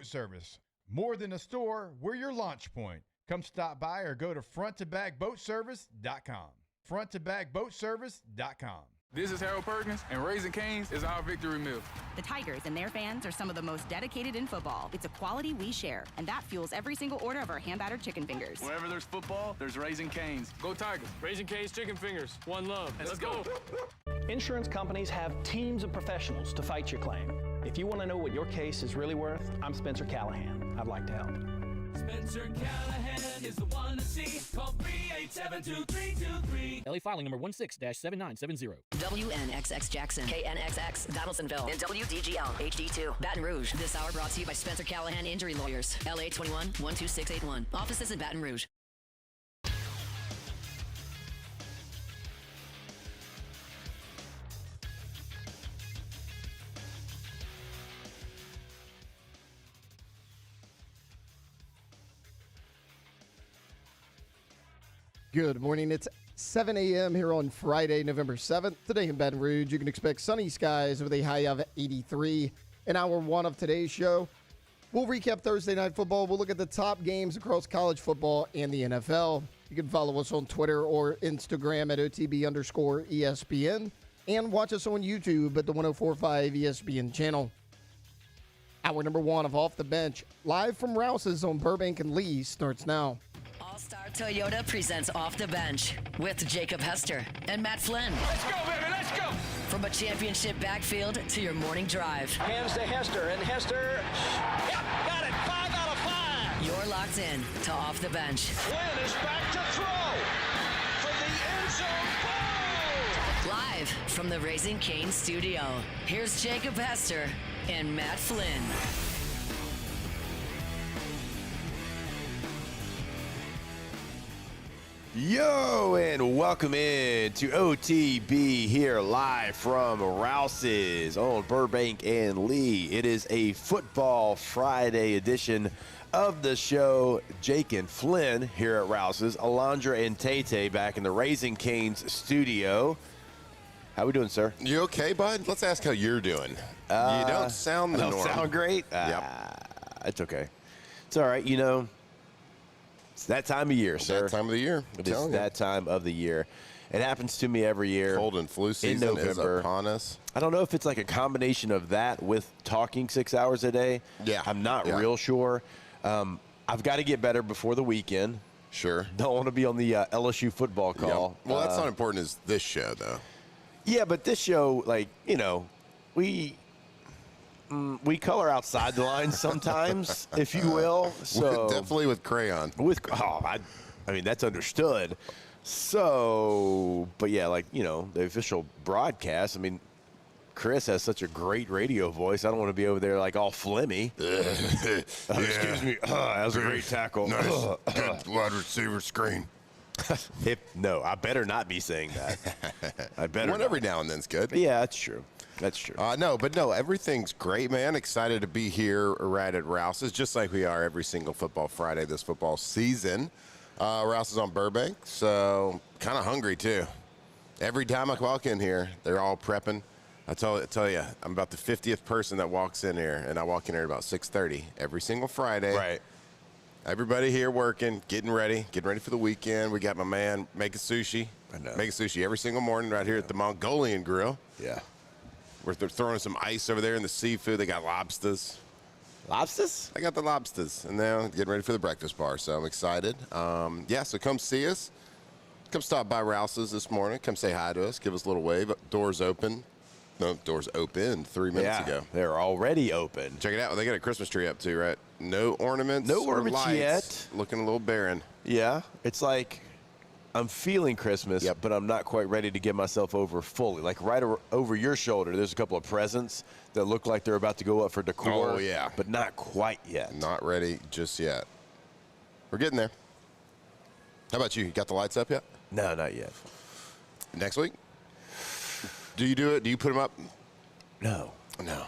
Boat Service. More than a store, we're your launch point. Come stop by or go to fronttobackboatservice.com. fronttobackboatservice.com. This is Harold Perkins, and Raising Cane's is our victory meal. The Tigers and their fans are some of the most dedicated in football. It's a quality we share, and that fuels every single order of our hand-battered chicken fingers. Wherever there's football, there's Raising Cane's. Go Tigers. Raising Cane's chicken fingers. One love. Let's go. Insurance companies have teams of professionals to fight your claim. If you want to know what your case is really worth, I'm Spencer Callahan. I'd like to help. Spencer Callahan is the one to see. Call 387-2323. LA filing number 16-7970. WNXX Jackson, KNXX Donaldsonville, and WDGL HD2 Baton Rouge. This hour brought to you by Spencer Callahan Injury Lawyers. LA 21-12681. Offices in Baton Rouge. Good morning. It's 7 a.m. here on Friday, November 7th. Today in Baton Rouge, you can expect sunny skies with a high of 83. In hour one of today's show, we'll recap Thursday Night Football. We'll look at the top games across college football and the NFL. You can follow us on Twitter or Instagram at OTB_ESPN and watch us on YouTube at the 104.5 ESPN channel. Hour number one of Off the Bench, live from Rouse's on Burbank and Lee, starts now. All-Star Toyota presents Off the Bench with Jacob Hester and Matt Flynn. Let's go, baby. Let's go. From a championship backfield to your morning drive. Hands to Hester, and Hester, yep, got it, 5 out of 5. You're locked in to Off the Bench. Flynn is back to throw from the end zone. Ball! Live from the Raising Cane's studio, here's Jacob Hester and Matt Flynn. Yo, and welcome in to OTB here live from Rouse's on Burbank and Lee. It is a Football Friday edition of the show. Jake and Flynn here at Rouse's. Alondra and Tay back in the Raising Cane's studio. How we doing, sir? You okay, bud? Let's ask how you're doing. You don't sound the norm. Don't sound great? It's okay. It's all right, you know. It's that time of year, sir. That time of the year. It is that time of the year. It happens to me every year. Cold and flu season in November. is upon us. I don't know if it's like a combination of that with talking 6 hours a day. Yeah. I'm not real sure. I've got to get better before the weekend. Sure. Don't want to be on the LSU football call. Well, that's not important as this show, though. Yeah, but this show, like, you know, we color outside the lines sometimes, if you will. So definitely with crayon. I mean, that's understood. So, but yeah, like, you know, the official broadcast, I mean, Chris has such a great radio voice. I don't want to be over there like all flimmy. Excuse me. That was a great tackle. Nice. Good wide receiver screen. No, I better not be saying that. I better One every now and then's good. Yeah, that's true. That's true. No, everything's great, man. Excited to be here right at Rouse's, just like we are every single Football Friday this football season. Rouse's on Burbank, so kind of hungry, too. Every time I walk in here, they're all prepping. I tell you, I'm about the 50th person that walks in here, and I walk in here about 6:30 every single Friday. Right. Everybody here working, getting ready for the weekend. We got my man making sushi. I know. Making sushi every single morning right here at the Mongolian Grill. Yeah. They're throwing some ice over there in the seafood. They got lobsters. Lobsters? I got the lobsters. And now getting ready for the breakfast bar, so I'm excited. So come see us. Come stop by Rouse's this morning. Come say hi to us. Give us a little wave. Doors open. No, doors opened 3 minutes ago. They're already open. Check it out. They got a Christmas tree up too, right? No ornaments. No or ornaments lights. yet. Looking a little barren. Yeah. It's like I'm feeling Christmas, but I'm not quite ready to give myself over fully. Like right over your shoulder, there's a couple of presents that look like they're about to go up for decor. Oh, yeah. But not quite yet. Not ready just yet. We're getting there. How about you? You got the lights up yet? No, not yet. Next week? Do you do it? Do you put them up? No. No.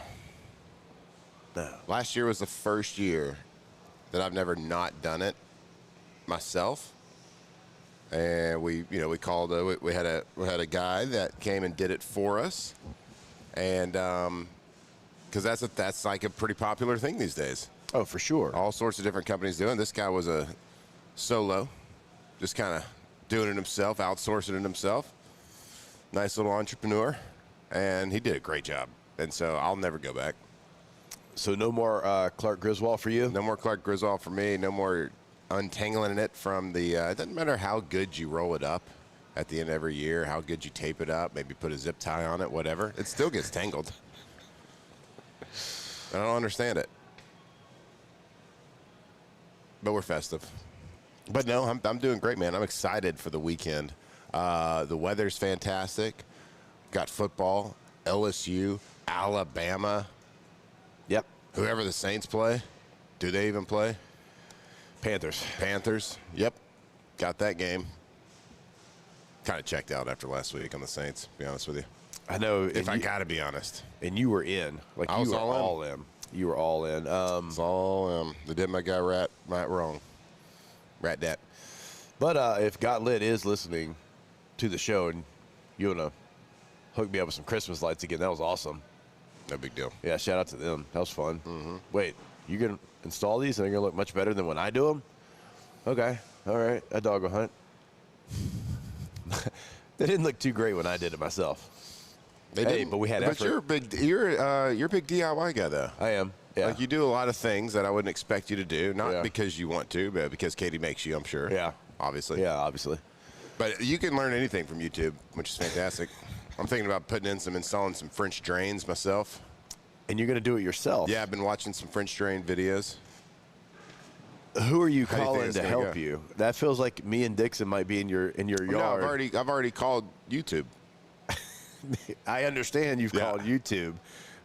No. Last year was the first year that I've never not done it myself. And we called. We had a guy that came and did it for us, and because that's like a pretty popular thing these days. Oh, for sure. All sorts of different companies doing. This guy was a solo, just kind of doing it himself, outsourcing it himself. Nice little entrepreneur, and he did a great job. And so I'll never go back. So no more Clark Griswold for you? No more Clark Griswold for me. No more untangling it from the it doesn't matter how good you roll it up at the end of every year, how good you tape it up, maybe put a zip tie on it, whatever. It still gets tangled. I don't understand it. But we're festive. But no, I'm doing great, man. I'm excited for the weekend. The weather's fantastic. Got football, LSU, Alabama. Yep. Whoever the Saints play. Do they even play? Panthers. Yep. Got that game. Kind of checked out after last week on the Saints, to be honest with you. I know. If I got to be honest. And you were in. Like, I was you were all in. You were all in. It's all They did my guy Rat wrong. Rat dat. But if Got Lit is listening to the show and you want to hook me up with some Christmas lights again, that was awesome. No big deal. Yeah, shout out to them. That was fun. Mm-hmm. Wait, you going to install these and they're going to look much better than when I do them? Okay. All right. A dog will hunt. They didn't look too great when I did it myself. But we had effort. But you're a big DIY guy, though. I am. Yeah. Like, you do a lot of things that I wouldn't expect you to do, not because you want to, but because Katie makes you, I'm sure. Yeah. Obviously. Yeah, obviously. But you can learn anything from YouTube, which is fantastic. I'm thinking about installing some French drains myself. And you're going to do it yourself? Yeah, I've been watching some French drain videos. Who are you calling to help you? That feels like me and Dixon might be in your yard. No, I've already called YouTube. I understand you've called YouTube,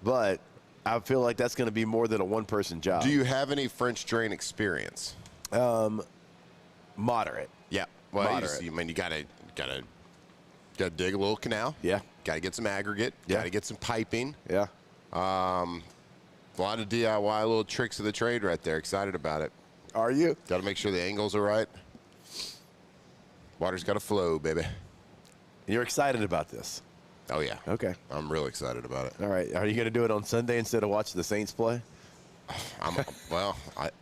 but I feel like that's going to be more than a one-person job. Do you have any French drain experience? Moderate. Yeah. Well, moderate. you gotta dig a little canal. Yeah. Got to get some aggregate. Yeah. Got to get some piping. Yeah. A lot of DIY little tricks of the trade right there. Excited about it. Are you? Got to make sure the angles are right. Water's got to flow, baby. You're excited about this? Oh, yeah. Okay. I'm real excited about it. All right. Are you going to do it on Sunday instead of watch the Saints play? I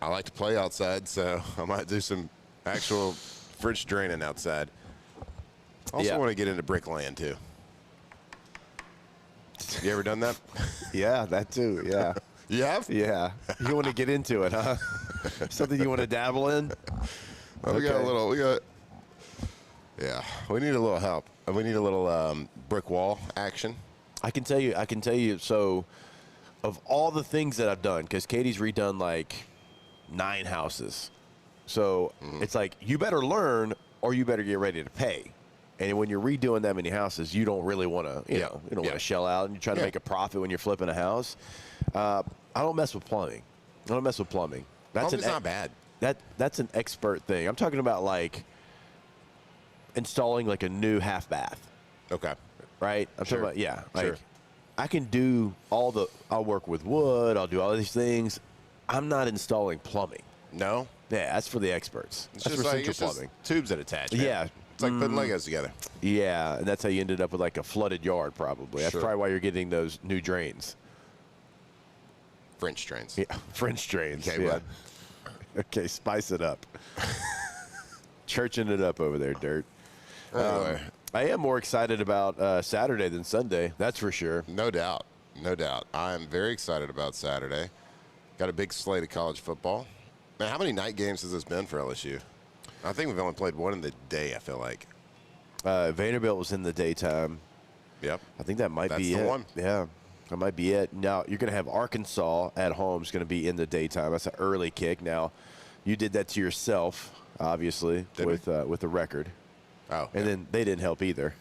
like to play outside, so I might do some actual French draining outside. Also want to get into bricklaying, too. You ever done that? Yeah, that too. Yeah. You have? Yeah. You want to get into it, huh? Something you want to dabble in? Well, we got a little. Yeah. We need a little help. We need a little brick wall action. I can tell you. So, of all the things that I've done, because Katie's redone like 9 houses. So it's like you better learn, or you better get ready to pay. And when you're redoing that many houses, you don't really want to, you don't want to shell out, and you try to make a profit when you're flipping a house. I don't mess with plumbing. That's not bad. That's an expert thing. I'm talking about like installing like a new half bath. Okay. Right? I'm talking about sure. I can do I'll work with wood, I'll do all these things. I'm not installing plumbing. No? Yeah, that's for the experts. It's that's just for like central plumbing. Tubes that attach. Man. Yeah. It's like putting Legos together. Yeah, and that's how you ended up with like a flooded yard probably. That's Sure. probably why you're getting those new drains. French drains. Yeah, French drains. Okay, yeah. bud. Okay, spice it up. Churching it up over there, Dirt. Anyway. I am more excited about Saturday than Sunday. That's for sure. No doubt. No doubt. I am very excited about Saturday. Got a big slate of college football. Man, how many night games has this been for LSU? I think we've only played one in the day, I feel like. Vanderbilt was in the daytime. Yep. I think that might be That's it. the one. Yeah, that might be it. Now, you're going to have Arkansas at home. It's going to be in the daytime. That's an early kick. Now, you did that to yourself, obviously, with the record. Oh. And then they didn't help either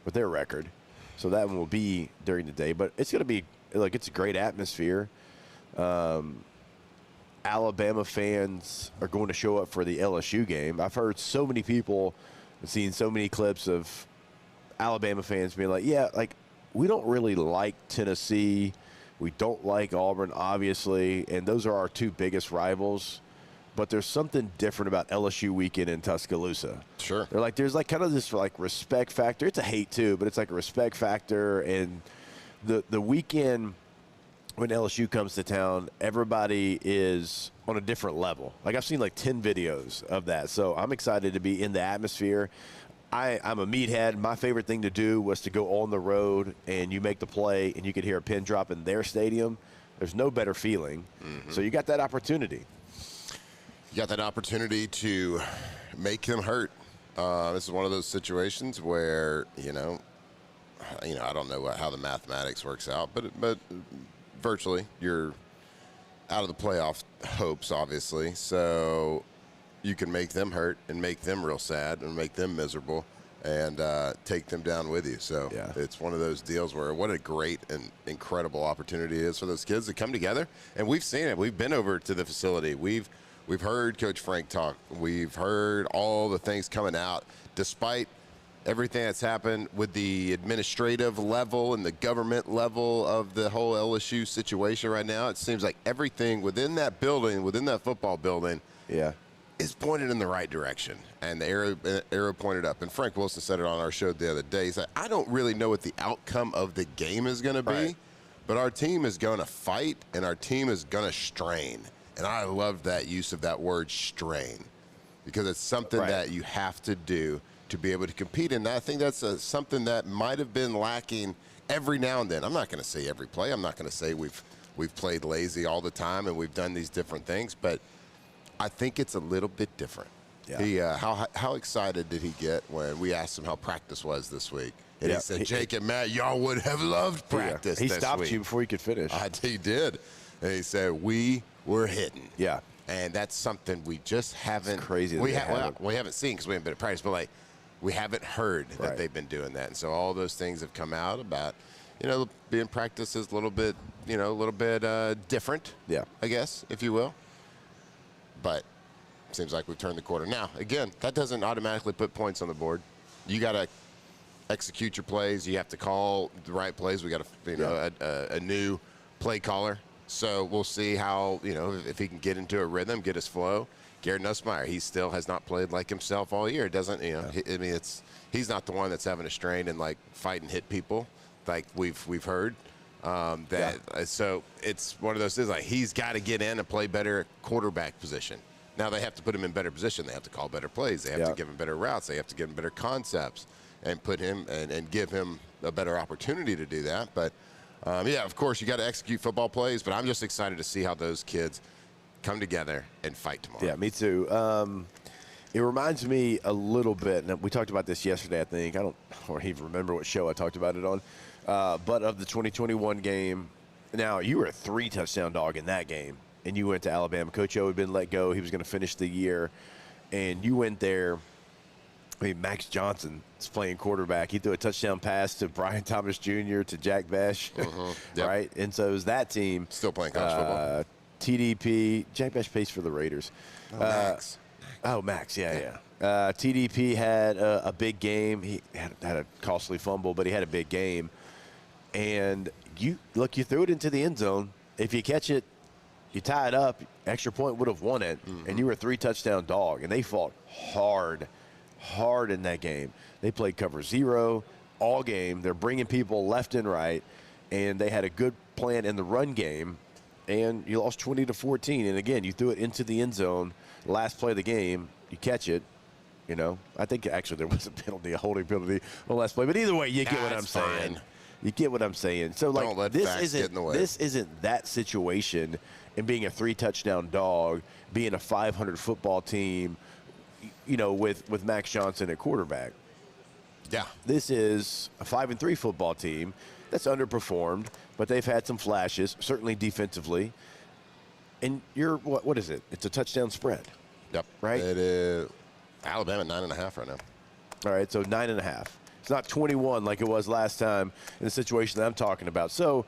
with their record. So that one will be during the day. But it's going to be, like, it's a great atmosphere. Alabama fans are going to show up for the LSU game. I've heard so many people and seen so many clips of Alabama fans being like, yeah, like, we don't really like Tennessee. We don't like Auburn, obviously. And those are our 2 biggest rivals. But there's something different about LSU weekend in Tuscaloosa. Sure. They're like, there's like kind of this like respect factor. It's a hate too, but it's like a respect factor. And the weekend when LSU comes to town, everybody is on a different level. Like, I've seen like 10 videos of that. So I'm excited to be in the atmosphere. I'm a meathead. My favorite thing to do was to go on the road and you make the play and you could hear a pin drop in their stadium. There's no better feeling. So you got that opportunity. You got that opportunity to make them hurt. This is one of those situations where, I don't know how the mathematics works out, but virtually you're out of the playoff hopes, obviously. So you can make them hurt and make them real sad and make them miserable and take them down with you. So it's one of those deals where what a great and incredible opportunity it is for those kids to come together. And we've seen it. We've been over to the facility. We've heard Coach Frank talk. We've heard all the things coming out, despite everything that's happened with the administrative level and the government level of the whole LSU situation right now. It seems like everything within that building, within that football building, is pointed in the right direction. And the arrow pointed up. And Frank Wilson said it on our show the other day. He said, I don't really know what the outcome of the game is going to be, but our team is going to fight and our team is going to strain. And I love that use of that word strain because it's something that you have to do to be able to compete. And I think that's something that might have been lacking every now and then. I'm not going to say every play. I'm not going to say we've played lazy all the time and we've done these different things. But I think it's a little bit different. He, how excited did he get when we asked him how practice was this week? And he said, Jake and Matt, y'all would have loved practice He this stopped week. you before you could finish. He did. And he said, we're hitting. Yeah. And that's something we just haven't. It's crazy. We haven't seen because we haven't been at practice, but like we haven't heard that they've been doing that. And so all those things have come out about, being practice is a little bit different. Yeah. I guess, if you will. But it seems like we've turned the corner. Now, again, that doesn't automatically put points on the board. You got to execute your plays. You have to call the right plays. We got a new play caller. So we'll see how, if he can get into a rhythm, get his flow. Garrett Nussmeier, he still has not played like himself all year. Doesn't, he's not the one that's having a strain and like fight and hit people like we've heard. So it's one of those things like he's got to get in and play better at quarterback position. Now they have to put him in better position. They have to call better plays. They have to give him better routes. They have to give him better concepts and put him and give him a better opportunity to do that. But of course, you got to execute football plays, but I'm just excited to see how those kids come together and fight tomorrow. Yeah, me too. It reminds me a little bit, and we talked about this yesterday, I think. I don't even remember what show I talked about it on, but of the 2021 game. Now, you were a 3-touchdown dog in that game, and you went to Alabama. Coach O had been let go. He was going to finish the year, and you went there. Max Johnson is playing quarterback. He threw a touchdown pass to Brian Thomas Jr., to Jack Besh, right? And so it was that team. Still playing college football. TDP. Jack Besh plays for the Raiders. Max. Max, yeah. TDP had a big game. He had a costly fumble, but he had a big game. And you threw it into the end zone. If you catch it, you tie it up, extra point would have won it, and you were a 3-touchdown dog. And they fought hard in that game. They played cover 0 all game. They're bringing people left and right, and they had a good plan in the run game, and you lost 20-14. And again, you threw it into the end zone. Last play of the game, you catch it. I think actually there was a penalty, a holding penalty on the last play. But either way, you get what I'm saying. You get what I'm saying. So don't let facts get in the way. This isn't that situation. And being a 3-touchdown dog, being a 500 football team, with Max Johnson at quarterback. Yeah. This is a 5-3 football team that's underperformed, but they've had some flashes, certainly defensively. And you're, what is it? It's a touchdown spread. Yep. Right? It is Alabama 9.5 right now. All right, so 9.5. It's not 21 like it was last time in the situation that I'm talking about. So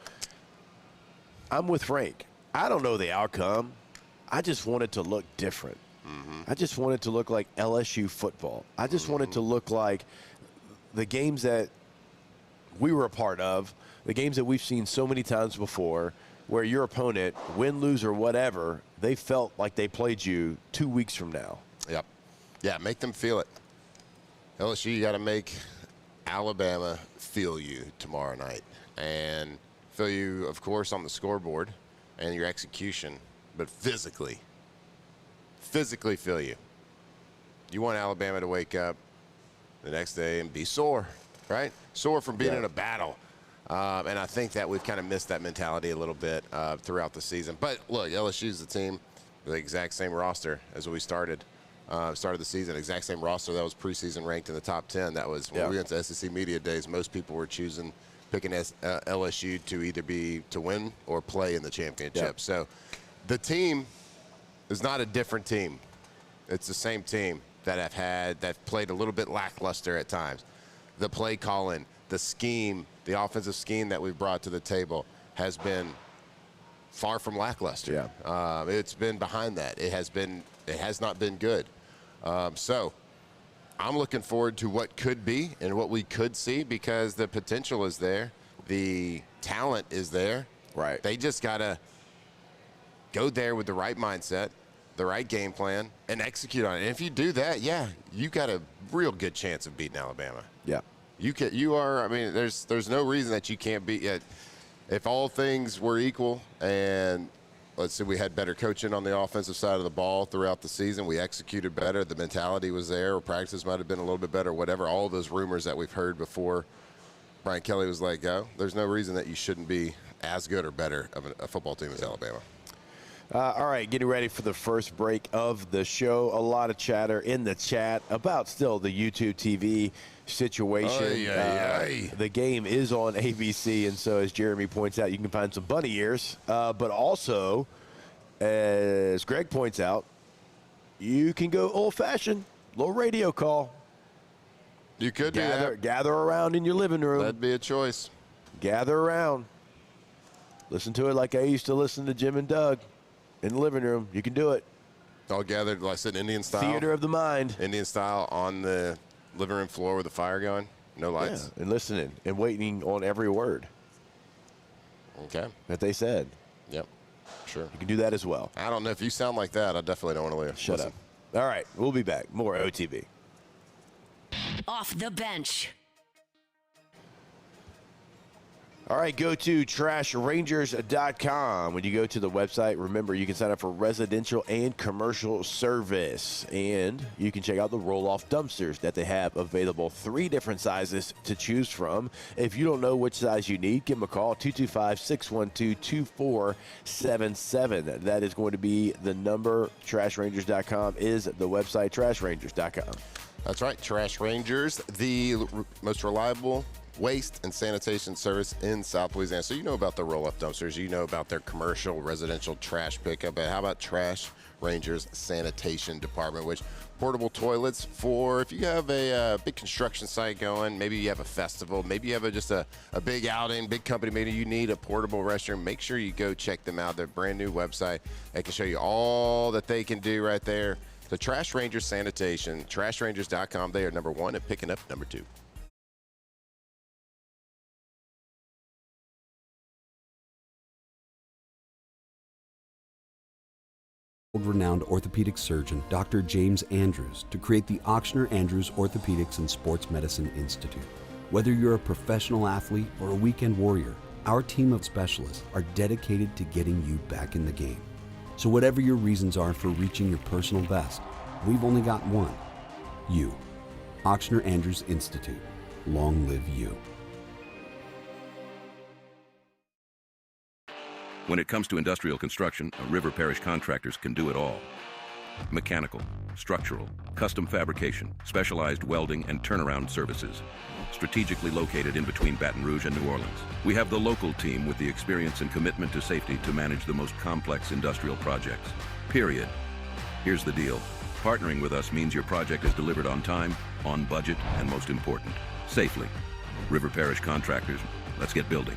I'm with Frank. I don't know the outcome. I just want it to look different. I just want it to look like LSU football. I just want it to look like the games that we were a part of, the games that we've seen so many times before, where your opponent, win, lose, or whatever, they felt like they played you 2 weeks from now. Yep. Yeah, make them feel it. LSU, you got to make Alabama feel you tomorrow night. And Fail you, of course, on the scoreboard and your execution, but physically fail you. You want Alabama to wake up the next day and be sore, right? Sore from being in a battle. And I think that we've kind of missed that mentality a little bit throughout the season. But look, LSU's the team, the exact same roster as when we started the season, exact same roster that was preseason ranked in the top 10. That was when we went to SEC Media Days. Most people were picking LSU to win or play in the championship. So the team is not a different team. It's the same team that played a little bit lackluster at times. The play calling, the scheme, the offensive scheme that we've brought to the table has been far from lackluster. It's been behind that. It has not been good. So I'm looking forward to what could be and what we could see, because the potential is there. The talent is there. Right. They just got to go there with the right mindset, the right game plan, and execute on it. And if you do that, you got a real good chance of beating Alabama. Yeah. There's no reason that you can't beat it. If all things were equal and let's say we had better coaching on the offensive side of the ball throughout the season, we executed better, the mentality was there, or practice might have been a little bit better, whatever, all those rumors that we've heard before Brian Kelly was let go, there's no reason that you shouldn't be as good or better of a football team as Alabama. All right, getting ready for the first break of the show. A lot of chatter in the chat about still the YouTube TV situation. The game is on ABC, and so as Jeremy points out, you can find some bunny ears. But also, as Greg points out, you can go old-fashioned, little radio call. You could do that. Gather around in your living room. That'd be a choice. Gather around. Listen to it like I used to listen to Jim and Doug. In the living room, you can do it. All gathered, like I said, Indian style. Theater of the mind. Indian style on the living room floor with the fire going. No lights. Yeah, and listening and waiting on every word. Okay. That they said. Yep. Sure. You can do that as well. I don't know. If you sound like that, I definitely don't want to leave. Shut up. All right. We'll be back. More OTB. Off the bench. All right, go to trashrangers.com. When you go to the website, remember you can sign up for residential and commercial service. And you can check out the roll-off dumpsters that they have available. 3 different sizes to choose from. If you don't know which size you need, give them a call, 225-612-2477. That is going to be the number. Trashrangers.com is the website, trashrangers.com. That's right, Trash Rangers, the most reliable waste and sanitation service in South Louisiana. So you know about the roll-up dumpsters, you know about their commercial residential trash pickup, but how about Trash Rangers Sanitation Department, which portable toilets for if you have a big construction site going, maybe you have a festival, maybe you have just a big outing, big company, maybe you need a portable restroom, make sure you go check them out. Their brand new website, they can show you all that they can do right there. The Trash Rangers Sanitation, trashrangers.com. They are number 1 and picking up number 2. World-renowned orthopedic surgeon Dr. James Andrews to create the Ochsner Andrews Orthopedics and Sports Medicine Institute. Whether you're a professional athlete or a weekend warrior, our team of specialists are dedicated to getting you back in the game. So whatever your reasons are for reaching your personal best, we've only got one: you. Ochsner Andrews Institute. Long live you. When it comes to industrial construction, River Parish Contractors can do it all. Mechanical, structural, custom fabrication, specialized welding, and turnaround services. Strategically located in between Baton Rouge and New Orleans, we have the local team with the experience and commitment to safety to manage the most complex industrial projects. Period. Here's the deal. Partnering with us means your project is delivered on time, on budget, and most important, safely. River Parish Contractors, let's get building.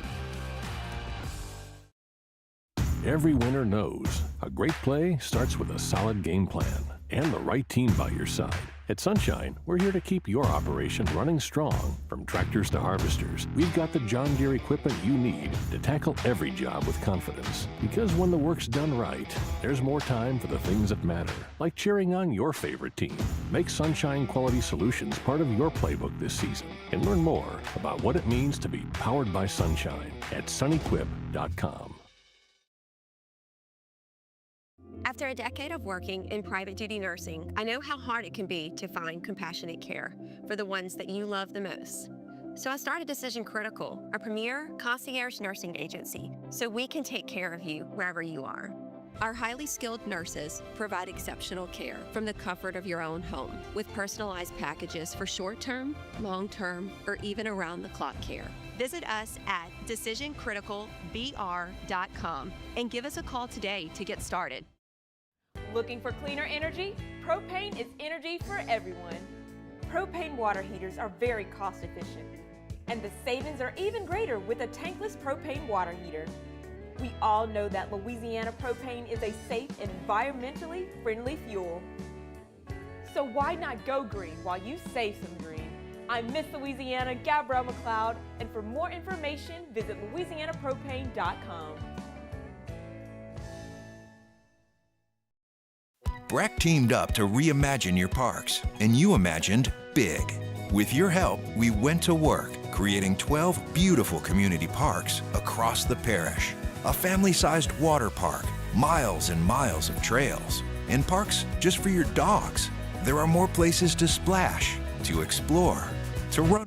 Every winner knows a great play starts with a solid game plan and the right team by your side. At Sunshine, we're here to keep your operation running strong. From tractors to harvesters, we've got the John Deere equipment you need to tackle every job with confidence. Because when the work's done right, there's more time for the things that matter, like cheering on your favorite team. Make Sunshine Quality Solutions part of your playbook this season and learn more about what it means to be powered by Sunshine at sunequip.com. After a decade of working in private duty nursing, I know how hard it can be to find compassionate care for the ones that you love the most. So I started Decision Critical, a premier concierge nursing agency, so we can take care of you wherever you are. Our highly skilled nurses provide exceptional care from the comfort of your own home with personalized packages for short-term, long-term, or even around-the-clock care. Visit us at decisioncriticalbr.com and give us a call today to get started. Looking for cleaner energy? Propane is energy for everyone. Propane water heaters are very cost efficient, and the savings are even greater with a tankless propane water heater. We all know that Louisiana propane is a safe and environmentally friendly fuel. So why not go green while you save some green? I'm Miss Louisiana, Gabrielle McLeod, and for more information, visit louisianapropane.com. BRAC teamed up to reimagine your parks, and you imagined big. With your help, we went to work, creating 12 beautiful community parks across the parish. A family-sized water park, miles and miles of trails, and parks just for your dogs. There are more places to splash, to explore, to run.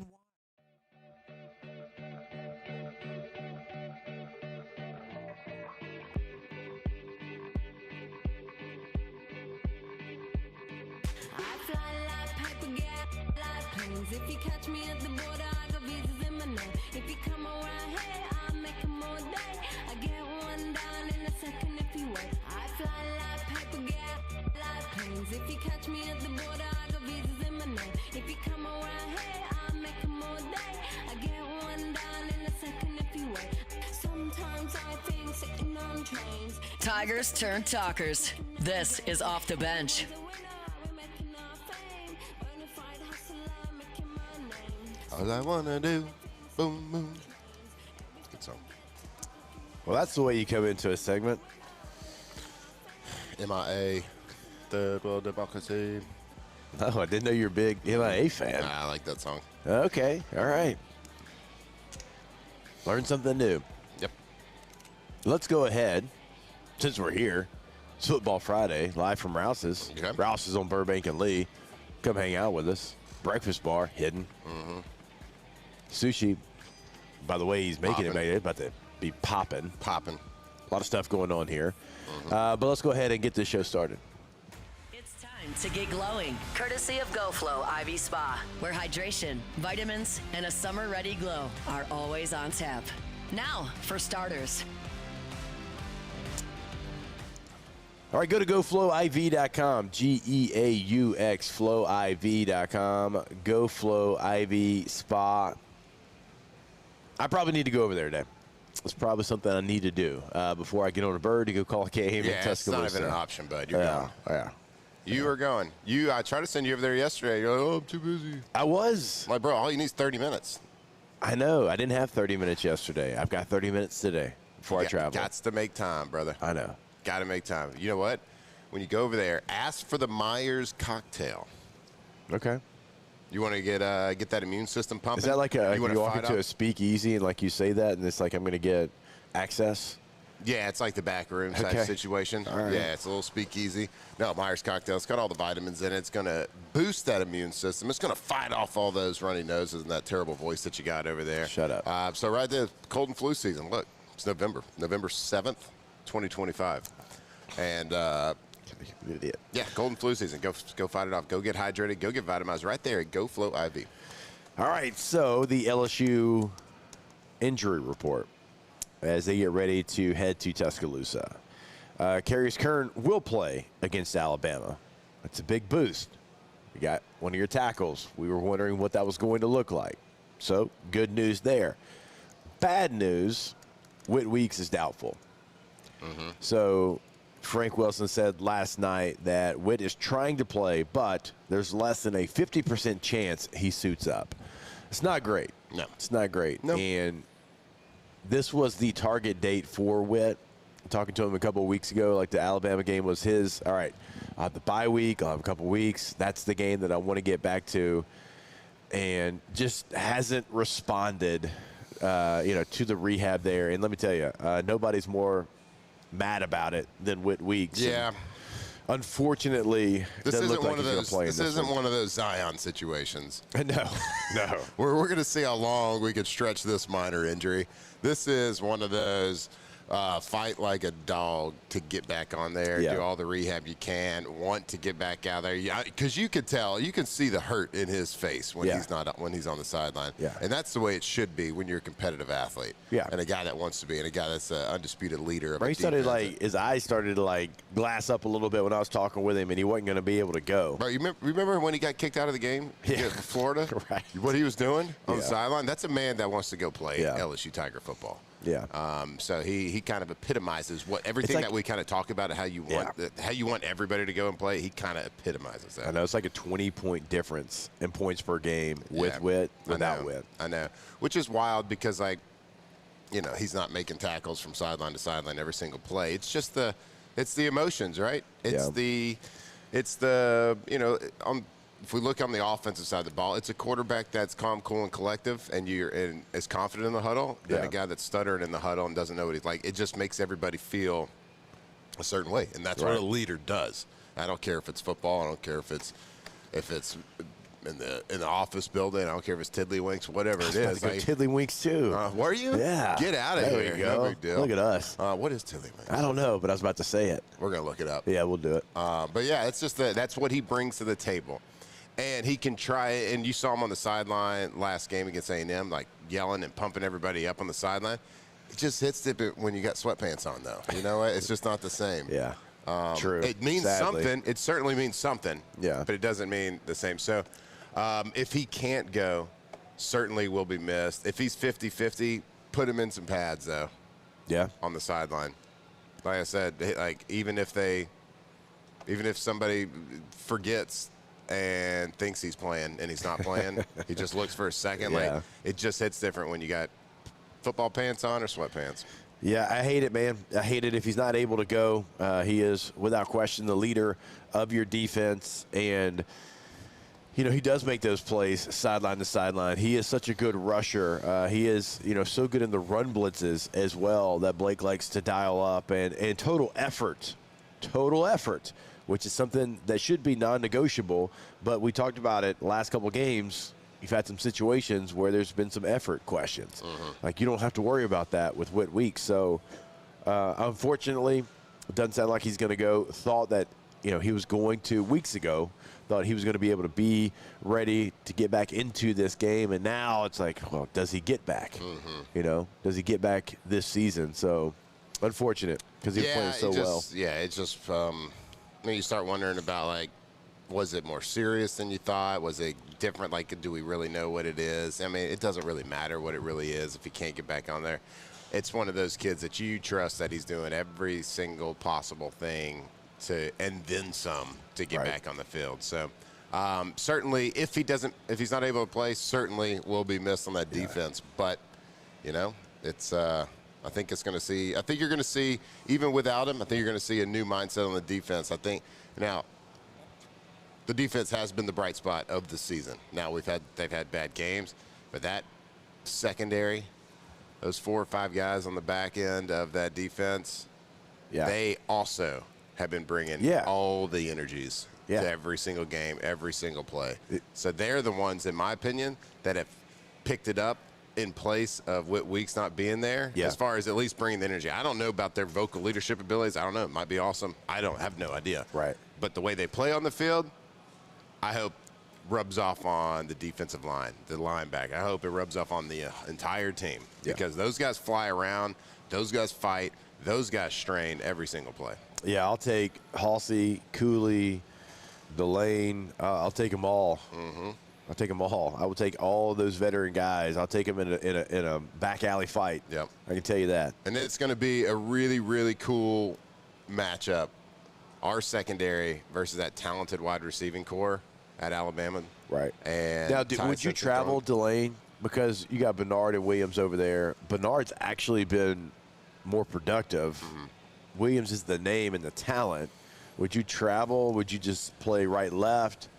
If you catch me at the border, I got visas in my name. If you come around here, I'll make them all day. I get one down in a second if you wait. I fly like paper, get like planes. If you catch me at the border, I got visas in my name. If you come around here, I'll make them all day. I get one down in a second if you wait. Sometimes I think sitting on trains. Tigers turn talkers. This is Off the Bench. All I wanna do, boom, boom. Good song. Well, that's the way you come into a segment. MIA, Third World Democracy. Oh, I didn't know you're a big MIA fan. Nah, I like that song. Okay, all right. Learn something new. Yep. Let's go ahead, since we're here. It's Football Friday, live from Rouse's. Okay. Rouse's on Burbank and Lee. Come hang out with us. Breakfast bar, hidden. Mm-hmm. Sushi, by the way he's making it, it's about to be popping. Popping. A lot of stuff going on here. But let's go ahead and get this show started. It's time to get glowing, courtesy of GoFlow IV Spa, where hydration, vitamins, and a summer-ready glow are always on tap. Now, for starters. All right, go to GoFlowIV.com, G-E-A-U-X, FlowIV.com, GoFlow IV Spa. I probably need to go over there today. It's probably something I need to do before I get on a bird to go call a game in Tuscaloosa. Yeah, it's not even an option, bud. You're going. Yeah. You are going. I tried to send you over there yesterday. You're like, oh, I'm too busy. I was. Like, bro, all you need is 30 minutes. I know. I didn't have 30 minutes yesterday. I've got 30 minutes today before I travel. Got to make time, brother. I know. Got to make time. You know what? When you go over there, ask for the Myers cocktail. Okay. You want to get that immune system pumping? Is that like you walk into up? a speakeasy and like you say that and it's like I'm going to get access? Yeah, it's like the back room type situation. Right. Yeah, it's a little speakeasy. No, Myers cocktail. It's got all the vitamins in it. It's going to boost that immune system. It's going to fight off all those runny noses and that terrible voice that you got over there. Shut up. So right there, cold and flu season. Look, it's November 7th, 2025. And yeah, cold and flu season. Go fight it off. Go get hydrated. Go get vitamized right there at GoFlow IV. All right, so the LSU injury report as they get ready to head to Tuscaloosa. Carius Kern will play against Alabama. That's a big boost. You got one of your tackles. We were wondering what that was going to look like. So, good news there. Bad news, Whit Weeks is doubtful. So, Frank Wilson said last night that Witt is trying to play, but there's less than a 50% chance he suits up. It's not great. No. It's not great. No. And this was the target date for Witt. Talking to him a couple of weeks ago, like the Alabama game was his. All right, I'll have the bye week. I'll have a couple of weeks. That's the game that I want to get back to. And just hasn't responded, to the rehab there. And let me tell you, nobody's more mad about it than Witt Weeks. Yeah. And unfortunately, this doesn't isn't look like one of he's those. gonna play This in isn't one. one of those Zion situations. No. We're going to see how long we could stretch this minor injury. This is one of those fight like a dog to get back on there, Yeah. do all the rehab you can, want to get back out there. Yeah, because you could tell, you can see the hurt in his face when he's on the sideline. Yeah. And that's the way it should be when you're a competitive athlete. Yeah. And a guy that wants to be, and a guy that's an undisputed leader of a He started defense. his eyes started to glass up a little bit when I was talking with him, and he wasn't going to be able to go. Bro, you remember when he got kicked out of the game against Florida? Right. What he was doing on the Yeah. sideline? That's a man that wants to go play Yeah. LSU Tiger football. Yeah. So he kind of epitomizes what everything like- that we kind of talk about, how you want everybody to go and play. He kind of epitomizes that. I know it's like a 20-point difference in points per game with Witt, without Witt. I know, which is wild because he's not making tackles from sideline to sideline every single play. It's just the emotions, right? It's if we look on the offensive side of the ball, it's a quarterback that's calm, cool, and collective, and is confident in the huddle than a guy that's stuttering in the huddle and doesn't know what he's like. It just makes everybody feel a certain way, and that's what a leader does. I don't care if it's football. I don't care if it's in the office building. I don't care if it's Tiddlywinks, whatever it is. Tiddlywinks too. Were you? Yeah. Get out of There here. we go. No big deal. Look at us. What is Tiddlywinks? I don't know, but I was about to say it. We're gonna look it up. Yeah, we'll do it. But yeah, it's just that's what he brings to the table. And he can try it. And you saw him on the sideline last game against A&M, like yelling and pumping everybody up on the sideline. It just hits it when you got sweatpants on, though. You know what? It's just not the same. Yeah. True. It means Sadly. something. It certainly means something. Yeah. But it doesn't mean the same. So if he can't go, certainly will be missed. If he's 50-50, put him in some pads, though. Yeah. On the sideline. Like I said, even if somebody forgets and thinks he's playing and he's not playing, he just looks for a second. Yeah. It just hits different when you got football pants on or sweatpants. Yeah, I hate it, man. I hate it if he's not able to go. He is, without question, the leader of your defense. And, he does make those plays sideline to sideline. He is such a good rusher. He is, so good in the run blitzes as well that Blake likes to dial up. And total effort, which is something that should be non-negotiable. But we talked about it last couple games. You've had some situations where there's been some effort questions. Like, you don't have to worry about that with Witt Weeks. So, unfortunately, it doesn't sound like he's going to go. Thought that, he was going to weeks ago. Thought he was going to be able to be ready to get back into this game. And now it's like, well, does he get back? Does he get back this season? So, unfortunate because he was playing so well. Yeah, it's just you start wondering about, was it more serious than you thought? Was it different? Do we really know what it is? I mean, it doesn't really matter what it really is if he can't get back on there. It's one of those kids that you trust that he's doing every single possible thing and then some to get back on the field. So certainly, if he's not able to play, certainly will be missed on that defense. But it's. I think you're going to see, even without him, I think you're going to see a new mindset on the defense. I think now the defense has been the bright spot of the season. Now they've had bad games, but that secondary, those 4 or 5 guys on the back end of that defense, they also have been bringing all the energies to every single game, every single play. So they're the ones, in my opinion, that have picked it up in place of Witt Weeks not being there, as far as at least bringing the energy. I don't know about their vocal leadership abilities. I don't know. It might be awesome. I have no idea. Right. But the way they play on the field, I hope rubs off on the defensive line, the linebacker. I hope it rubs off on the entire team because those guys fly around, those guys fight, those guys strain every single play. Yeah, I'll take Halsey, Cooley, Delane. I'll take them all. I'll take them all. I will take all those veteran guys. I'll take them in a back alley fight. Yep. I can tell you that. And it's going to be a really, really cool matchup our secondary versus that talented wide receiving core at Alabama. Right. And now, would you travel, Delane? Because you got Bernard and Williams over there. Bernard's actually been more productive. Mm-hmm. Williams is the name and the talent. Would you travel? Would you just play right, left?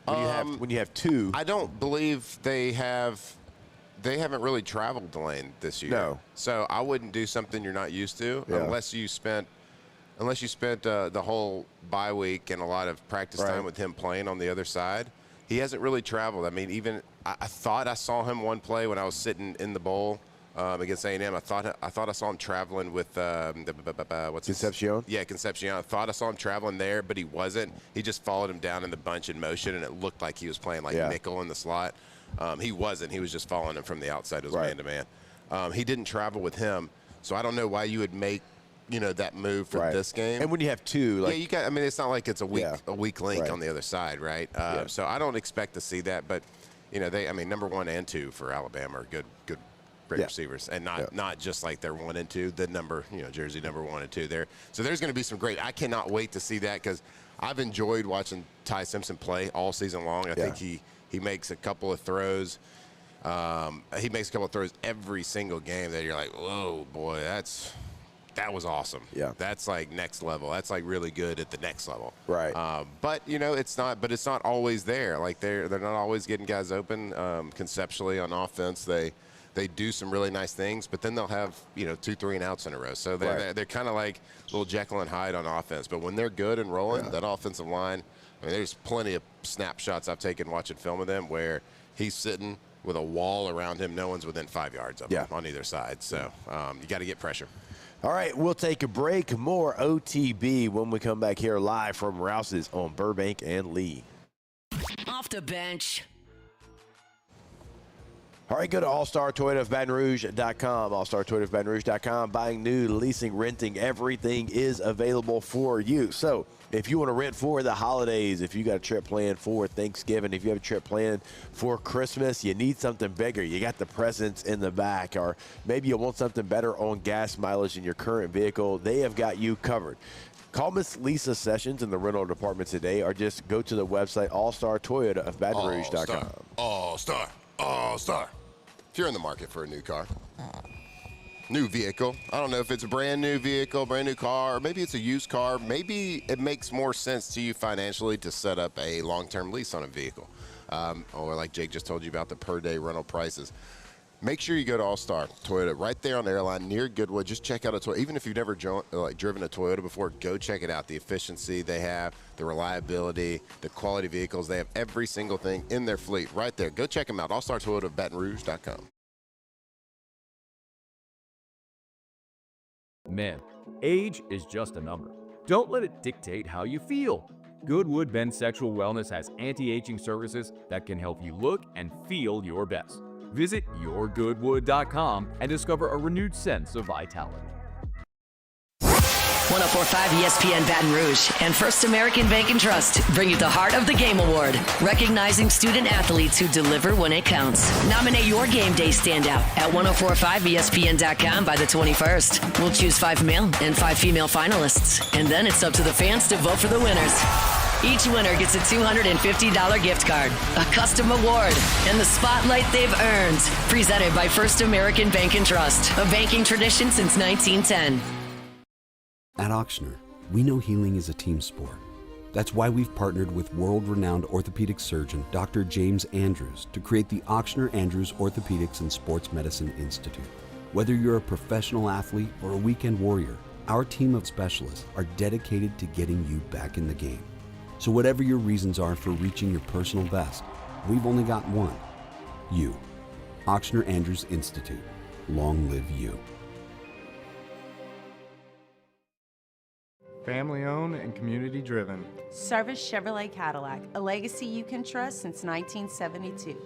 When you have two. I don't believe they haven't really traveled, Delane, this year. No. So I wouldn't do something you're not used to unless you spent the whole bye week and a lot of practice time with him playing on the other side. He hasn't really traveled. I mean, even I thought I saw him one play when I was sitting in the bowl against A&M. I thought I saw him traveling with Concepcion? Yeah, Concepcion. I thought I saw him traveling there, but he wasn't. He just followed him down in the bunch in motion, and it looked like he was playing nickel in the slot. He wasn't. He was just following him from the outside. It was man-to-man. He didn't travel with him, so I don't know why you would make that move for this game. And when you have two, you got. I mean, it's not like it's a weak link on the other side, right? So I don't expect to see that, but number 1 and 2 for Alabama are great receivers, and not just like they're 1 and 2. The number, jersey number 1 and 2 there. So there's going to be some great. I cannot wait to see that because I've enjoyed watching Ty Simpson play all season long. I think he makes a couple of throws. He makes a couple of throws every single game that you're like, whoa, boy, that was awesome. Yeah. That's like next level. That's like really good at the next level. Right. But it's not always there. Like they're not always getting guys open conceptually on offense. They do some really nice things, but then they'll have 2, 3 and outs in a row. So they're kind of like little Jekyll and Hyde on offense. But when they're good and rolling, that offensive line, there's plenty of snapshots I've taken watching film of them where he's sitting with a wall around him. No one's within 5 yards of him on either side. So you got to get pressure. All right, we'll take a break. More OTB when we come back here live from Rouse's on Burbank and Lee. Off the bench. All right, go to allstartoyotaofbatonrouge.com, allstartoyotaofbatonrouge.com. Buying new, leasing, renting, everything is available for you. So if you want to rent for the holidays, if you got a trip planned for Thanksgiving, if you have a trip planned for Christmas, you need something bigger. You got the presents in the back, or maybe you want something better on gas mileage in your current vehicle, they have got you covered. Call Miss Lisa Sessions in the rental department today, or just go to the website allstartoyotaofbatonrouge.com. All-Star. If you're in the market for a new car, new vehicle, I don't know if it's a brand new vehicle, brand new car, or maybe it's a used car. Maybe it makes more sense to you financially to set up a long-term lease on a vehicle. Or like Jake just told you about the per-day rental prices. Make sure you go to All-Star Toyota right there on the airline near Goodwood. Just check out a Toyota. Even if you've never driven a Toyota before, go check it out. The efficiency they have, the reliability, the quality vehicles. They have every single thing in their fleet right there. Go check them out. allstartoyotaofbatonrouge.com. Men, age is just a number. Don't let it dictate how you feel. Goodwood Men's Sexual Wellness has anti-aging services that can help you look and feel your best. Visit yourgoodwood.com and discover a renewed sense of vitality. 104.5 ESPN Baton Rouge and First American Bank and Trust bring you the Heart of the Game Award, recognizing student athletes who deliver when it counts. Nominate your game day standout at 1045ESPN.com by the 21st. We'll choose 5 male and 5 female finalists, and then it's up to the fans to vote for the winners. Each winner gets a $250 gift card, a custom award, and the spotlight they've earned. Presented by First American Bank and Trust, a banking tradition since 1910. At Auctioner, we know healing is a team sport. That's why we've partnered with world-renowned orthopedic surgeon Dr. James Andrews to create the Auctioner Andrews Orthopedics and Sports Medicine Institute. Whether you're a professional athlete or a weekend warrior, our team of specialists are dedicated to getting you back in the game. So whatever your reasons are for reaching your personal best, we've only got one. You. Auctioner Andrews Institute. Long live you. Family owned and community driven. Service Chevrolet Cadillac, a legacy you can trust since 1972.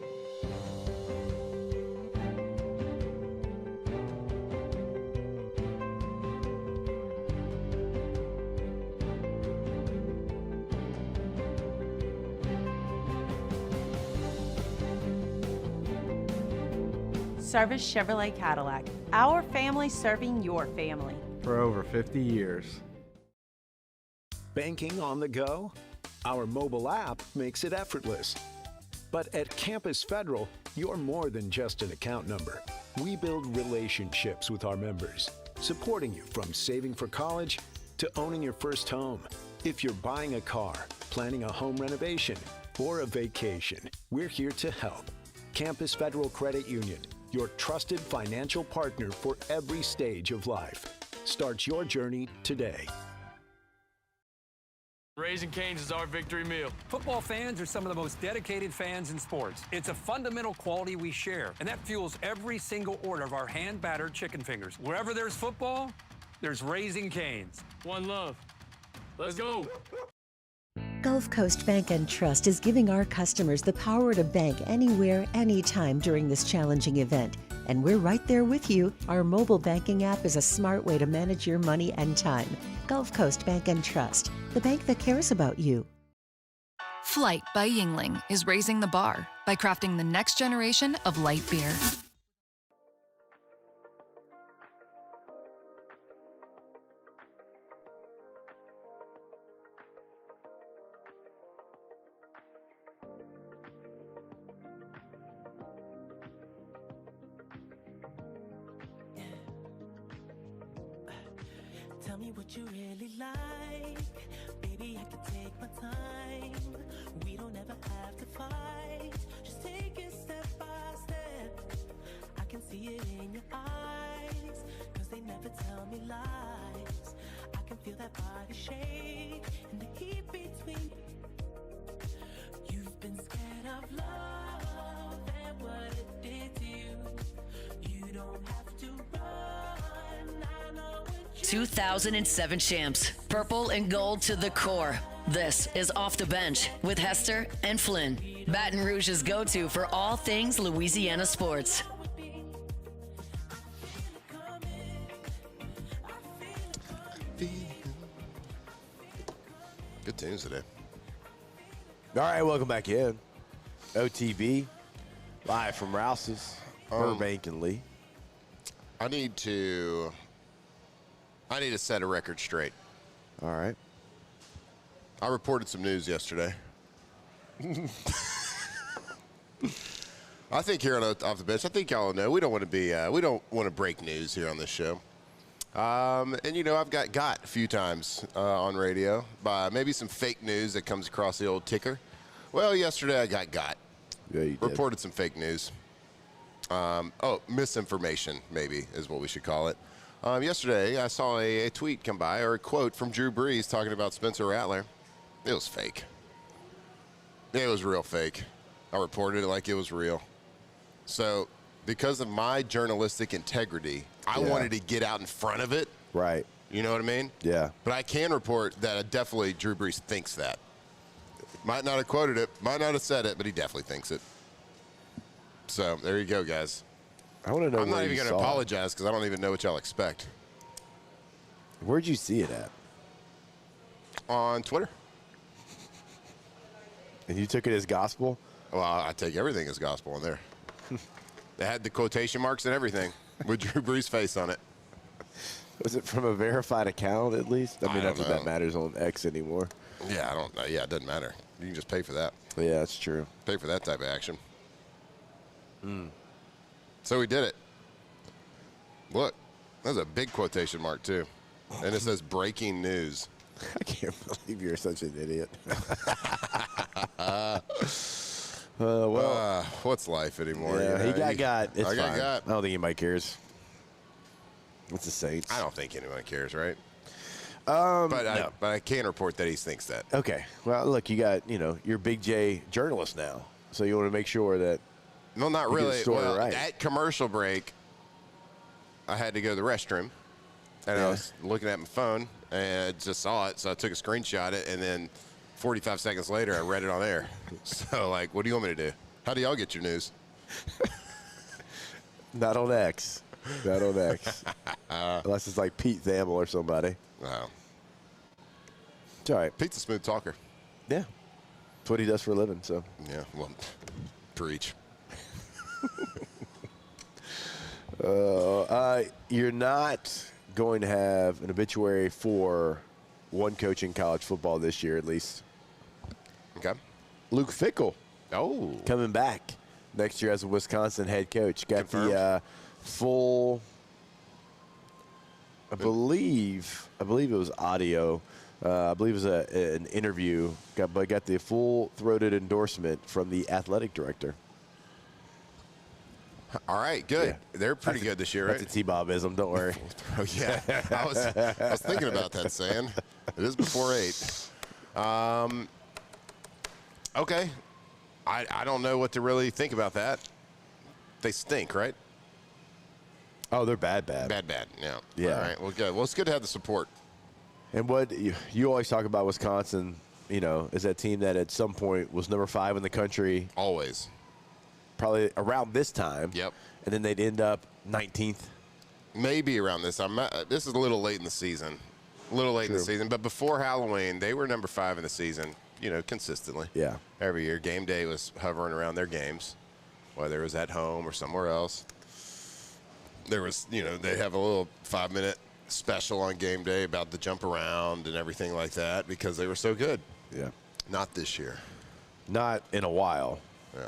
Service Chevrolet Cadillac, our family serving your family. For over 50 years. Banking on the go? Our mobile app makes it effortless. But at Campus Federal, you're more than just an account number. We build relationships with our members, supporting you from saving for college to owning your first home. If you're buying a car, planning a home renovation, or a vacation, we're here to help. Campus Federal Credit Union, your trusted financial partner for every stage of life. Start your journey today. Raising Cane's is our victory meal. Football fans are some of the most dedicated fans in sports. It's a fundamental quality we share, and that fuels every single order of our hand-battered chicken fingers. Wherever there's football, there's Raising Cane's. One love. Let's go. Gulf Coast Bank and Trust is giving our customers the power to bank anywhere, anytime during this challenging event. And we're right there with you. Our mobile banking app is a smart way to manage your money and time. Gulf Coast Bank and Trust, the bank that cares about you. Flight by Yingling is raising the bar by crafting the next generation of light beer. Tell me what you really like. Baby, I can take my time. We don't ever have to fight. Just take it step by step. I can see it in your eyes, 'cause they never tell me lies. I can feel that body shake and the heat between. You've been scared of love and what it did to you. You don't have to run. I know what 2007 champs, purple and gold to the core. This is Off the Bench with Hester and Flynn, Baton Rouge's go-to for all things Louisiana sports. Good tunes today. All right, welcome back in. OTB, live from Rouse's, Burbank and Lee. I need to set a record straight. All right. I reported some news yesterday. I think here on Off the Bench, I think y'all know we don't want to break news here on this show. And you know, I've got a few times on radio by maybe some fake news that comes across the old ticker. Well, yesterday I got. Yeah, you did. Reported some fake news. Misinformation maybe is what we should call it. Yesterday I saw a tweet come by, or a quote from Drew Brees talking about Spencer Rattler. It was fake. It was real fake. I reported it like it was real. So because of my journalistic integrity, I wanted to get out in front of it. Right. You know what I mean? Yeah. But I can report that definitely Drew Brees thinks that. Might not have quoted it, might not have said it, but he definitely thinks it. So there you go, guys. I want to know. I'm not even going to apologize because I don't even know what y'all expect. Where'd you see it at? On Twitter. And you took it as gospel? Well, I take everything as gospel on there. They had the quotation marks and everything with Drew Brees' face on it. Was it from a verified account at least? I mean, not that know. that matters on X anymore. Yeah, I don't know. Yeah, it doesn't matter. You can just pay for that. Yeah, that's true. Pay for that type of action. So we did it. Look, that's a big quotation mark, too. And it says breaking news. I can't believe you're such an idiot. What's life anymore? Yeah, you know? he got. It's I fine. got. I don't think anybody cares. It's the Saints. I don't think anyone cares, right? No. But I can report that he thinks that. Okay. Well, look, you got, you're Big J journalist now. So you want to make sure that. No, not you get the really. story Well, right. at commercial break, I had to go to the restroom. And I was looking at my phone and I just saw it. So I took a screenshot of it. And then 45 seconds later, I read it on air. So, what do you want me to do? How do y'all get your news? Not on X. Not on X. Unless it's like Pete Thamel or somebody. Wow. It's all right. Pete's a smooth talker. Yeah. That's what he does for a living, so. Yeah, well, preach. You're not going to have an obituary for one coach in college football this year at least. Okay. Luke Fickell. Oh. Coming back next year as a Wisconsin head coach. Got the full, I believe it was audio. I believe it was an interview. Got the full-throated endorsement from the athletic director. All right, good. Yeah. They're pretty good this year, right? That's a T-Bob-ism, don't worry. Oh, yeah. I was thinking about that, Sam. It is before 8. Okay. I don't know what to really think about that. They stink, right? Oh, they're bad. Bad, yeah. Yeah. All right, well, good. Well, it's good to have the support. And what you always talk about Wisconsin, is that team that at some point was number 5 in the country. Always. Probably around this time. Yep. And then they'd end up 19th. Maybe around this time. This is a little late in the season. But before Halloween, they were number 5 in the season, consistently. Yeah. Every year. Game day was hovering around their games, whether it was at home or somewhere else. There was, they have a little 5-minute special on game day about the jump around and everything like that because they were so good. Yeah. Not this year. Not in a while. Yeah.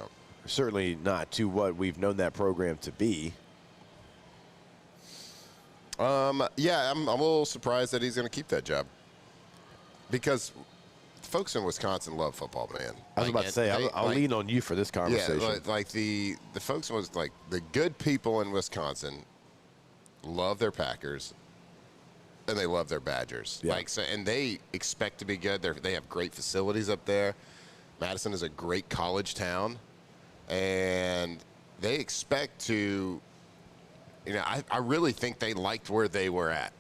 Certainly not to what we've known that program to be. Yeah, I'm a little surprised that he's going to keep that job because folks in Wisconsin love football, man. I was about to say, I'll lean on you for this conversation. Yeah, like the folks was like the good people in Wisconsin love their Packers and they love their Badgers. Yeah. And they expect to be good. They have great facilities up there. Madison is a great college town, and they expect to. I really think they liked where they were at.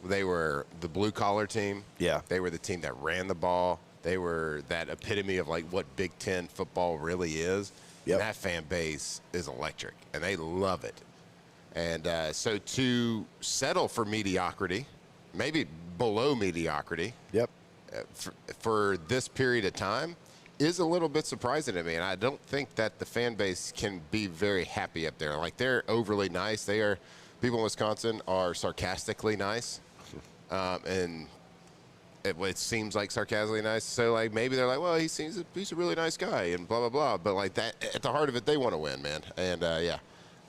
They were the blue-collar team. Yeah. They were the team that ran the ball. They were that epitome of, what Big Ten football really is. Yep. And that fan base is electric, and they love it. And so to settle for mediocrity, maybe below mediocrity, yep, for this period of time is a little bit surprising to me. And I don't think that the fan base can be very happy up there. They're overly nice. People in Wisconsin are sarcastically nice. And it seems like sarcastically nice. So, maybe they're like, well, he's a really nice guy and blah, blah, blah. But, that at the heart of it, they want to win, man. And, yeah.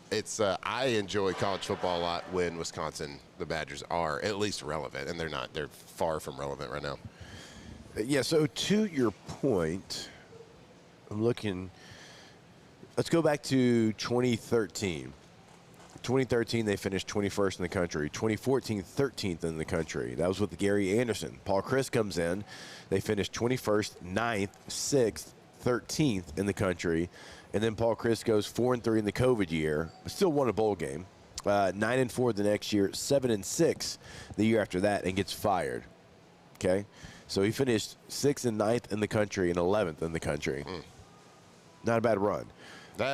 It's I enjoy college football a lot when Wisconsin, the Badgers, are at least relevant, and they're not. They're far from relevant right now. Yeah, so to your point, I'm looking. Let's go back to 2013. 2013, they finished 21st in the country. 2014, 13th in the country. That was with Gary Anderson. Paul Chryst comes in. They finished 21st, 9th, 6th, 13th in the country. And then Paul Chryst goes 4-3 in the COVID year, but still won a bowl game. 9-4 the next year, 7-6 the year after that, and gets fired. Okay, so he finished 6th and 9th in the country and 11th in the country. Not a bad run.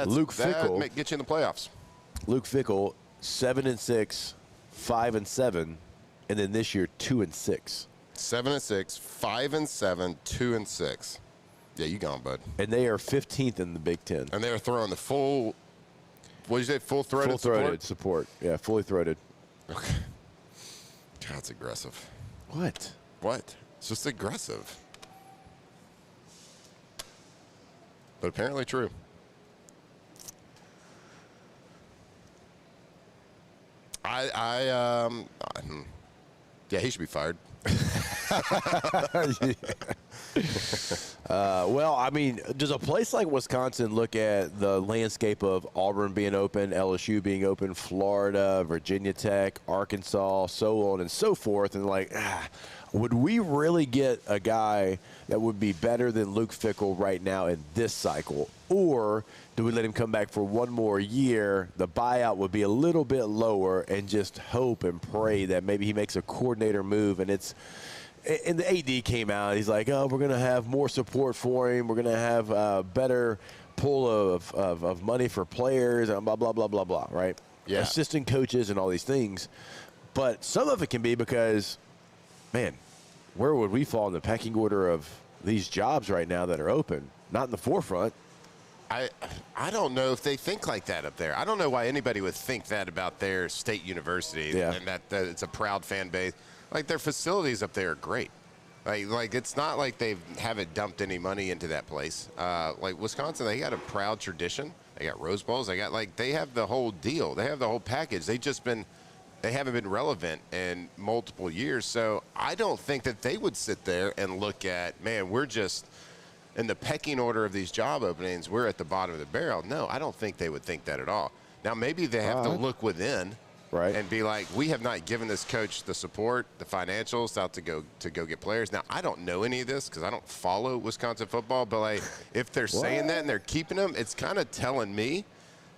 Luke Fickell get you in the playoffs. Luke Fickell 7-6, 5-7, and then this year 2-6. 7-6, 5-7, 2-6. Yeah, you gone, bud. And they are 15th in the Big Ten. And they are throwing the full, what did you say, full-throated support? Yeah, fully throated. Okay. God, it's aggressive. What? It's just aggressive. But apparently true. Yeah, he should be fired. Well, I mean, does a place like Wisconsin look at the landscape of Auburn being open, LSU being open, Florida, Virginia Tech, Arkansas, so on and so forth, and would we really get a guy that would be better than Luke Fickell right now in this cycle? Or do we let him come back for one more year? The buyout would be a little bit lower and just hope and pray that maybe he makes a coordinator move. And the AD came out. He's like, oh, we're going to have more support for him. We're going to have a better pool of money for players and blah, blah, blah, blah, blah, right? Yeah. Assistant coaches and all these things. But some of it can be because, man, where would we fall in the pecking order of these jobs right now that are open? Not in the forefront. I don't know if they think like that up there. I don't know why anybody would think that about their state university and that it's a proud fan base. like their facilities up there are great. Like it's not like they haven't dumped any money into that place. Like Wisconsin, they got a proud tradition. They got Rose Bowls. They have the whole deal. They have the whole package. They haven't been relevant in multiple years. So I don't think that they would sit there and look at, man, we're just in the pecking order of these job openings, we're at the bottom of the barrel. No, I don't think they would think that at all. Now maybe they have to look within. Right. And be like, we have not given this coach the support, the financials out to go get players. Now, I don't know any of this because I don't follow Wisconsin football, but like, if they're saying that and they're keeping them, it's kind of telling me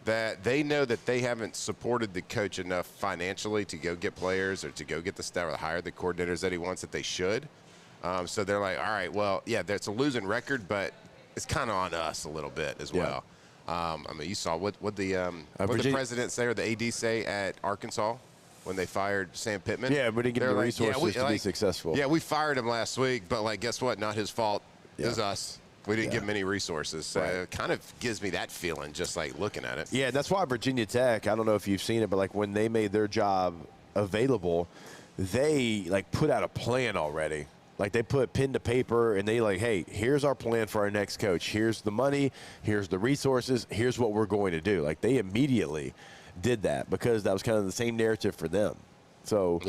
that they know that they haven't supported the coach enough financially to go get players or to go get the staff or hire the coordinators that he wants that they should. So they're like, all right, well, yeah, it's a losing record, but it's kind of on us a little bit as well. I mean, you saw what the president say or the AD say at Arkansas when they fired Sam Pittman. Yeah, we didn't give him the resources to be successful. Yeah, we fired him last week, but like, guess what? Not his fault. It was us. We didn't give him any resources. So it kind of gives me that feeling just like looking at it. Yeah, that's why Virginia Tech, I don't know if you've seen it, but like when they made their job available, they like put out a plan already. Like they put pen to paper and they like, hey, here's our plan for our next coach. Here's the money. Here's the resources. Here's what we're going to do. Like they immediately did that because that was kind of the same narrative for them. So,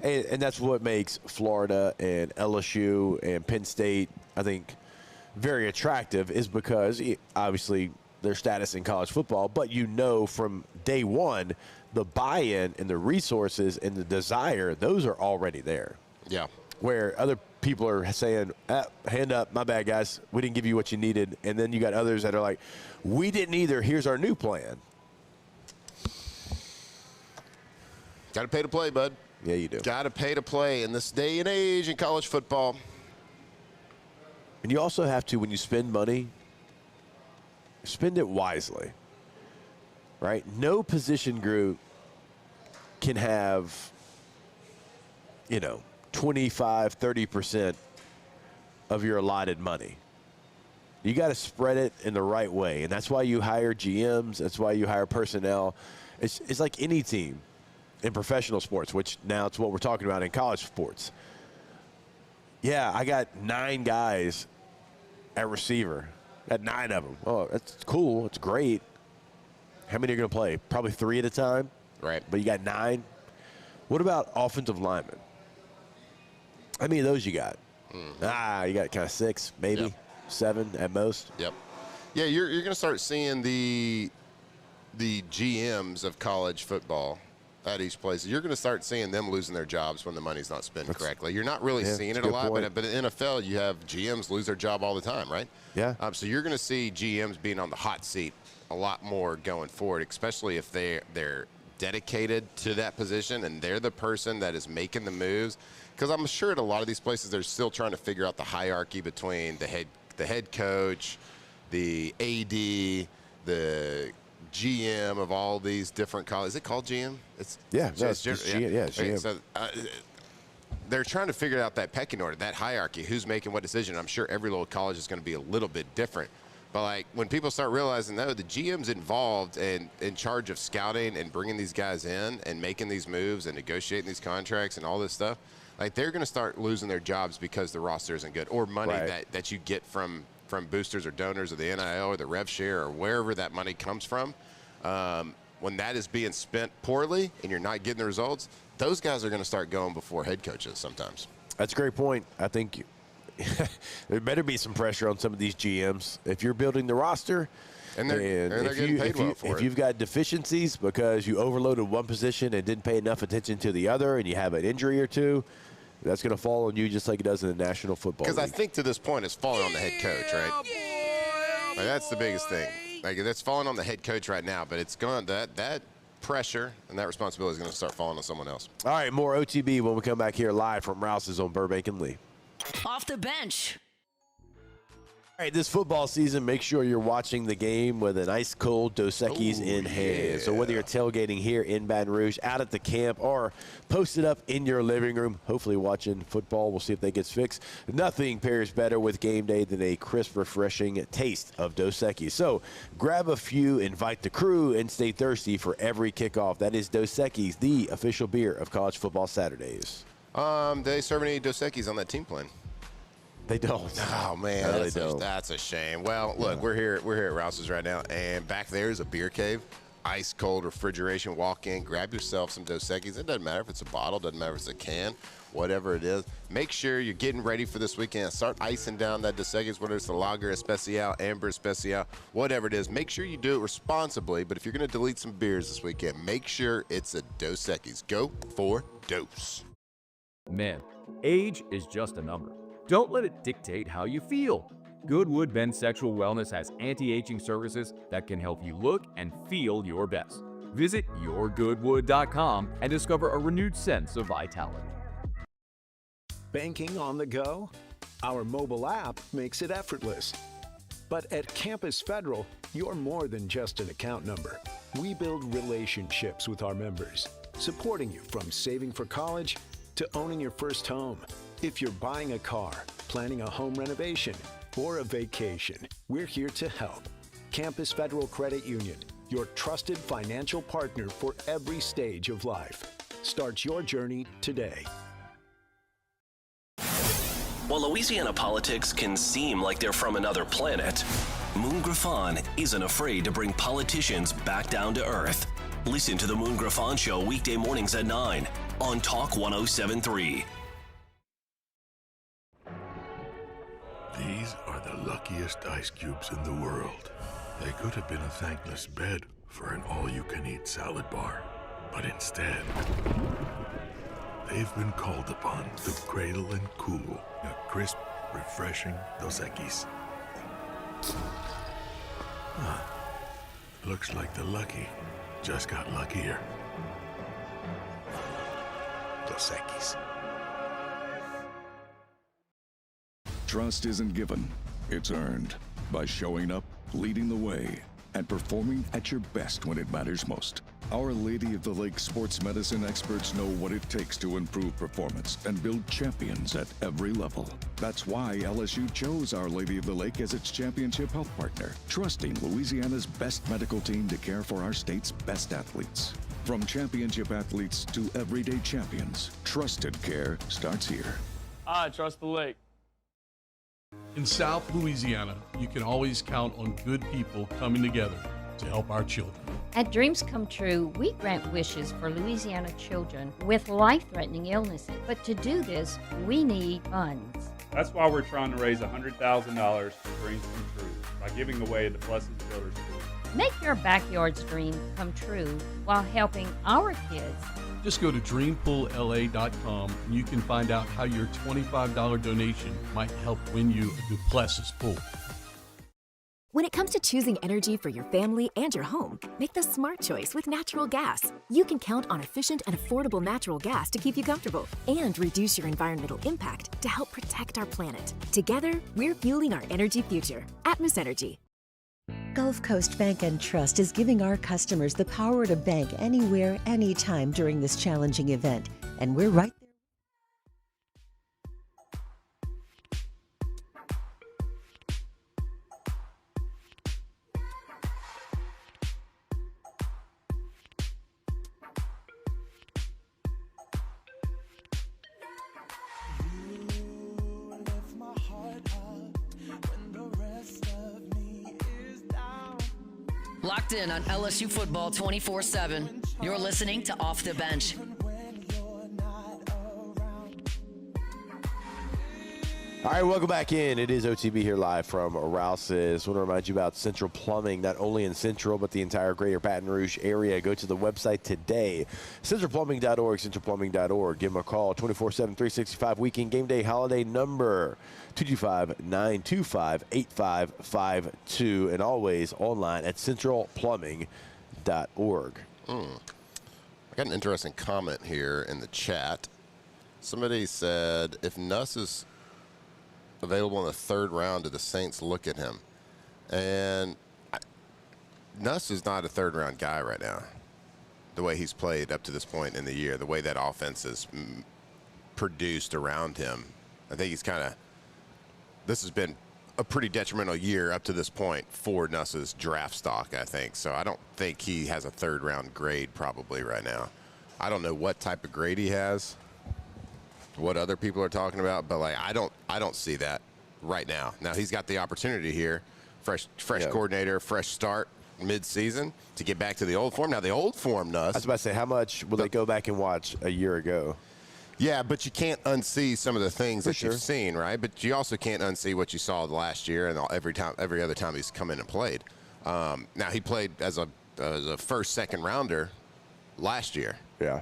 and that's what makes Florida and LSU and Penn State, I think, very attractive is because obviously their status in college football, but you know from day one, the buy-in and the resources and the desire, those are already there. Yeah. Where other people are saying, hand up, my bad, guys. We didn't give you what you needed. And then you got others that are like, we didn't either. Here's our new plan. Got to pay to play, bud. Yeah, you do. Got to pay to play in this day and age in college football. And you also have to, when you spend money, spend it wisely, right? No position group can have, 25, 30% of your allotted money. You got to spread it in the right way, and that's why you hire GMs. That's why you hire personnel. It's like any team in professional sports, which now it's what we're talking about in college sports. Yeah, I got 9 guys at receiver. Got 9 of them. Oh, that's cool. It's great. How many are going to play? Probably 3 at a time. Right. But you got 9. What about offensive linemen? How many of those you got? You got kind of 6, maybe 7 at most. Yep. Yeah, you're going to start seeing the GMs of college football at each place. You're going to start seeing them losing their jobs when the money's not spent correctly. You're not really seeing it a lot, but in NFL, you have GMs lose their job all the time, right? Yeah. So you're going to see GMs being on the hot seat a lot more going forward, especially if they're dedicated to that position and they're the person that is making the moves. Because I'm sure at a lot of these places, they're still trying to figure out the hierarchy between the head coach, the AD, the GM of all these different colleges. Is it called GM? It's GM. So they're trying to figure out that pecking order, that hierarchy, who's making what decision. I'm sure every little college is going to be a little bit different. But like when people start realizing, no, the GM's involved and in charge of scouting and bringing these guys in and making these moves and negotiating these contracts and all this stuff, like they're going to start losing their jobs because the roster isn't good, or money that you get from boosters or donors or the NIL or the rev share or wherever that money comes from. When that is being spent poorly and you're not getting the results, those guys are going to start going before head coaches sometimes. That's a great point. I think there better be some pressure on some of these GMs. If you're building the roster, and they're getting paid well for it. If you've got deficiencies because you overloaded one position and didn't pay enough attention to the other and you have an injury or two, that's going to fall on you just like it does in the National Football League. Because I think to this point it's falling on the head coach, right? Like that's the biggest thing. Like that's falling on the head coach right now, but it's going that pressure and that responsibility is going to start falling on someone else. All right, more OTB when we come back here live from Rouse's on Burbank and Lee. Off the bench. All right, this football season, make sure you're watching the game with an ice cold Dos Equis in hand. So whether you're tailgating here in Baton Rouge, out at the camp, or posted up in your living room, hopefully watching football, we'll see if that gets fixed. Nothing pairs better with game day than a crisp, refreshing taste of Dos Equis. So grab a few, invite the crew, and stay thirsty for every kickoff. That is Dos Equis, the official beer of College Football Saturdays. Do they serve any Dos Equis on that team plan? They don't. Oh man, No, they don't. That's a shame. Well, look, we're here at Rouse's right now, and back there is a beer cave, ice cold refrigeration. Walk in, grab yourself some Dos Equis. It doesn't matter if it's a bottle, doesn't matter if it's a can, whatever it is. Make sure you're getting ready for this weekend. Start icing down that Dos Equis, whether it's the Lager Especial, Amber Especial, whatever it is. Make sure you do it responsibly. But if you're going to delete some beers this weekend, make sure it's a Dos Equis. Go for Dos. Man, age is just a number. Don't let it dictate how you feel. Goodwood Bend Sexual Wellness has anti-aging services that can help you look and feel your best. Visit yourgoodwood.com and discover a renewed sense of vitality. Banking on the go? Our mobile app makes it effortless. But at Campus Federal, you're more than just an account number. We build relationships with our members, supporting you from saving for college to owning your first home. If you're buying a car, planning a home renovation, or a vacation, we're here to help. Campus Federal Credit Union, your trusted financial partner for every stage of life. Start your journey today. While Louisiana politics can seem like they're from another planet, Moon Griffon isn't afraid to bring politicians back down to earth. Listen to the Moon Griffon Show weekday mornings at 9 on Talk 107.3. These are the luckiest ice cubes in the world. They could have been a thankless bed for an all-you-can-eat salad bar. But instead, they've been called upon to cradle and cool a crisp, refreshing Dos Equis. Looks like the lucky just got luckier. Dos Equis. Trust isn't given, it's earned by showing up, leading the way, and performing at your best when it matters most. Our Lady of the Lake sports medicine experts know what it takes to improve performance and build champions at every level. That's why LSU chose Our Lady of the Lake as its championship health partner, trusting Louisiana's best medical team to care for our state's best athletes. From championship athletes to everyday champions, trusted care starts here. I trust the lake. In South Louisiana, you can always count on good people coming together to help our children. At Dreams Come True, we grant wishes for Louisiana children with life-threatening illnesses. But to do this, we need funds. That's why we're trying to raise $100,000 for Dreams Come True by giving away the Blessed Builders School. Make your backyard's dream come true while helping our kids. Just go to dreampoolla.com and you can find out how your $25 donation might help win you a Duplessis pool. When it comes to choosing energy for your family and your home, make the smart choice with natural gas. You can count on efficient and affordable natural gas to keep you comfortable and reduce your environmental impact to help protect our planet. Together, we're fueling our energy future. Atmos Energy. Gulf Coast Bank and Trust is giving our customers the power to bank anywhere, anytime during this challenging event. And we're right there. Locked in on LSU football 24/7. You're listening to Off the Bench. All right, welcome back in. It is OTB here live from Rouse's. I want to remind you about Central Plumbing, not only in Central, but the entire greater Baton Rouge area. Go to the website today, centralplumbing.org, centralplumbing.org. Give them a call, 24/7, 365, weekend game day holiday number, 225-925-8552, and always online at centralplumbing.org. I got an interesting comment here in the chat. Somebody said, if Nuss is available in the third round, do the Saints look at him? And Nuss is not a third-round guy right now, the way he's played up to this point in the year, the way that offense is produced around him. I think he's kind of – this has been a pretty detrimental year up to this point for Nuss's draft stock, I think. So I don't think he has a third-round grade probably right now. I don't know what type of grade he has. what other people are talking about, but like I don't see that right now. Now he's got the opportunity here, fresh coordinator, fresh start mid-season to get back to the old form. Now the old form, Nuss. I was about to say, how much will they go back and watch a year ago? Yeah, but you can't unsee some of the things that you've seen, right? But you also can't unsee what you saw last year and every other time he's come in and played. Now he played as a first, second rounder last year. Yeah.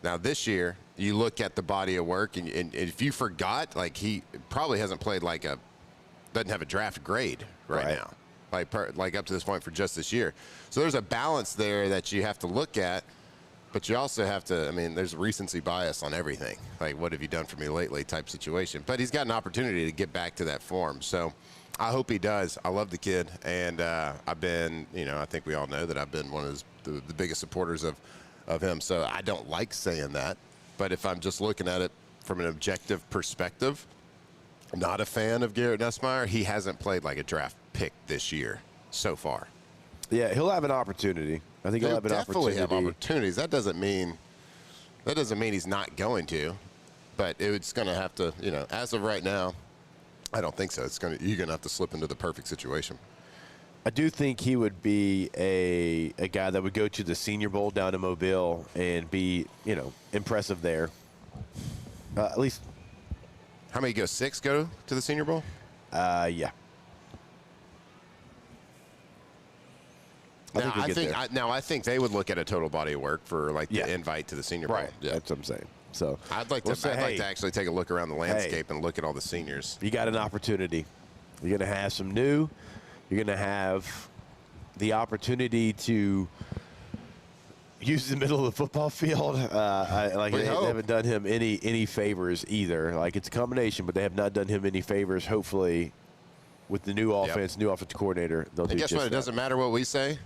Now this year, you look at the body of work, and if you forgot, like he probably hasn't played doesn't have a draft grade right now, like up to this point for just this year. So there's a balance there that you have to look at. But you also have to, I mean, there's recency bias on everything. Like, what have you done for me lately type situation. But he's got an opportunity to get back to that form. So I hope he does. I love the kid. And I've been, I think we all know that I've been one of the biggest supporters of him. So I don't like saying that. But if I'm just looking at it from an objective perspective, I'm not a fan of Garrett Nussmeier. He hasn't played like a draft pick this year so far. Yeah, he'll have an opportunity. I think he'll have an opportunity. Definitely have opportunities. That doesn't mean he's not going to, but it's going to have to. As of right now, I don't think so. You're going to have to slip into the perfect situation. I do think he would be a guy that would go to the Senior Bowl down in Mobile and be impressive there. At least. How many go? 6 go to the Senior Bowl? Yeah. I think they would look at a total body of work for the invite to the Senior Bowl. Right, yeah. That's what I'm saying. So I'd like to actually take a look around the landscape and look at all the seniors. You got an opportunity. You're going to have some new. You're going to have the opportunity to use the middle of the football field. They haven't done him any favors either. Like, it's a combination, but they have not done him any favors. Hopefully, with the new offense, new offensive coordinator, they'll do just that. Guess what? It doesn't matter what we say.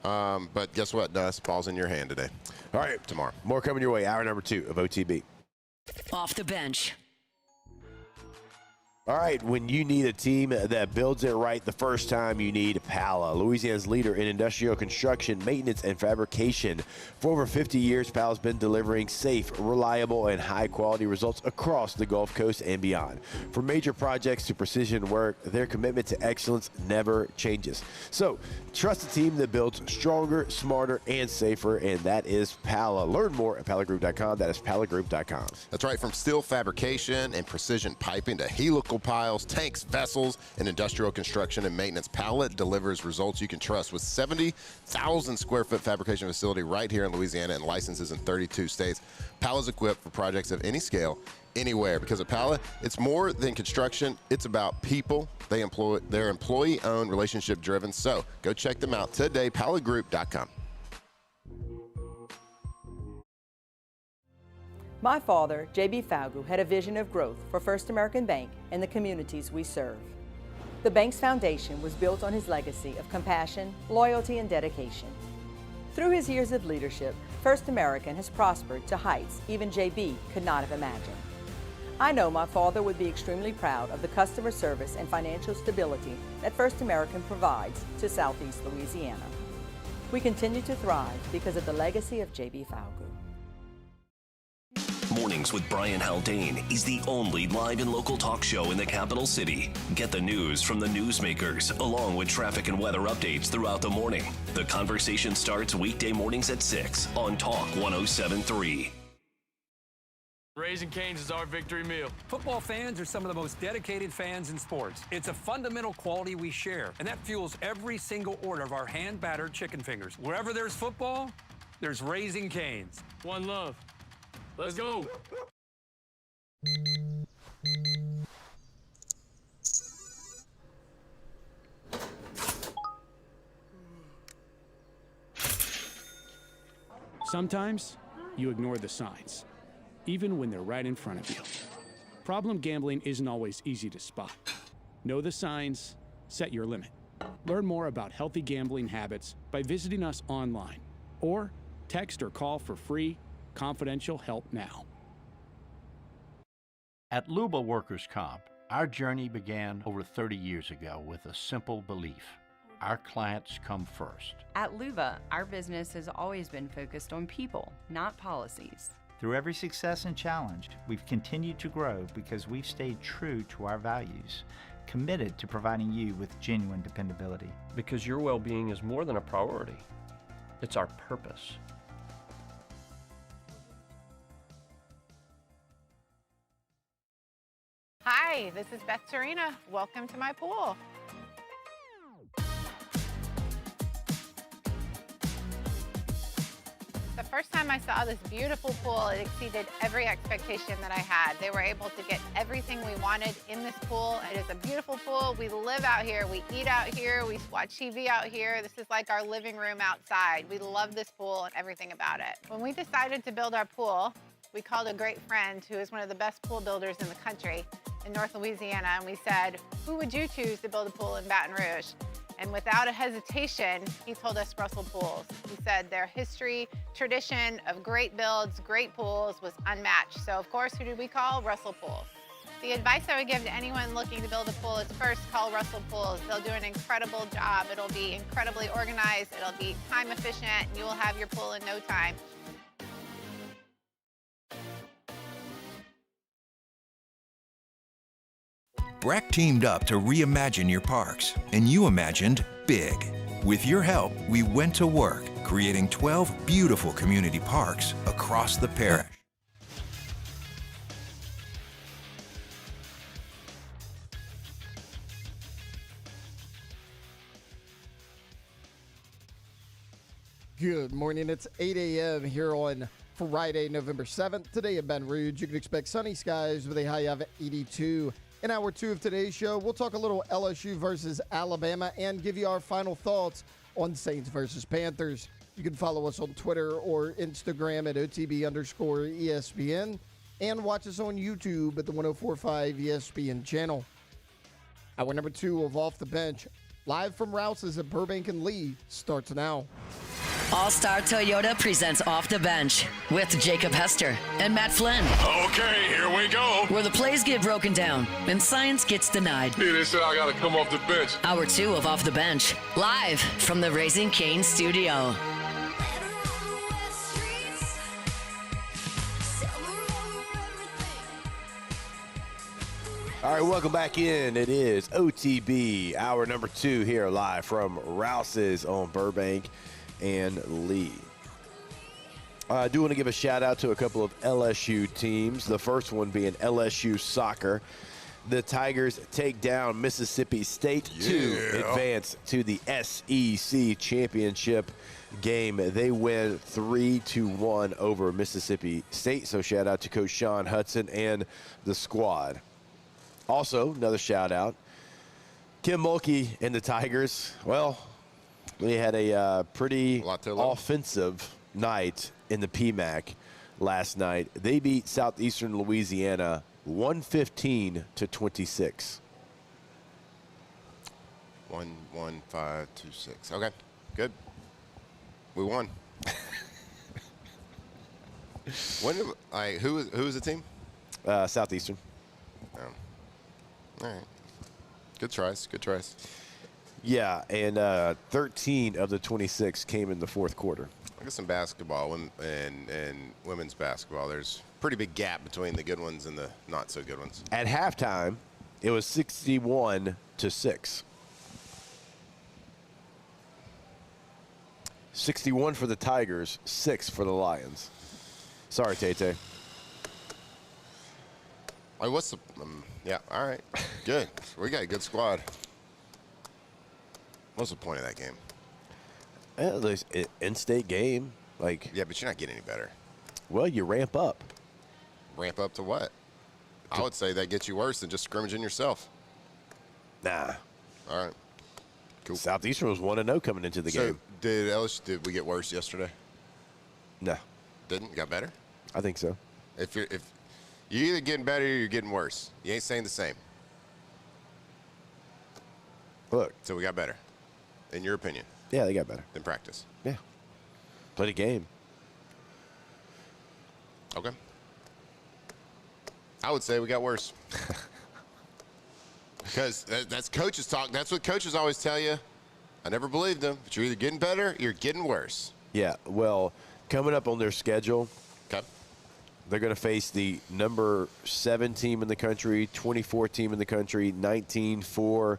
But guess what, Nuss? Ball's in your hand today. All right. Tomorrow. More coming your way. Hour number 2 of OTB. Off the bench. All right, when you need a team that builds it right the first time, you need Pala, Louisiana's leader in industrial construction, maintenance, and fabrication. For over 50 years, Pala's been delivering safe, reliable, and high-quality results across the Gulf Coast and beyond. From major projects to precision work, their commitment to excellence never changes. So, trust a team that builds stronger, smarter, and safer, and that is Pala. Learn more at palagroup.com. That is palagroup.com. That's right. From steel fabrication and precision piping to helical piles, tanks, vessels, and industrial construction and maintenance, Pala delivers results you can trust with 70,000 square foot fabrication facility right here in Louisiana and licenses in 32 states. Pala's equipped for projects of any scale, anywhere. Because at Pala, it's more than construction. It's about people. They're employee-owned, relationship-driven. So go check them out today, palagroup.com. My father, J.B. Falgu, had a vision of growth for First American Bank and the communities we serve. The bank's foundation was built on his legacy of compassion, loyalty, and dedication. Through his years of leadership, First American has prospered to heights even J.B. could not have imagined. I know my father would be extremely proud of the customer service and financial stability that First American provides to Southeast Louisiana. We continue to thrive because of the legacy of J.B. Falgu. Mornings with Brian Haldane is the only live and local talk show in the capital city. Get the news from the newsmakers, along with traffic and weather updates throughout the morning. The conversation starts weekday mornings at 6 on Talk 107.3. Raising Cane's is our victory meal. Football fans are some of the most dedicated fans in sports. It's a fundamental quality we share, and that fuels every single order of our hand-battered chicken fingers. Wherever there's football, there's Raising Cane's. One love. Let's go. Sometimes you ignore the signs, even when they're right in front of you. Problem gambling isn't always easy to spot. Know the signs, set your limit. Learn more about healthy gambling habits by visiting us online or text or call for free confidential help now. At Luba Workers' Comp, our journey began over 30 years ago with a simple belief: our clients come first. At Luba, our business has always been focused on people, not policies. Through every success and challenge, we've continued to grow because we've stayed true to our values, committed to providing you with genuine dependability. Because your well-being is more than a priority. It's our purpose. Hi, this is Beth Serena. Welcome to my pool. The first time I saw this beautiful pool, it exceeded every expectation that I had. They were able to get everything we wanted in this pool. It is a beautiful pool. We live out here, we eat out here, we watch TV out here. This is like our living room outside. We love this pool and everything about it. When we decided to build our pool, we called a great friend who is one of the best pool builders in the country in North Louisiana, and we said, who would you choose to build a pool in Baton Rouge? And without a hesitation, he told us Russell Pools. He said their history, tradition of great builds, great pools was unmatched. So of course, who did we call? Russell Pools. The advice I would give to anyone looking to build a pool is first call Russell Pools. They'll do an incredible job. It'll be incredibly organized, it'll be time efficient, and you will have your pool in no time. BRAC teamed up to reimagine your parks, and you imagined big. With your help, we went to work, creating 12 beautiful community parks across the parish. Good morning. It's 8 a.m. here on Friday, November 7th. Today in Baton Rouge, you can expect sunny skies with a high of 82. In hour 2 of today's show, we'll talk a little LSU versus Alabama and give you our final thoughts on Saints versus Panthers. You can follow us on Twitter or Instagram at OTB_ESPN and watch us on YouTube at the 104.5 ESPN channel. Hour number 2 of Off the Bench, live from Rouse's at Burbank and Lee, starts now. All-Star Toyota presents Off the Bench with Jacob Hester and Matt Flynn. Okay, here we go. Where the plays get broken down and science gets denied. Hey, they said I gotta come off the bench. Hour 2 of Off the Bench, live from the Raising Cane's studio. All right, welcome back in. It is OTB, hour number 2 here live from Rouse's on Burbank and Lee. I do want to give a shout out to a couple of LSU teams. The first one being LSU soccer. The Tigers take down Mississippi State to advance to the SEC championship game. They win 3-1 over Mississippi State. So shout out to Coach Sean Hudson and the squad. Also, another shout out, Kim Mulkey and the Tigers. Well, we had a pretty offensive night in the PMAC last night. They beat Southeastern Louisiana 115-26. 1-1-5-2-6. Okay, good. We won. Who was the team? Southeastern. All right. Good tries. Good tries. Yeah, and 13 of the 26 came in the fourth quarter. I guess in basketball and women's basketball, there's a pretty big gap between the good ones and the not so good ones. At halftime, it was 61-6. 61 for the Tigers, 6 for the Lions. Sorry, Tay-Tay. What's the yeah, all right. Good. We got a good squad. What's the point of that game? At least in-state game. Yeah, but you're not getting any better. Well, you ramp up. Ramp up to what? I would say that gets you worse than just scrimmaging yourself. Nah. All right. Cool. Southeastern was 1-0 coming into the game. Did we get worse yesterday? No. Didn't? Got better? I think so. If you're either getting better or you're getting worse. You ain't saying the same. Look. So we got better, in your opinion. Yeah, they got better. In practice. Yeah. Played a game. Okay. I would say we got worse. Because that's coaches talk. That's what coaches always tell you. I never believed them. But you're either getting better or you're getting worse. Yeah, well, coming up on their schedule, They're going to face the number 7 team in the country, 24 team in the country, 19-4,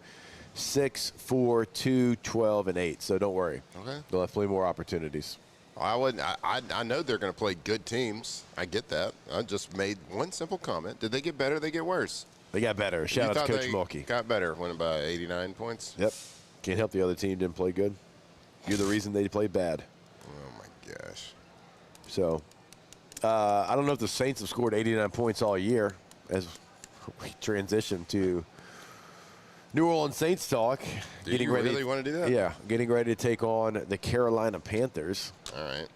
6-4, 2, 12, and 8. So don't worry. Okay. They'll have plenty more opportunities. I know they're going to play good teams. I get that. I just made one simple comment. Did they get better or they get worse? They got better. Shout out to Coach Mulkey. Got better, winning by 89 points. Yep. Can't help the other team didn't play good. You're the reason they played bad. Oh, my gosh. So, I don't know if the Saints have scored 89 points all year as we transition to New Orleans Saints talk. Do you really want to do that? Yeah, getting ready to take on the Carolina Panthers. All right.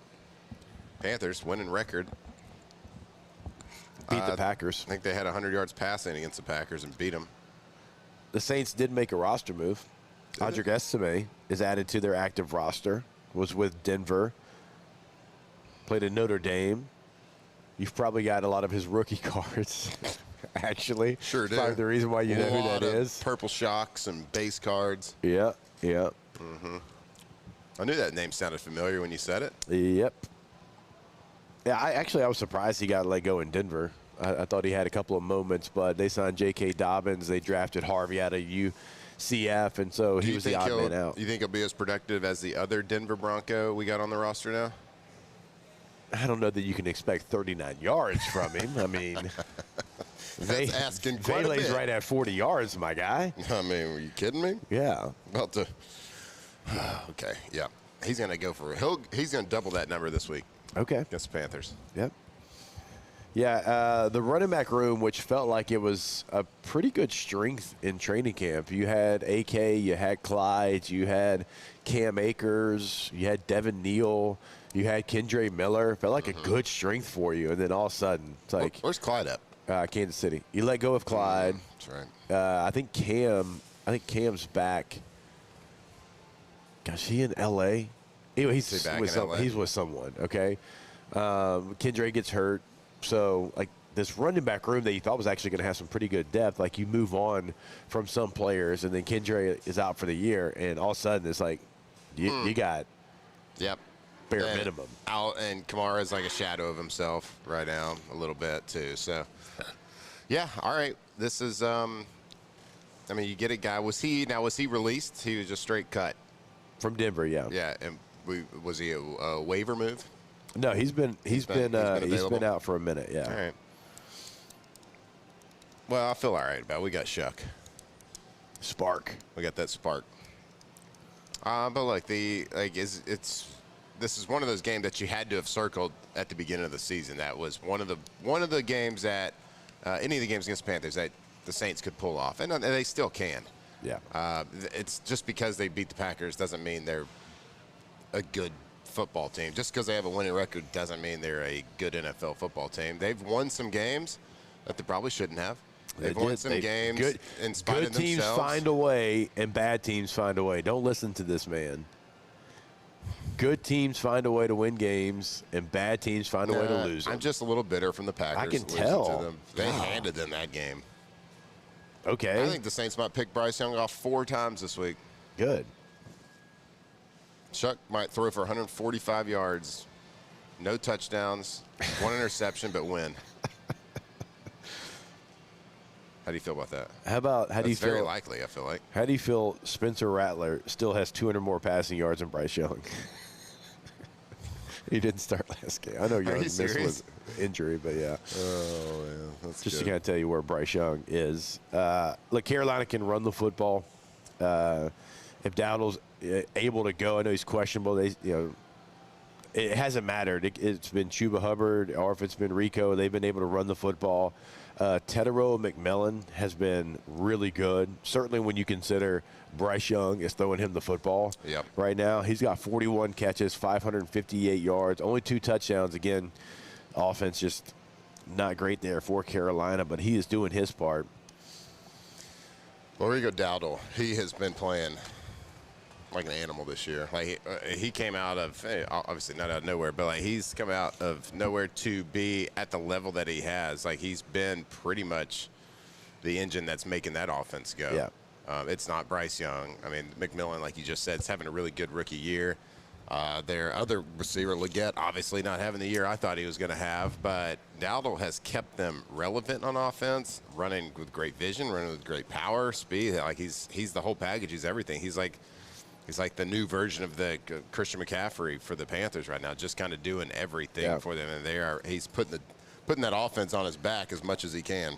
Panthers, winning record. Beat the Packers. I think they had 100 yards passing against the Packers and beat them. The Saints did make a roster move. Audric Estime is added to their active roster. Was with Denver. Played at Notre Dame. You've probably got a lot of his rookie cards, actually. Sure do. Probably the reason why you know who that is. Purple shocks and base cards. Yeah, yeah. Mm-hmm. I knew that name sounded familiar when you said it. Yep. Yeah, I was surprised he got let go in Denver. I thought he had a couple of moments, but they signed J.K. Dobbins. They drafted Harvey out of UCF, and so he was the odd man out. You think he'll be as productive as the other Denver Bronco we got on the roster now? I don't know that you can expect 39 yards from him. I mean, that's asking quite a Vele's bit. right at 40 yards, my guy. I mean, are you kidding me? Yeah. About to. Okay, yeah. He's going to go for it. He's going to double that number this week. Okay. Against the Panthers. Yep. Yeah, the running back room, which felt like it was a pretty good strength in training camp. You had AK, you had Clyde, you had Cam Akers, you had Devin Neal, you had Kendre Miller. Felt like a good strength for you, and then all of a sudden, it's like, where's Clyde at? Kansas City. You let go of Clyde. That's right. I think Cam's back. Gosh, he in L.A. Anyway, he's with someone. Okay, Kendre gets hurt. So, like, this running back room that you thought was actually going to have some pretty good depth, like, you move on from some players, and then Kendre is out for the year, and all of a sudden it's like you got bare minimum. And Kamara's like a shadow of himself right now a little bit, too. So, yeah, all right. This is, I mean, you get a guy. Was he released? He was just straight cut. From Denver, yeah. Yeah, and was he a waiver move? No, he's been out for a minute. Yeah. All right. Well, I feel all right about it. We got Shuck. Spark. We got that spark. But look, this is one of those games that you had to have circled at the beginning of the season. That was one of the games that any of the games against the Panthers that the Saints could pull off, and they still can. Yeah. It's just because they beat the Packers doesn't mean they're a good football team. Just because they have a winning record doesn't mean they're a good NFL football team. They've won some games that they probably shouldn't have. They've won some games in spite of themselves. Good teams find a way, and bad teams find a way. Don't listen to this man. Good teams find a way to win games, and bad teams find a way to lose them. I'm just a little bitter from the Packers. I can losing tell. to them. They handed them that game. Okay. I think the Saints might pick Bryce Young off 4 times this week. Good. Chuck might throw for 145 yards, no touchdowns, 1 interception, but win. How do you feel about that? How do you feel? Very likely, I feel like. How do you feel Spencer Rattler still has 200 more passing yards than Bryce Young? He didn't start last game. I know Young missed with injury, but yeah. Oh, yeah. That's just good. to kind of tell you where Bryce Young is. Look, Carolina can run the football. If Dowdle's able to go, I know he's questionable. It hasn't mattered. It's been Chuba Hubbard or if it's been Rico. They've been able to run the football. Tetero McMillan has been really good. Certainly when you consider Bryce Young is throwing him the football right now. He's got 41 catches, 558 yards, only 2 touchdowns. Again, offense just not great there for Carolina, but he is doing his part. Well, Rico Dowdle, he has been playing like an animal this year. Like he came out of obviously not out of nowhere, but like he's come out of nowhere to be at the level that he has. Like he's been pretty much the engine that's making that offense go. Yeah. It's not Bryce Young. I mean, McMillan, like you just said, is having a really good rookie year. Their other receiver, Leggett, obviously not having the year I thought he was going to have, but Dowdle has kept them relevant on offense, running with great vision, running with great power, speed. Like he's the whole package. He's everything. He's like the new version of the Christian McCaffrey for the Panthers right now, just kind of doing everything for them. And he's putting that offense on his back as much as he can.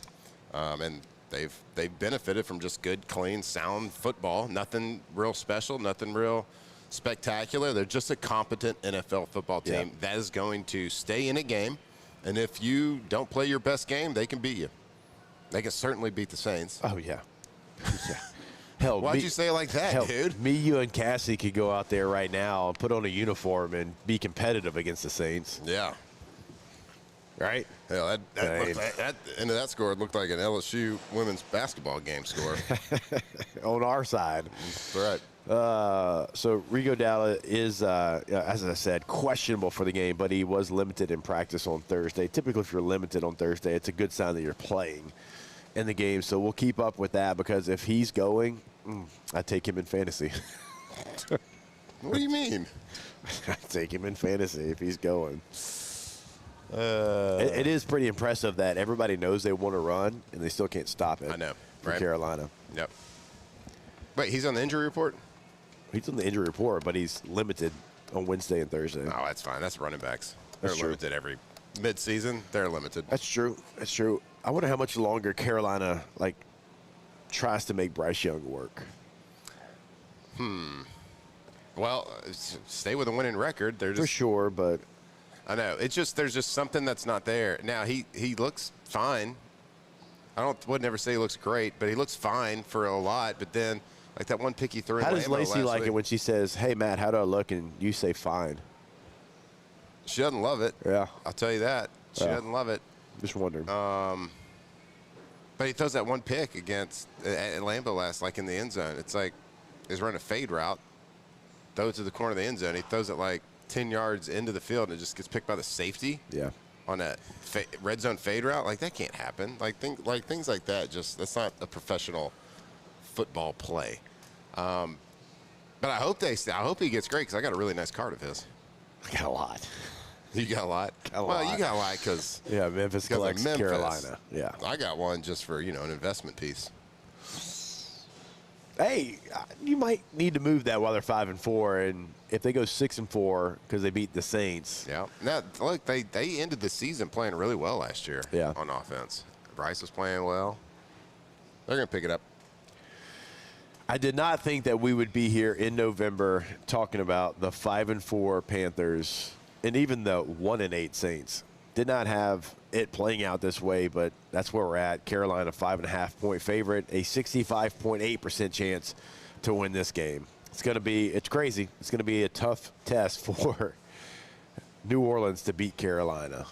And they've benefited from just good, clean, sound football. Nothing real special, nothing real spectacular. They're just a competent NFL football team that is going to stay in a game. And if you don't play your best game, they can beat you. They can certainly beat the Saints. Oh, yeah. Hell, why'd you say it like that, dude? Me, you, and Cassie could go out there right now and put on a uniform and be competitive against the Saints. Yeah. Right? Yeah, that end of that score looked like an LSU women's basketball game score. On our side. That's right. So Rigo Dalla is, as I said, questionable for the game, but he was limited in practice on Thursday. Typically, if you're limited on Thursday, it's a good sign that you're playing in the game. So we'll keep up with that, because if he's going, I take him in fantasy. What do you mean? I take him in fantasy if he's going. It is pretty impressive that everybody knows they want to run, and they still can't stop it. I know, for right? Carolina. Yep. Wait, he's on the injury report? He's on the injury report, but he's limited on Wednesday and Thursday. Oh, that's fine. That's running backs. They're That's true. limited every mid-season. They're limited. That's true. That's true. I wonder how much longer Carolina tries to make Bryce Young work. Well, stay with a winning record. They're just, for sure, but I know it's just there's just something that's not there. Now he looks fine. Would never say he looks great, but he looks fine for a lot. But then, like that one pick he threw in how does Lambeau Lacey last like week, it when she says, "Hey Matt, how do I look?" and you say, "Fine"? She doesn't love it. Yeah, I'll tell you that. She doesn't love it. Just wondering. But he throws that one pick against at Lambeau in the end zone. It's like he's running a fade route, throws it to the corner of the end zone. He throws it like 10 yards into the field, and it just gets picked by the safety. Yeah. On that red zone fade route, like that can't happen. Things like that, just that's not a professional football play. But I hope he gets great, because I got a really nice card of his. I got a lot. You got a lot? Well, you got a lot because Memphis collects Carolina. Yeah. I got one just for, an investment piece. Hey, you might need to move that while they're 5-4, and if they go 6-4 because they beat the Saints. Yeah. Now, look, they ended the season playing really well last year. Yeah. On offense. Bryce was playing well. They're going to pick it up. I did not think that we would be here in November talking about the 5-4 Panthers and even the 1-8 Saints. Did not have it playing out this way, but that's where we're at. Carolina 5.5-point favorite, a 65.8% chance to win this game. It's crazy. It's going to be a tough test for New Orleans to beat Carolina.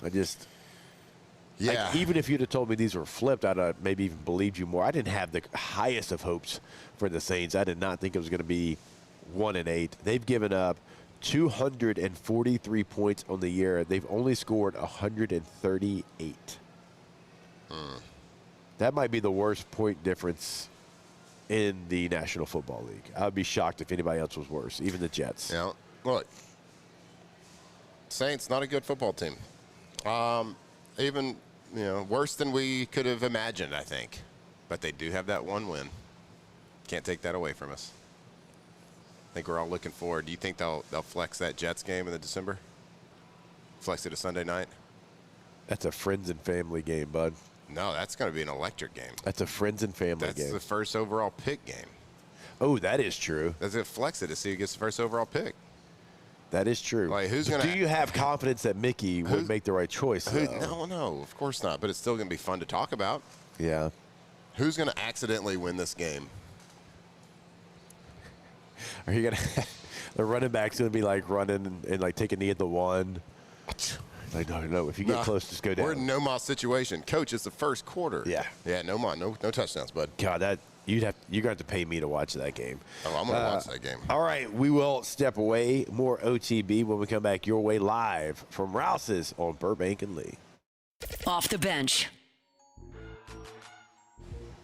Even if you'd have told me these were flipped, I'd have maybe even believed you more. I didn't have the highest of hopes for the Saints. I did not think it was going to be 1-8. They've given up 243 points on the year. They've only scored 138. That might be the worst point difference in the National Football League. I would be shocked if anybody else was worse, even the Jets. Yeah. Look, Saints, not a good football team. Even, worse than we could have imagined, I think. But they do have that one win. Can't take that away from us. I think we're all looking forward. Do you think they'll flex that Jets game in the December? Flex it to Sunday night? That's a friends and family game, bud. No, that's going to be an electric game. That's a friends and family game. That's the first overall pick game. Oh, that is true. Does it flex it to see who gets the first overall pick? That is true. Like, do you have confidence that Mickey would make the right choice? No, of course not. But it's still going to be fun to talk about. Yeah. Who's going to accidentally win this game? Are you going to – the running back's going to be, running and, take a knee at the one. No. If you get close, just go down. We're in no more situation. Coach, it's the first quarter. Yeah. Yeah, no more. No touchdowns, bud. God, you're going to have to pay me to watch that game. Oh, I'm going to watch that game. All right, we will step away. More OTB when we come back your way live from Rouse's on Burbank and Lee. Off the bench.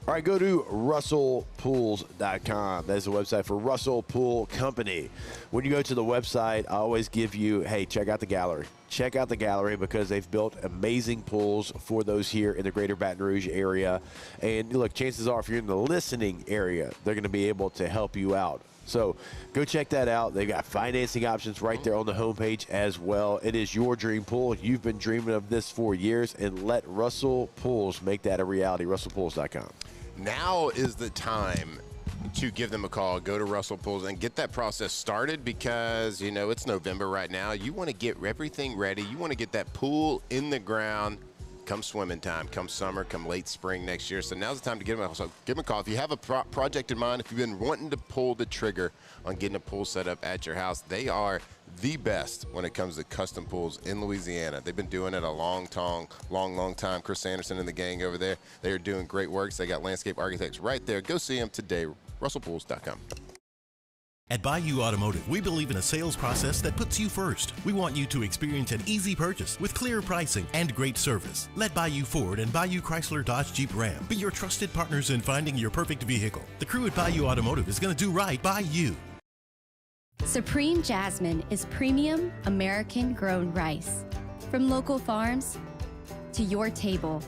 All right, go to russellpools.com. That is the website for Russell Pool Company. When you go to the website, I always give you, hey, check out the gallery. check out the gallery because they've built amazing pools for those here in the greater Baton Rouge area. And look, chances are if you're in the listening area, they're going to be able to help you out. So go check that out. They've got financing options right there on the homepage as well. It is your dream pool. You've been dreaming of this for years, and let Russell Pools make that a reality. RussellPools.com. Now is the time to give them a call. Go to Russell Pools and get that process started because, you know, it's November right now. You want to get everything ready. You want to get that pool in the ground come swimming time, come summer, come late spring next year. So now's the time to give them a call. So give them a call. If you have a project in mind, if you've been wanting to pull the trigger on getting a pool set up at your house, they are the best when it comes to custom pools in Louisiana. They've been doing it a long time. Chris Anderson and the gang over there, they are doing great work. So they got landscape architects right there. Go see them today, russellpools.com. At Bayou Automotive, we believe in a sales process that puts you first. We want you to experience an easy purchase with clear pricing and great service. Let Bayou Ford and Bayou Chrysler Dodge Jeep Ram be your trusted partners in finding your perfect vehicle. The crew at Bayou Automotive is going to do right by you. Supreme Jasmine is premium American-grown rice. From local farms to your table,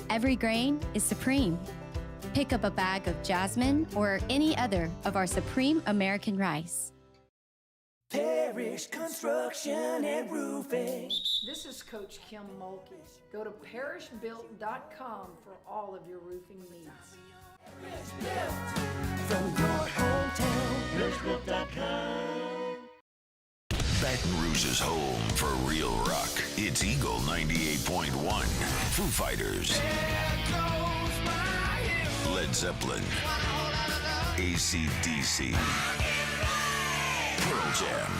every grain is supreme. Pick up a bag of Jasmine or any other of our Supreme American rice. Parish Construction and Roofing. This is Coach Kim Mulkey. Go to parishbuilt.com for all of your roofing needs. From your hometown, parishbuilt.com. Baton Rouge's home for real rock. It's Eagle 98.1. Foo Fighters. Led Zeppelin. AC/DC. Pearl Jam.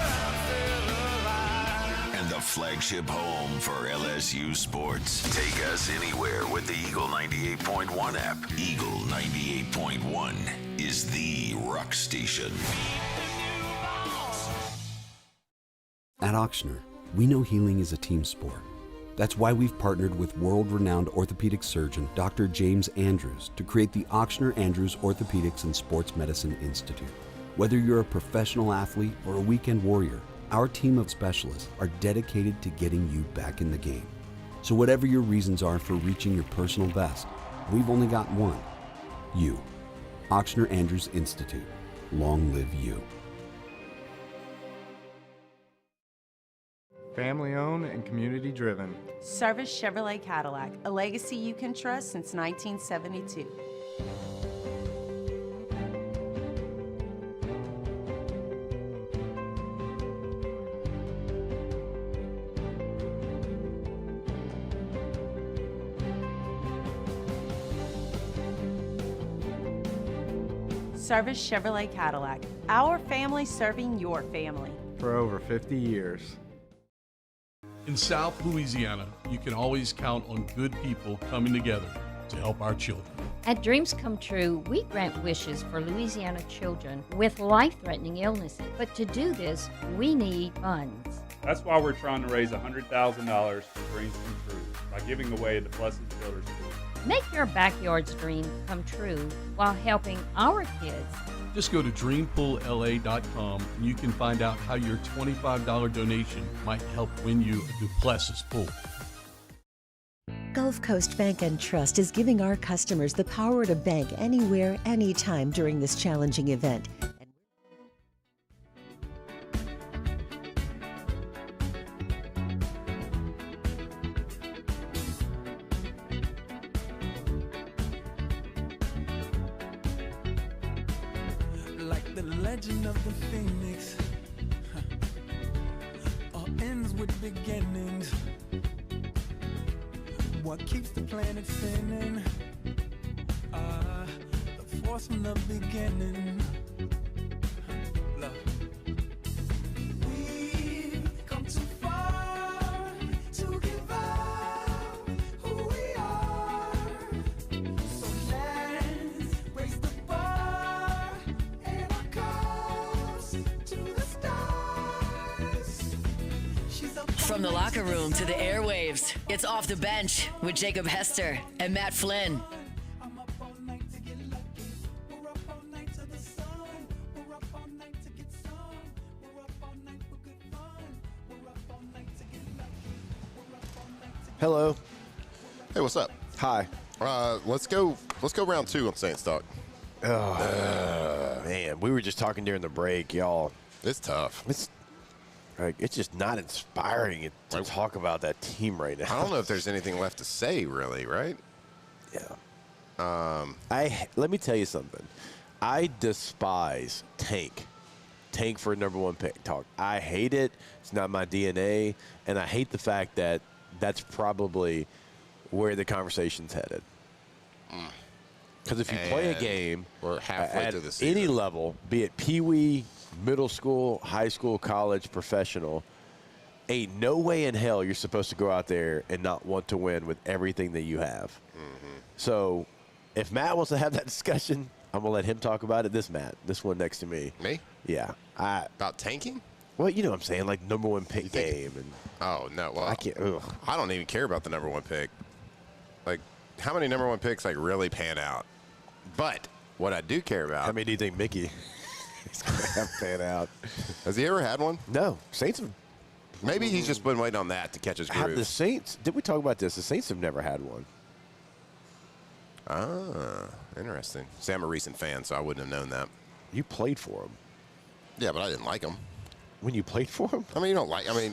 And the flagship home for LSU sports. Take us anywhere with the Eagle 98.1 app. Eagle 98.1 is the rock station. At Ochsner, we know healing is a team sport. That's why we've partnered with world-renowned orthopedic surgeon Dr. James Andrews to create the Ochsner Andrews Orthopedics and Sports Medicine Institute. Whether you're a professional athlete or a weekend warrior, our team of specialists are dedicated to getting you back in the game. So whatever your reasons are for reaching your personal best, we've only got one: you. Ochsner Andrews Institute. Long live you. Family owned and community driven. Service Chevrolet Cadillac, a legacy you can trust since 1972. Service Chevrolet Cadillac, our family serving your family. For over 50 years. In South Louisiana, you can always count on good people coming together to help our children. At Dreams Come True, we grant wishes for Louisiana children with life-threatening illnesses. But to do this, we need funds. That's why we're trying to raise $100,000 for Dreams Come True by giving away the Blessed Children's School. Make your backyard's dream come true while helping our kids. Just go to dreampoolla.com and you can find out how your $25 donation might help win you a Duplessis pool. Gulf Coast Bank and Trust is giving our customers the power to bank anywhere, anytime during this challenging event. Like the legend of the Phoenix, all ends with beginnings. What keeps the planet spinning? The force from the beginning. Look. We've come too far to give up who we are. So let's raise the bar and our cups to the stars. She's up From the locker room to the airwaves, it's Off the Bench with Jacob Hester and Matt Flynn. Hello. Hey, what's up? Hi. Let's go round 2 on Saints Talk. Man, we were just talking during the break, y'all. It's tough. It's just not inspiring to talk about that team right now. I don't know if there's anything left to say, really, right? Yeah. Let me tell you something. I despise tank for number 1 pick talk. I hate it. It's not my DNA, and I hate the fact that that's probably where the conversation's headed. Because if you play a game we're halfway at through the season. any level, be it peewee, middle school, high school, college, professional, ain't no way in hell you're supposed to go out there and not want to win with everything that you have. So if Matt wants to have that discussion, I'm going to let him talk about it. This one next to me. Me? Yeah. About tanking? Well, you know what I'm saying, like number 1 pick game. And oh, no. Well, I can't. I don't even care about the number 1 pick. Like, how many number 1 picks, like, really pan out? But what I do care about. How many do you think Mickey is going to have pan out? Has he ever had one? No. Saints have. Maybe he's just been waiting on that to catch his groove. Have the Saints, did we talk about this? The Saints have never had one. Ah, interesting. See, I'm a recent fan, so I wouldn't have known that. You played for him. Yeah, but I didn't like him. When you played for him? I mean,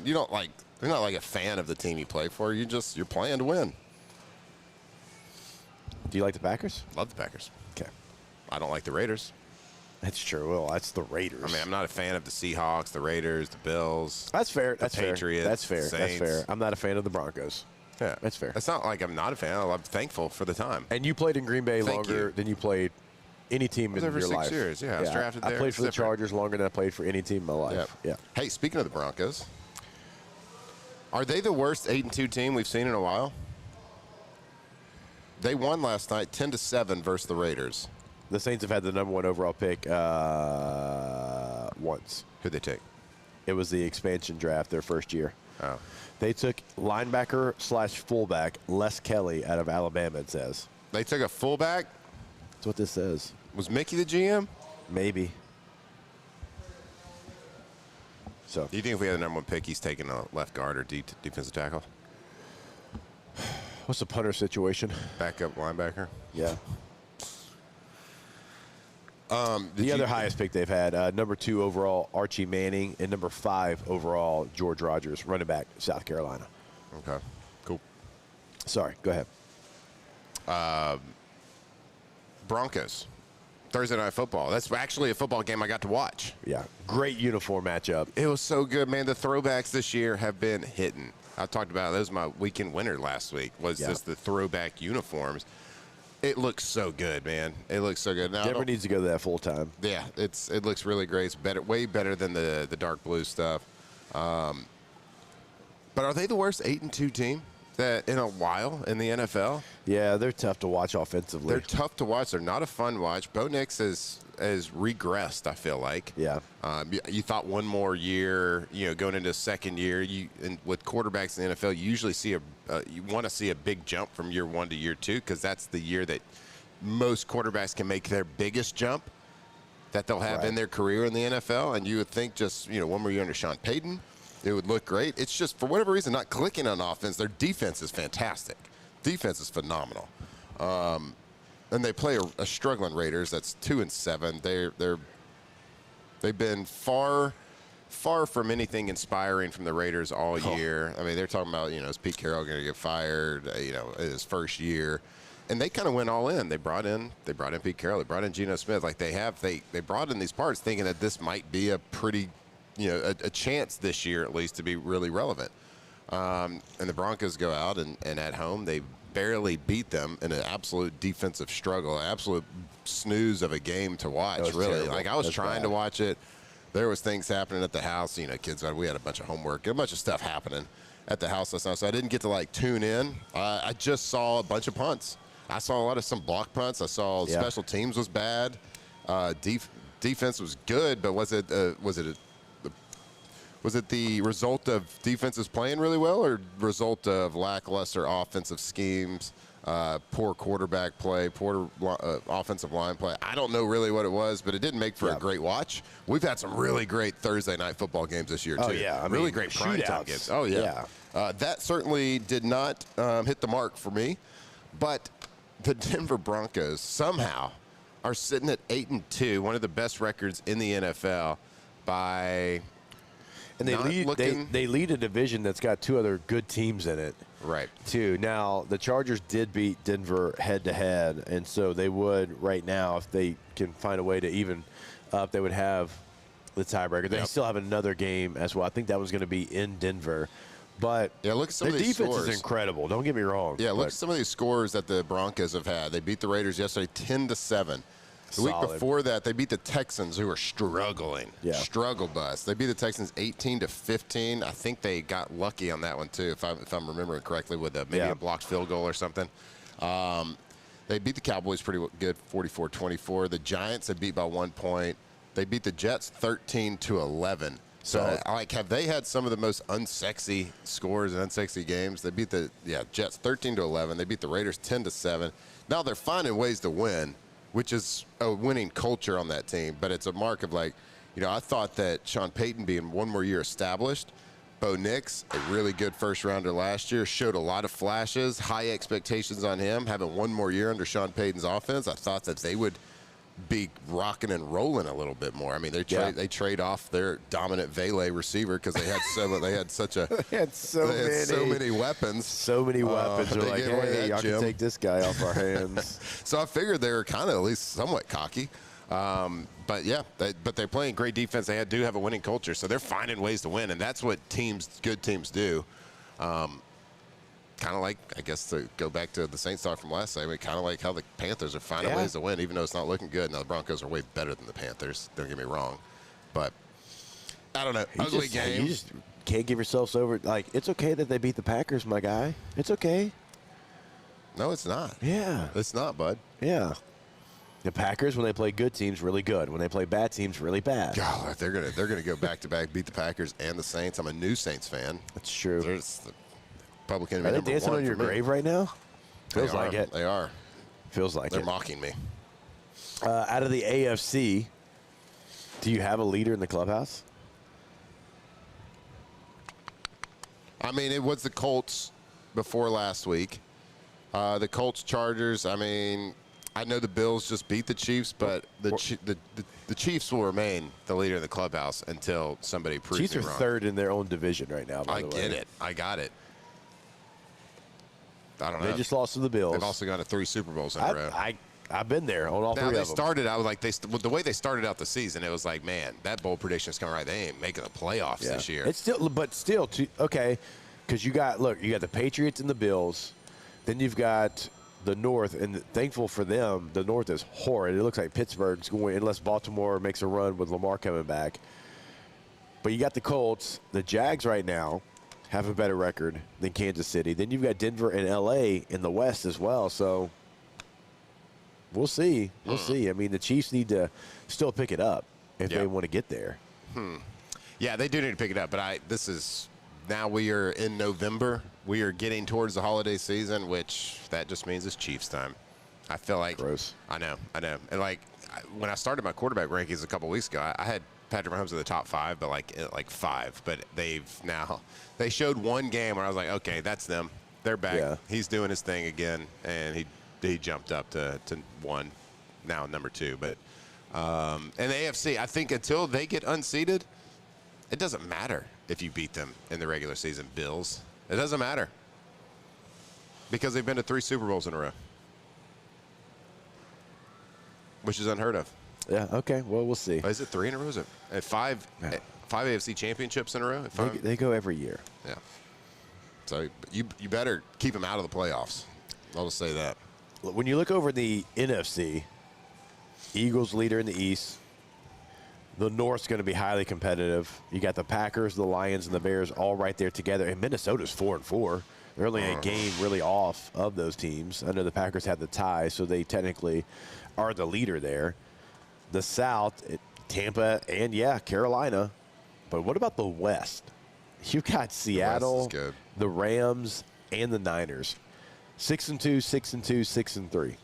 you're not like a fan of the team you play for. You're playing to win. Do you like the Packers? Love the Packers. Okay. I don't like the Raiders. That's true. Well, that's the Raiders. I mean, I'm not a fan of the Seahawks, the Raiders, the Bills. That's fair. The Patriots. That's fair. The That's Saints. fair. I'm not a fan of the Broncos. Yeah, that's fair. It's not like I'm not a fan. I'm thankful for the time. And you played in Green Bay longer than you played any team in your life. Over 6 years. Yeah, I was drafted there. I played for the Chargers longer than I played for any team in my life. Yeah. Hey, speaking of the Broncos, are they the worst 8-2 team we've seen in a while? They won last night 10-7 versus the Raiders. The Saints have had the number 1 overall pick once. Who'd they take? It was the expansion draft their first year. Oh. They took linebacker/fullback Les Kelly out of Alabama, it says. They took a fullback? That's what this says. Was Mickey the GM? Maybe. So. Do you think if we had the number 1 pick, he's taking a left guard or defensive tackle? What's the punter situation? Backup linebacker? Yeah. The other highest pick they've had, number 2 overall, Archie Manning, and number 5 overall, George Rogers, running back, South Carolina. Okay, cool. Sorry, go ahead. Broncos, Thursday Night Football. That's actually a football game I got to watch. Yeah, great uniform matchup. It was so good, man. The throwbacks this year have been hitting. I talked about that was my weekend winner last week, was just the throwback uniforms. It looks so good, man. It looks so good. Now, Denver needs to go to that full time. Yeah, it looks really great. It's better, way better than the dark blue stuff. But are they the worst 8-2 team that in a while in the NFL? Yeah, they're tough to watch offensively. They're tough to watch. They're not a fun watch. Bo Nix has regressed, I feel like. Yeah. You thought one more year, going into second year, and with quarterbacks in the NFL, you usually see you want to see a big jump from year 1 to year 2 because that's the year that most quarterbacks can make their biggest jump that they'll have in their career in the NFL. And you would think just, one more year under Sean Payton, it would look great. It's just, for whatever reason, not clicking on offense. Their defense is fantastic. Defense is phenomenal. And they play a struggling Raiders that's 2-7. They've been far from anything inspiring from the Raiders all year. I mean, they're talking about, is Pete Carroll going to get fired, in his first year? And they kind of went all in. They brought in Pete Carroll. They brought in Geno Smith. Like they brought in these parts thinking that this might be a pretty, a chance this year at least to be really relevant. And the Broncos go out and at home they barely beat them in an absolute defensive struggle, an absolute snooze of a game to watch, really. Terrible. Like, I was That's trying to watch it. There was things happening at the house. Kids, we had a bunch of homework, a bunch of stuff happening at the house last night, so I didn't get to, tune in. I just saw a bunch of punts. I saw some block punts. I saw special teams was bad. Defense was good, but was it the result of defenses playing really well or result of lackluster offensive schemes, poor quarterback play, poor offensive line play? I don't know really what it was, but it didn't make for a great watch. We've had some really great Thursday night football games this year, too. Oh, yeah. Really great primetime games. Oh, yeah. That certainly did not hit the mark for me. But the Denver Broncos somehow are sitting at 8-2, one of the best records in the NFL by And they lead a division that's got two other good teams in it. Right. Too. Now, the Chargers did beat Denver head-to-head, and so they would right now, if they can find a way to even up, they would have the tiebreaker. They still have another game as well. I think that was going to be in Denver. But yeah, look at some their of these defense scores. is incredible. Don't get me wrong. Yeah, look at some of these scores that the Broncos have had. They beat the Raiders yesterday 10-7. The week before that, they beat the Texans, who are struggling. Yeah. Struggle bus. They beat the Texans 18-15. I think they got lucky on that one, too, if I'm remembering correctly, with maybe a blocked field goal or something. They beat the Cowboys pretty good, 44-24. The Giants, they beat by 1 point. They beat the Jets 13-11. So, have they had some of the most unsexy scores and unsexy games? They beat the Jets 13-11. They beat the Raiders 10-7. Now they're finding ways to win, which is a winning culture on that team. But it's a mark of, I thought that Sean Payton being one more year established, Bo Nix, a really good first-rounder last year, showed a lot of flashes, high expectations on him. Having one more year under Sean Payton's offense, I thought that they would be rocking and rolling a little bit more. I mean, they trade off their dominant Vele receiver because they had so many weapons. So many weapons. They're like, hey, y'all can take this guy off our hands. So I figured they were kind of at least somewhat cocky. But they're playing great defense. They do have a winning culture, so they're finding ways to win, and that's what good teams do. Kind of like, I guess, to go back to the Saints talk from last segment, kind of like how the Panthers are finding ways to win, even though it's not looking good. Now, the Broncos are way better than the Panthers. Don't get me wrong. But, I don't know. Ugly game. You just can't give yourselves over. It's okay that they beat the Packers, my guy. It's okay. No, it's not. Yeah. It's not, bud. Yeah. The Packers, when they play good teams, really good. When they play bad teams, really bad. God, they're gonna go back-to-back, beat the Packers and the Saints. I'm a new Saints fan. That's true. Public enemy Are they number dancing one on your for me. grave right now? Feels like it. They are. Feels like They're it. mocking me. Out of the AFC, do you have a leader in the clubhouse? I mean, it was the Colts before last week. The Colts, Chargers. I mean, I know the Bills just beat the Chiefs, but the Chiefs will remain the leader in the clubhouse until somebody proves Chiefs me are wrong. third in their own division right now, by the way. I get it. I got it. I don't know. They just lost to the Bills. They've also gone to 3 Super Bowls in a row. I've been there on all three of them. The way they started out the season, it was like, man, that bold prediction is coming right. They ain't making the playoffs this year. It's still, okay, because you got the Patriots and the Bills, then you've got the North, and thankful for them, the North is horrid. It looks like Pittsburgh's going, unless Baltimore makes a run with Lamar coming back. But you got the Colts, the Jags right now have a better record than Kansas City. Then you've got Denver and L.A. in the West as well. So we'll see. We'll see. I mean, the Chiefs need to still pick it up if they want to get there. Yeah, they do need to pick it up. But now we are in November. We are getting towards the holiday season, which that just means it's Chiefs time. I feel like. Gross. I know. And when I started my quarterback rankings a couple weeks ago, I had Patrick Mahomes in the top 5, but like 5. But they showed one game where I was like, okay, that's them. They're back. Yeah. He's doing his thing again, and he jumped up to 1, now number 2. But and the AFC, I think until they get unseated, it doesn't matter if you beat them in the regular season. Bills, it doesn't matter because they've been to 3 Super Bowls in a row, which is unheard of. Yeah, okay. Well, we'll see. Is it 3 in a row? Is it 5 AFC championships in a row? They go every year. Yeah. So you better keep them out of the playoffs. I'll just say that. When you look over the NFC, Eagles leader in the East. The North's going to be highly competitive. You got the Packers, the Lions, and the Bears all right there together. And Minnesota's 4-4. They're only a game really off of those teams. I know the Packers have the tie, so they technically are the leader there. The South, Tampa, and, Carolina. But what about the West? You got Seattle, the Rams, and the Niners. 6-2, 6-2, 6-3.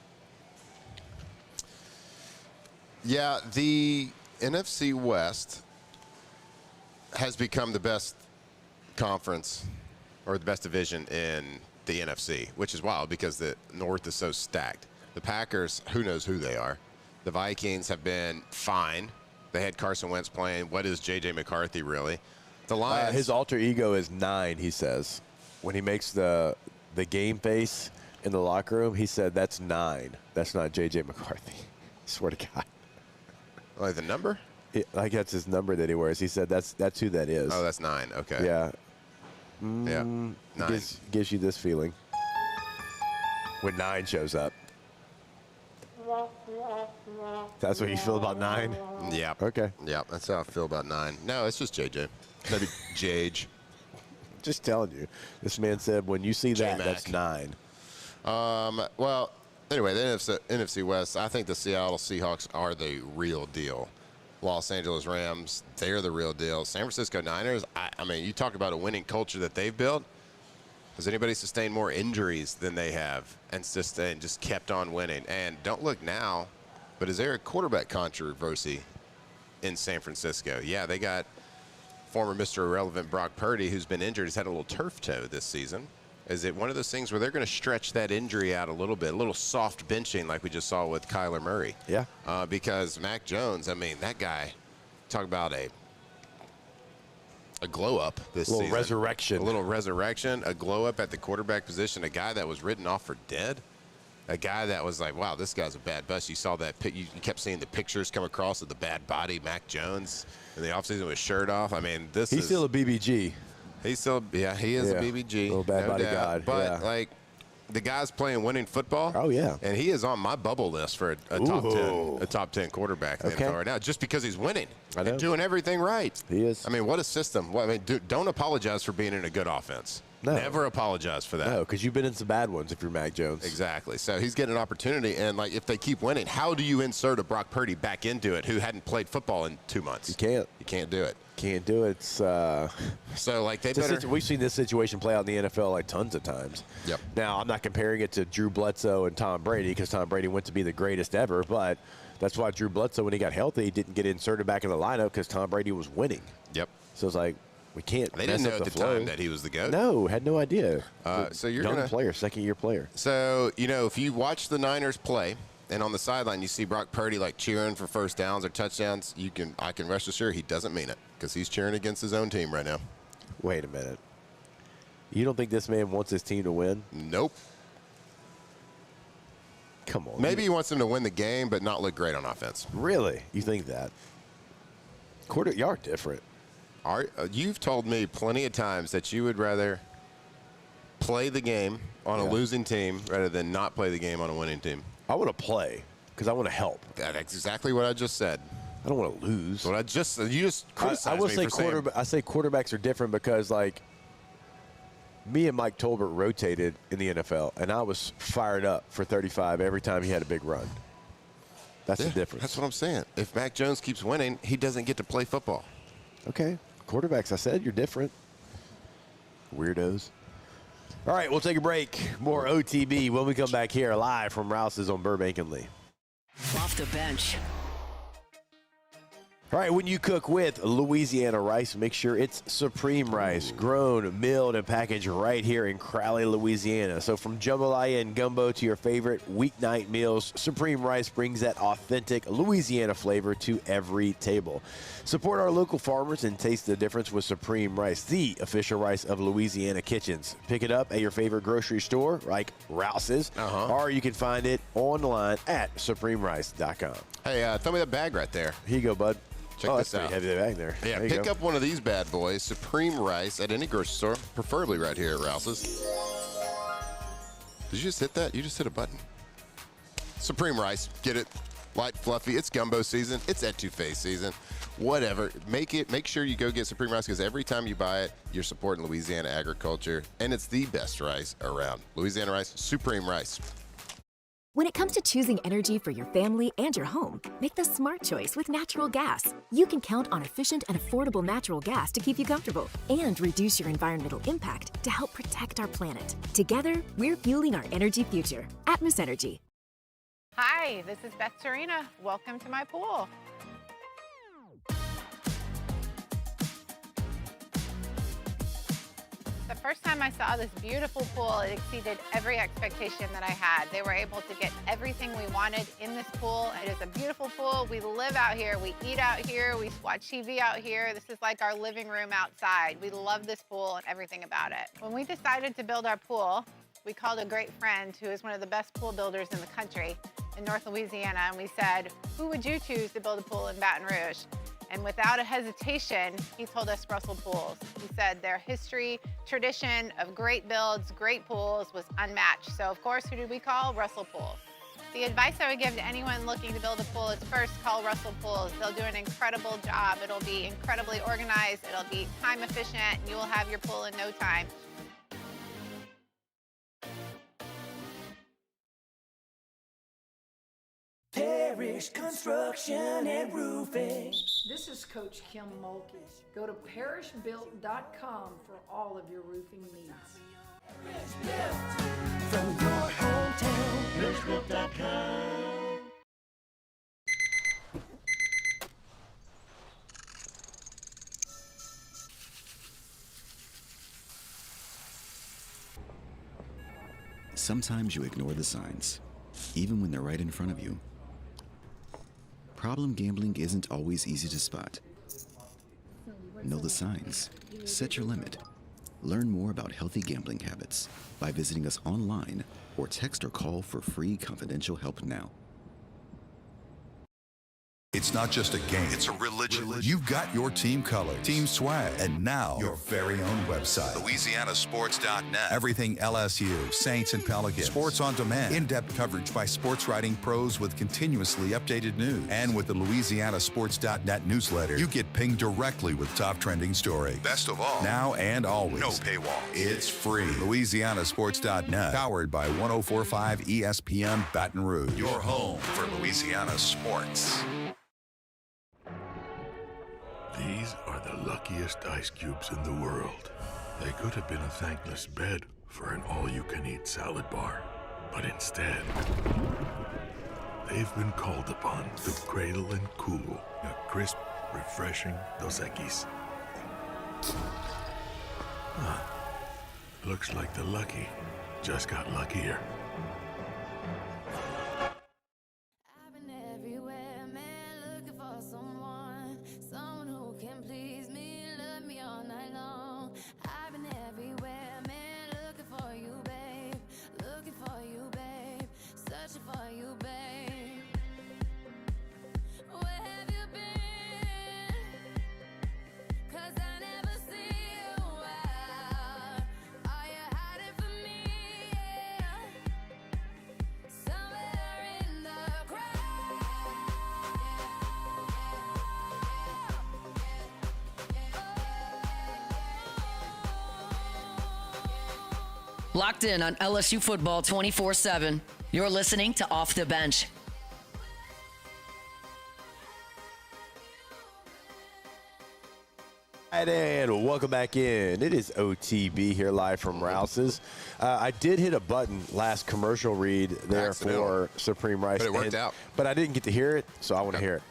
Yeah, the NFC West has become the best conference or the best division in the NFC, which is wild because the North is so stacked. The Packers, who knows who they are. The Vikings have been fine. They had Carson Wentz playing. What is J.J. McCarthy, really? The Lions. His alter ego is 9, he says. When he makes the game face in the locker room, he said, that's 9. That's not J.J. McCarthy. I swear to God. Like the number? Like that's his number that he wears. He said that's who that is. Oh, that's 9. Okay. Yeah. Yeah. 9. Gives you this feeling when 9 shows up. That's what you feel about 9? Yeah. Okay. Yeah, that's how I feel about 9. No, it's just JJ. Maybe Jage. Just telling you. This man said when you see that, that's 9. Well, anyway, the NFC West, I think the Seattle Seahawks are the real deal. Los Angeles Rams, they're the real deal. San Francisco Niners, I mean, you talk about a winning culture that they've built. Has anybody sustained more injuries than they have and just kept on winning? And don't look now, but is there a quarterback controversy in San Francisco? Yeah, they got former Mr. Irrelevant Brock Purdy, who's been injured. He's had a little turf toe this season. Is it one of those things where they're going to stretch that injury out a little bit, a little soft benching like we just saw with Kyler Murray? Yeah. Because Mac Jones, I mean, that guy, talk about a glow up this season. Resurrection. A little resurrection, a glow up at the quarterback position, a guy that was written off for dead, a guy that was like, wow, this guy's a bad bust. You saw that, you kept seeing the pictures come across of the bad body Mac Jones in the offseason with his shirt off. I mean, He's still a BBG. He's still, yeah, he is a BBG. Little bad body god. But, like, the guy's playing winning football. Oh, yeah. And he is on my bubble list for a top 10 quarterback in the NFL right now, just because he's winning and doing everything right. He is. I mean, what a system. Well, I mean, don't apologize for being in a good offense. No. Never apologize for that. No, because you've been in some bad ones if you're Mac Jones. Exactly. So he's getting an opportunity, and, like, if they keep winning, how do you insert a Brock Purdy back into it who hadn't played football in 2 months? You can't. You can't do it. Can't do it. So, like, they better. We've seen this situation play out in the NFL like tons of times. Yep. Now, I'm not comparing it to Drew Bledsoe and Tom Brady because Tom Brady went to be the greatest ever, but that's why Drew Bledsoe, when he got healthy, didn't get inserted back in the lineup because Tom Brady was winning. Yep. So it's like, we can't. They didn't know at the time that he was the GOAT. No, had no idea. So you're young player, second-year player. So, you know, if you watch the Niners play, and on the sideline you see Brock Purdy like cheering for first downs or touchdowns, I can rest assured he doesn't mean it because he's cheering against his own team right now. Wait a minute. You don't think this man wants his team to win? Nope. Come on. Maybe he wants them to win the game, but not look great on offense. Really? You think that? You are different. You've told me plenty of times that you would rather play the game on a losing team rather than not play the game on a winning team. I want to play because I want to help. That's exactly what I just said. I don't want to lose. What you just criticized I will me say for saying. I say quarterbacks are different because, like, me and Mike Tolbert rotated in the NFL, and I was fired up for 35 every time he had a big run. That's the difference. That's what I'm saying. If Mac Jones keeps winning, he doesn't get to play football. Okay. Quarterbacks, I said, you're different. Weirdos. All right, we'll take a break. More OTB when we come back here live from Rouse's on Burbank and Lee. Off the bench. All right, when you cook with Louisiana rice, make sure it's Supreme rice, grown, milled, and packaged right here in Crowley, Louisiana. So from jambalaya and gumbo to your favorite weeknight meals, Supreme rice brings that authentic Louisiana flavor to every table. Support our local farmers and taste the difference with Supreme rice, the official rice of Louisiana kitchens. Pick it up at your favorite grocery store like Rouse's, or you can find it online at supremerice.com. Hey, throw me that bag right there. Here you go, bud. Check this out. Heavy bag there. Yeah, there pick up one of these bad boys, Supreme Rice, at any grocery store, preferably right here at Rouse's. Did you just hit that? You just hit a button. Supreme Rice, get it. Light, fluffy. It's gumbo season. It's etouffee season. Whatever. Make sure you go get Supreme Rice because every time you buy it, you're supporting Louisiana agriculture, and it's the best rice around. Louisiana Rice, Supreme Rice. When it comes to choosing energy for your family and your home, make the smart choice with natural gas. You can count on efficient and affordable natural gas to keep you comfortable and reduce your environmental impact to help protect our planet. Together, we're fueling our energy future. Atmos Energy. Hi, this is Beth Serena. Welcome to my pool. The First time I saw this beautiful pool, it exceeded every expectation that I had. They were able to get everything we wanted in this pool. It is a beautiful pool. We live out here, we eat out here, we watch TV out here. This is like our living room outside. We love this pool and everything about it. When we decided to build our pool, we called a great friend who is one of the best pool builders in the country in North Louisiana, and we said, who would you choose to build a pool in Baton Rouge? And without a hesitation, he told us Russell Pools. He said their history, tradition of great builds, great pools was unmatched. So of course, who did we call? Russell Pools. The advice I would give to anyone looking to build a pool is first call Russell Pools. They'll do an incredible job. It'll be incredibly organized. It'll be time efficient. And you will have your pool in no time. Parish Construction and Roofing. This is Coach Kim Mulkey. Go to parishbuilt.com for all of your roofing needs. From your hometown, parishbuilt.com. Sometimes you ignore the signs, even when they're right in front of you. Problem gambling isn't always easy to spot. Know the signs. Set your limit. Learn more about healthy gambling habits by visiting us online or text or call for free confidential help now. It's not just a game, it's a religion. You've got your team color, team swag, and now your very own website. LouisianaSports.net. Everything LSU, Saints, and Pelicans. Sports on demand. In-depth coverage by sports writing pros with continuously updated news. And with the LouisianaSports.net newsletter, you get pinged directly with top trending stories. Best of all, now and always, no paywall. It's free. LouisianaSports.net. Powered by 104.5 ESPN Baton Rouge. Your home for Louisiana sports. These are the luckiest ice cubes in the world. They could have been a thankless bed for an all-you-can-eat salad bar. But instead, they've been called upon to cradle and cool a crisp, refreshing Dos Equis. Looks like the lucky just got luckier. Locked in on LSU football 24/7. You're listening to Off the Bench. And welcome back in. It is OTB here live from Rouse's. I did hit a button last commercial read there for Supreme Rice. But it worked out. But I didn't get to hear it, so I want to hear it.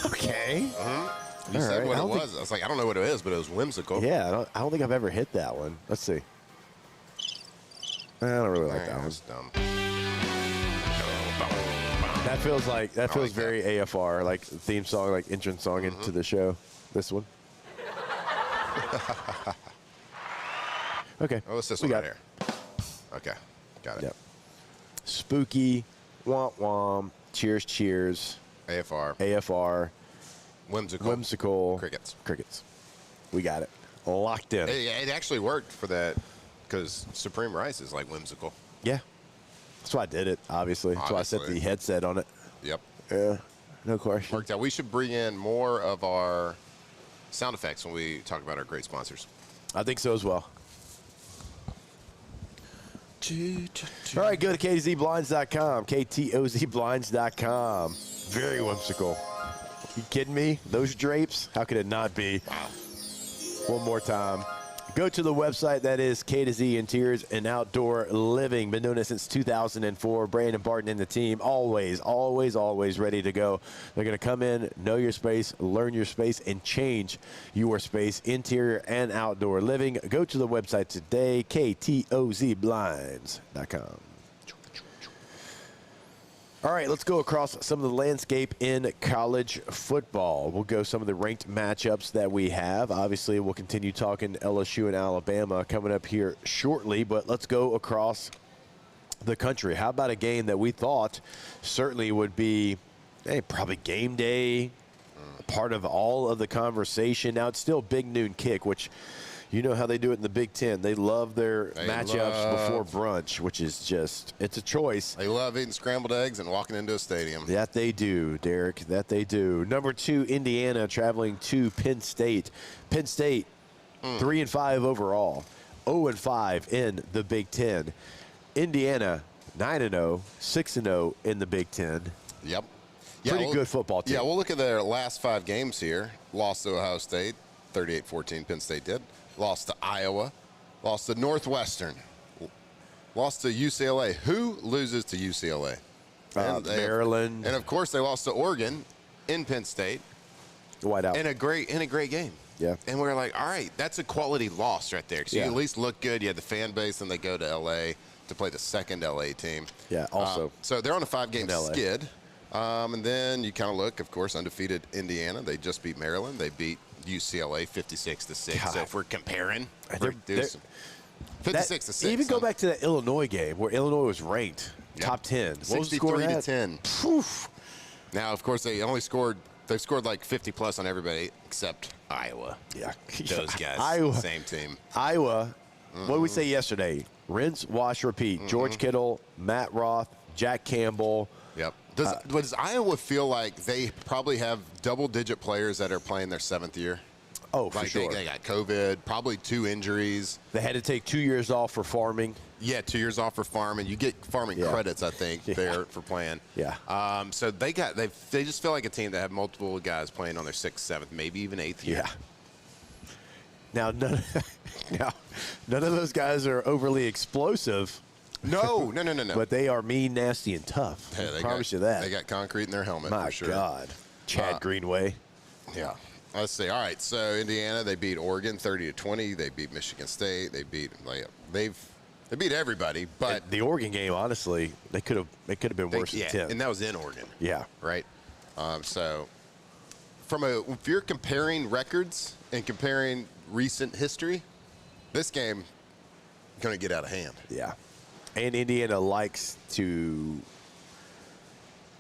Okay. You said what it was. I was like, I don't know what it is, but it was whimsical. Yeah, I don't think I've ever hit that one. Let's see. I don't really like that one. Dumb. That feels very AFR, like theme song, like entrance song into the show. This one. Okay. Oh, it's this one right here. Okay. Got it. Yep. Spooky, womp womp, cheers, cheers. AFR. Whimsical. Crickets. We got it. Locked in. It actually worked for that because Supreme Rice is like whimsical. Yeah. That's why I did it, obviously. That's why I set the headset on it. Yep. Yeah. No question. Worked out. We should bring in more of our sound effects when we talk about our great sponsors. I think so as well. All right, go to KTOZBlinds.com. KTOZBlinds.com. Very whimsical. You kidding me? Those drapes? How could it not be? Wow. One more time. Go to the website. That is K to Z Interiors and Outdoor Living. Been doing it since 2004. Brandon Barton and the team always ready to go. They're going to come in, know your space, learn your space, and change your space, interior and outdoor living. Go to the website today, ktozblinds.com. All right, let's go across some of the landscape in college football. We'll go some of the ranked matchups that we have. Obviously, we'll continue talking LSU and Alabama coming up here shortly, but let's go across the country. How about a game that we thought certainly would be probably game day, part of all of the conversation. Now, it's still big noon kick, which you know how they do it in the Big Ten. They love their matchups before brunch, which is just, it's a choice. They love eating scrambled eggs and walking into a stadium. That they do, Derek. That they do. Number 2, Indiana traveling to Penn State. Penn State, 3-5 overall, 0-5 in the Big Ten. Indiana, 9-0, 6-0 in the Big Ten. Yep. Pretty good football team. Yeah, we'll look at their last 5 games here. Lost to Ohio State, 38-14, Penn State did. Lost to Iowa, lost to Northwestern, lost to UCLA. Who loses to UCLA? Maryland. And of course, they lost to Oregon in Penn State. Whiteout. In a great game. Yeah. And we're like, all right, that's a quality loss right there. So you at least look good. You had the fan base, and they go to LA to play the second LA team. Yeah, also. So they're on a 5-game skid. And then you kind of look, of course, undefeated Indiana. They just beat Maryland. They beat UCLA 56-6. So if we're comparing, 56-6. Even go back to that Illinois game where Illinois was ranked top 10. 63-10. Now, of course, they've scored like 50 plus on everybody except Iowa. Yeah, those guys. Iowa, same team. Iowa. What did we say yesterday? Rinse, wash, repeat. George Kittle, Matt Roth, Jack Campbell. Yep. Does Iowa feel like they probably have double-digit players that are playing their 7th year? Oh, for sure. They got COVID, probably 2 injuries. They had to take 2 years off for farming. Yeah, 2 years off for farming. You get farming credits, I think, there for playing. Yeah. So they just feel like a team that have multiple guys playing on their 6th, 7th, maybe even 8th year. Yeah. Now, none of those guys are overly explosive. No. But they are mean, nasty, and tough. Yeah, I promise you that. They got concrete in their helmet, My for sure. God. Chad Greenway. Yeah. Let's see. All right. So Indiana, they beat Oregon 30-20. They beat Michigan State. They beat they beat everybody. But the Oregon game, honestly, they could have been worse than 10. And that was in Oregon. Yeah. Right. So if you're comparing records and comparing recent history, this game going to get out of hand. Yeah. And Indiana likes to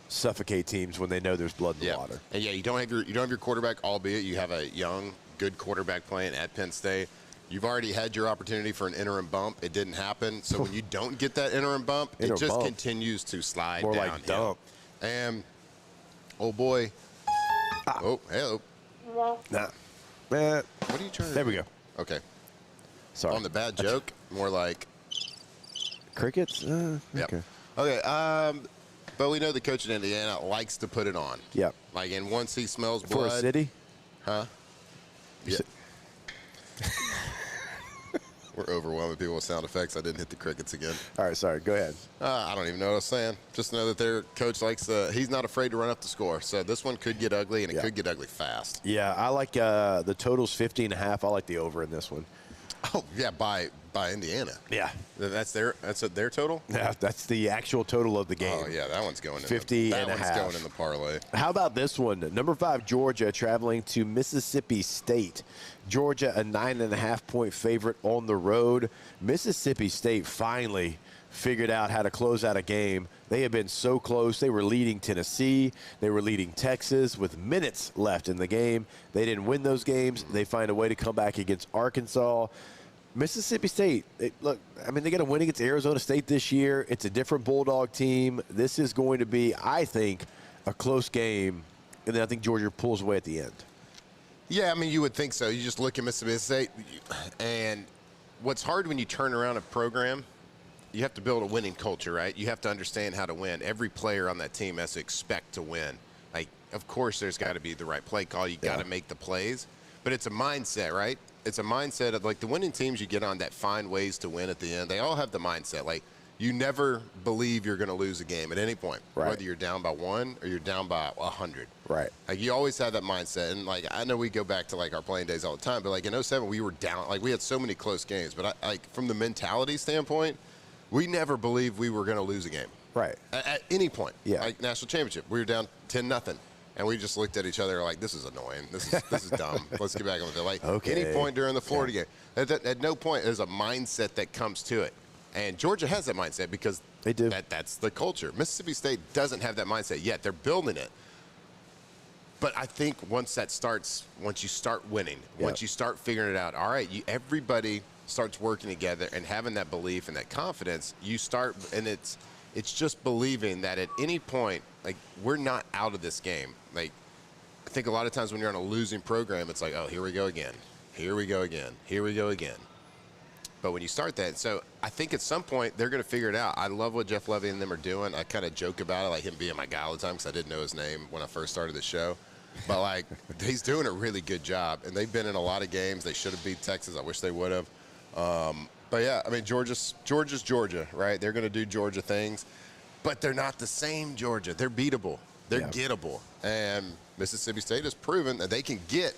suffocate teams when they know there's blood in the water. And you don't have your quarterback, albeit you have a young, good quarterback playing at Penn State. You've already had your opportunity for an interim bump. It didn't happen. So when you don't get that interim bump, it just continues to slide down. More like dump. And oh boy. Oh, hello. Nah. What are you trying to do? There we go. Okay. Sorry. On the bad joke, more like crickets? Okay. Okay. But we know the coach in Indiana likes to put it on. Yep. Like, and once he smells blood. For a city? Huh? Yeah. We're overwhelming people with sound effects. I didn't hit the crickets again. All right, sorry. Go ahead. I don't even know what I was saying. Just know that their coach likes he's not afraid to run up the score. So this one could get ugly, and it could get ugly fast. Yeah, I like the total's 50.5. I like the over in this one. Oh, yeah, by Indiana. Yeah. That's their total? Yeah, that's the actual total of the game. Oh, yeah, that one's going in. 50 that and a one's half. going in the parlay. How about this one? Number 5, Georgia, traveling to Mississippi State. Georgia, a 9.5-point favorite on the road. Mississippi State finally figured out how to close out a game. They have been so close. They were leading Tennessee. They were leading Texas with minutes left in the game. They didn't win those games. They find a way to come back against Arkansas. Mississippi State, they got a win against Arizona State this year. It's a different Bulldog team. This is going to be, I think, a close game. And then I think Georgia pulls away at the end. Yeah, you would think so. You just look at Mississippi State, and what's hard when you turn around a program, you have to build a winning culture, right? You have to understand how to win. Every player on that team has to expect to win. Like, of course, there's got to be the right play call. You got to make the plays. But it's a mindset, right? it's a mindset of like the winning teams you get on that find ways to win at the end. They all have the mindset like you never believe you're going to lose a game at any point, whether you're down by 1 or you're down by 100. Right. Like you always have that mindset, and like I know we go back to like our playing days all the time, but like in 07 we were down, like we had so many close games, but like from the mentality standpoint, we never believed we were going to lose a game. Right. At any point. Yeah. Like national championship, we were down 10-0. And we just looked at each other like, this is annoying. This is dumb. Let's get back on with it. Like any point during the Florida game, at no point there's a mindset that comes to it. And Georgia has that mindset because they do. That's the culture. Mississippi State doesn't have that mindset yet. They're building it. But I think once you start winning, once you start figuring it out, all right, everybody starts working together and having that belief and that confidence, you start, and it's just believing that at any point, like, we're not out of this game. Like, I think a lot of times when you're on a losing program, it's like, oh, here we go again. Here we go again. Here we go again. But when you start that, so I think at some point they're going to figure it out. I love what Jeff Levy and them are doing. I kind of joke about it, like him being my guy all the time because I didn't know his name when I first started the show. But, like, he's doing a really good job. And they've been in a lot of games. They should have beat Texas. I wish they would have. But, yeah, I mean, Georgia's Georgia, right? They're going to do Georgia things. But they're not the same Georgia. They're beatable. They're gettable. And Mississippi State has proven that they can get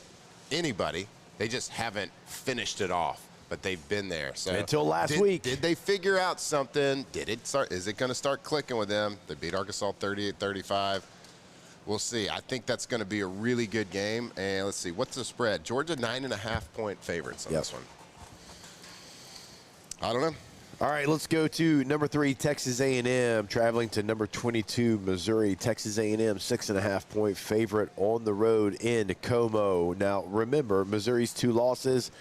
anybody. They just haven't finished it off. But they've been there. So until last week. Did they figure out something? Is it going to start clicking with them? They beat Arkansas 38-35. We'll see. I think that's going to be a really good game. And let's see, what's the spread? Georgia 9.5-point favorites on this one. I don't know. All right, let's go to number 3, Texas A&M, traveling to number 22, Missouri. Texas A&M, 6.5-point favorite on the road in Como. Now, remember, Missouri's 2 losses,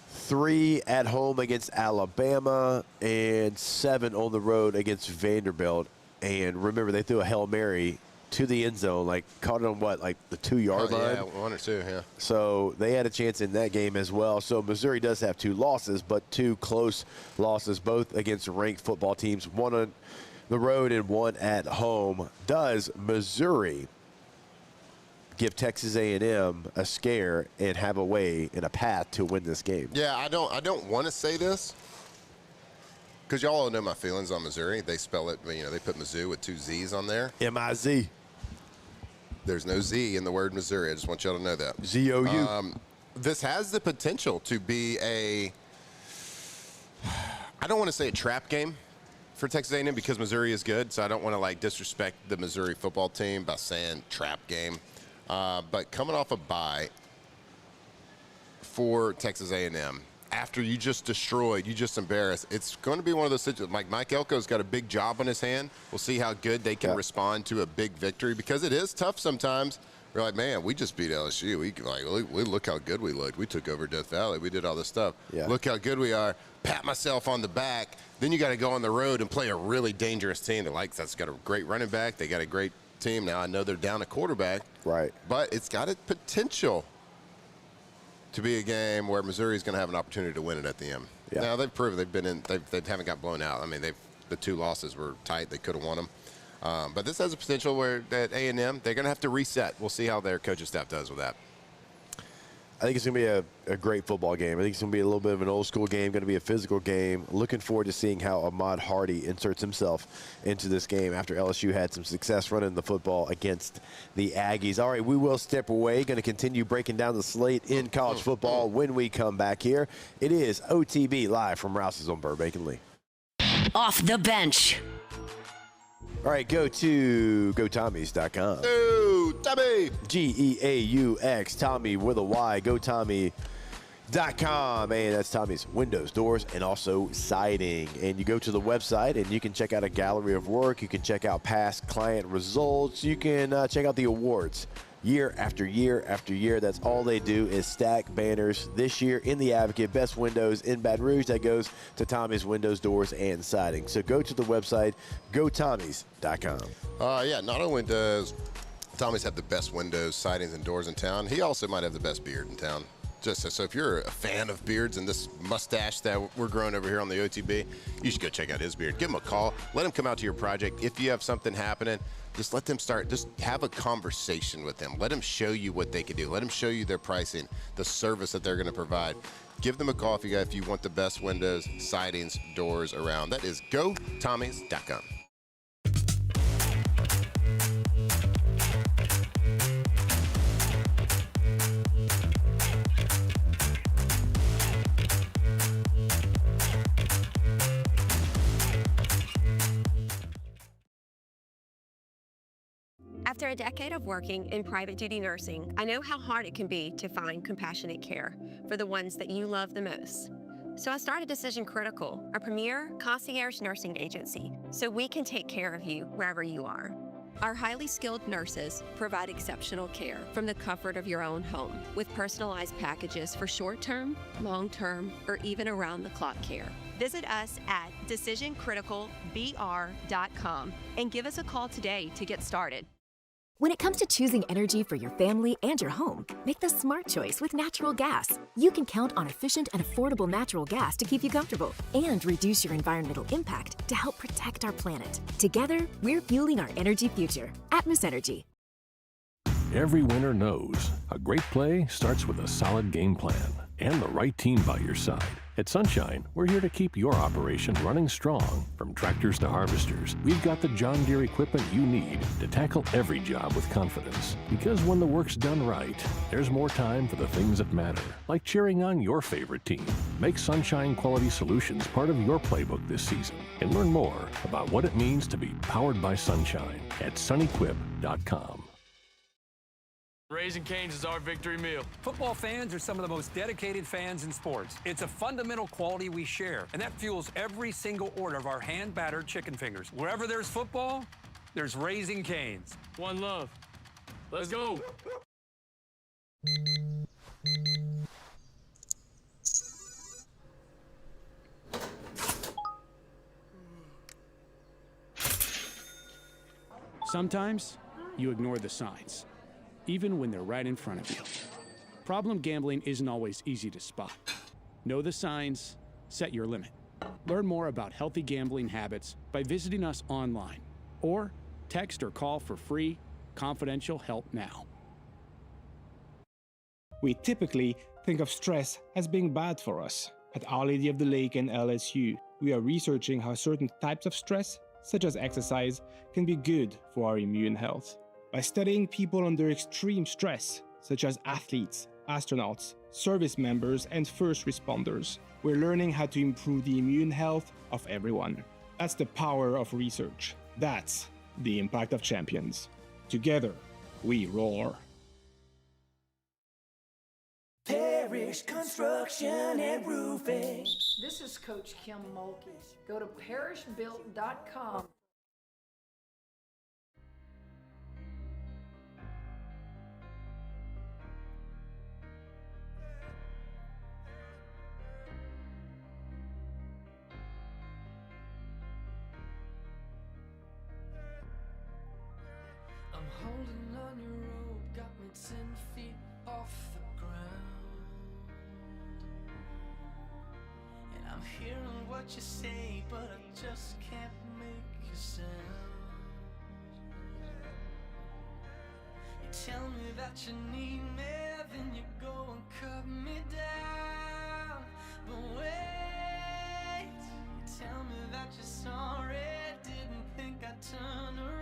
3 at home against Alabama, and 7 on the road against Vanderbilt. And remember, they threw a Hail Mary to the end zone, like caught it on what, like the 2-yard line? Yeah, 1 or 2, yeah. So they had a chance in that game as well. So Missouri does have 2 losses, but 2 close losses, both against ranked football teams, 1 on the road and 1 at home. Does Missouri give Texas A&M a scare and have a way and a path to win this game? Yeah, I don't want to say this because y'all all know my feelings on Missouri. They spell it, you know, they put Mizzou with 2 Z's on there. M-I-Z. There's no Z in the word Missouri. I just want y'all to know that. Z-O-U. This has the potential to be I don't want to say a trap game for Texas A&M because Missouri is good, so I don't want to like disrespect the Missouri football team by saying trap game. But coming off a bye for Texas A&M, after you just destroyed, you just embarrassed, it's going to be one of those situations. Like Mike Elko's got a big job on his hand. We'll see how good they can respond to a big victory because it is tough sometimes. We're like, man, we just beat LSU. We look how good we looked. We took over Death Valley. We did all this stuff. Yeah. Look how good we are. Pat myself on the back. Then you got to go on the road and play a really dangerous team that's got a great running back. They got a great team. Now I know they're down a quarterback. Right. But it's got a potential to be a game where Missouri's going to have an opportunity to win it at the end. Yeah. Now they've proven they haven't got blown out. I mean, the 2 losses were tight. They could have won them. But this has a potential where at A&M they're going to have to reset. We'll see how their coaching staff does with that. I think it's going to be a great football game. I think it's going to be a little bit of an old school game, going to be a physical game. Looking forward to seeing how Ahmad Hardy inserts himself into this game after LSU had some success running the football against the Aggies. All right, we will step away. Going to continue breaking down the slate in college football when we come back here. It is OTB live from Rouse's on Burbank and Lee. Off the bench. All right, go to GoTommies.com. Ooh, Tommy! G-E-A-U-X, Tommy with a Y, GoTommy.com. And that's Tommy's windows, doors, and also siding. And you go to the website, and you can check out a gallery of work. You can check out past client results. You can check out the awards. Year after year after year, that's all they do is stack banners. This year in the Advocate, best windows in Baton Rouge. That goes to Tommy's Windows, Doors, and Siding. So go to the website, GoTommies.com. Yeah, not only does Tommy's have the best windows, sidings, and doors in town, he also might have the best beard in town. So if you're a fan of beards and this mustache that we're growing over here on the OTB, you should go check out his beard. Give him a call. Let him come out to your project. If you have something happening, just let them start. Just have a conversation with them. Let them show you what they can do. Let them show you their pricing, the service that they're going to provide. Give them a call if you want the best windows, sidings, doors around. That is GoTommies.com. After a decade of working in private duty nursing, I know how hard it can be to find compassionate care for the ones that you love the most. So I started Decision Critical, a premier concierge nursing agency, so we can take care of you wherever you are. Our highly skilled nurses provide exceptional care from the comfort of your own home with personalized packages for short-term, long-term, or even around-the-clock care. Visit us at decisioncriticalbr.com and give us a call today to get started. When it comes to choosing energy for your family and your home, make the smart choice with natural gas. You can count on efficient and affordable natural gas to keep you comfortable and reduce your environmental impact to help protect our planet. Together, we're fueling our energy future. Atmos Energy. Every winner knows a great play starts with a solid game plan and the right team by your side. At Sunshine, we're here to keep your operation running strong. From tractors to harvesters, we've got the John Deere equipment you need to tackle every job with confidence. Because when the work's done right, there's more time for the things that matter, like cheering on your favorite team. Make Sunshine Quality Solutions part of your playbook this season and learn more about what it means to be powered by Sunshine at sunequip.com. Raising Cane's is our victory meal. Football fans are some of the most dedicated fans in sports. It's a fundamental quality we share, and that fuels every single order of our hand-battered chicken fingers. Wherever there's football, there's Raising Cane's. One love. Let's go. Sometimes you ignore the signs, even when they're right in front of you. Problem gambling isn't always easy to spot. Know the signs, set your limit. Learn more about healthy gambling habits by visiting us online or text or call for free, confidential help now. We typically think of stress as being bad for us. At Our Lady of the Lake and LSU, we are researching how certain types of stress, such as exercise, can be good for our immune health. By studying people under extreme stress, such as athletes, astronauts, service members, and first responders, we're learning how to improve the immune health of everyone. That's the power of research. That's the impact of champions. Together, we roar. Parish Construction and Roofing. This is Coach Kim Mulkey. Go to parishbuilt.com. I'm holding on your rope, got me 10 feet off the ground. And I'm hearing what you say, but I just can't make a sound. You tell me that you need me, then you go and cut me down. But wait, you tell me that you're sorry, didn't think I'd turn around.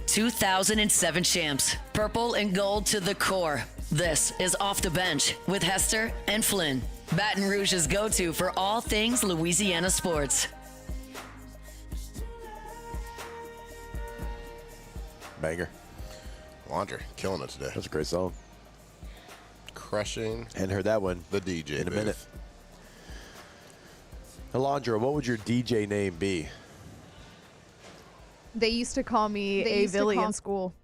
2007 champs, purple and gold to the core. This is Off the Bench with Hester and Flynn, Baton Rouge's go-to for all things Louisiana sports. Banger. Laundry, killing it today. That's a great song. Crushing. Hadn't heard that one. The DJ in a booth. minute. Alondra, what would your DJ name be? They used to call me a Billy in school.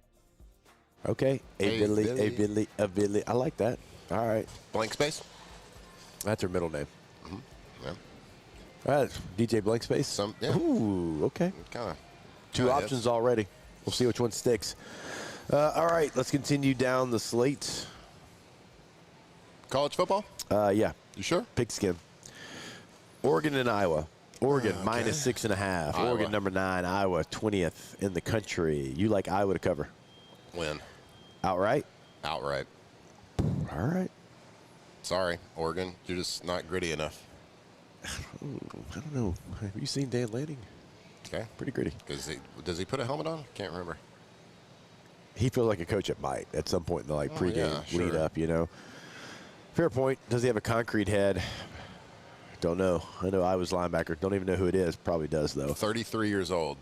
Okay. A Billy. I like that. All right. Blank space? That's her middle name. Mm-hmm. Yeah. All right. DJ Blank Space? Yeah. Ooh, okay. Kind of. Two options already. We'll see which one sticks. All right, let's continue down the slate. College football? Yeah. You sure? Pigskin. Oregon and Iowa. Oregon minus 6.5. Iowa. Oregon number 9. Iowa 20th in the country. You like Iowa to cover? Win. Outright? Outright. All right. Sorry, Oregon. You're just not gritty enough. I don't know. Have you seen Dan Lanning? Okay. Pretty gritty. Does he put a helmet on? Can't remember. He feels like a coach that might at some point in the pregame lead up, Fair point. Does he have a concrete head? Don't know. I know Iowa's linebacker. Don't even know who it is. Probably does, though. 33 years old.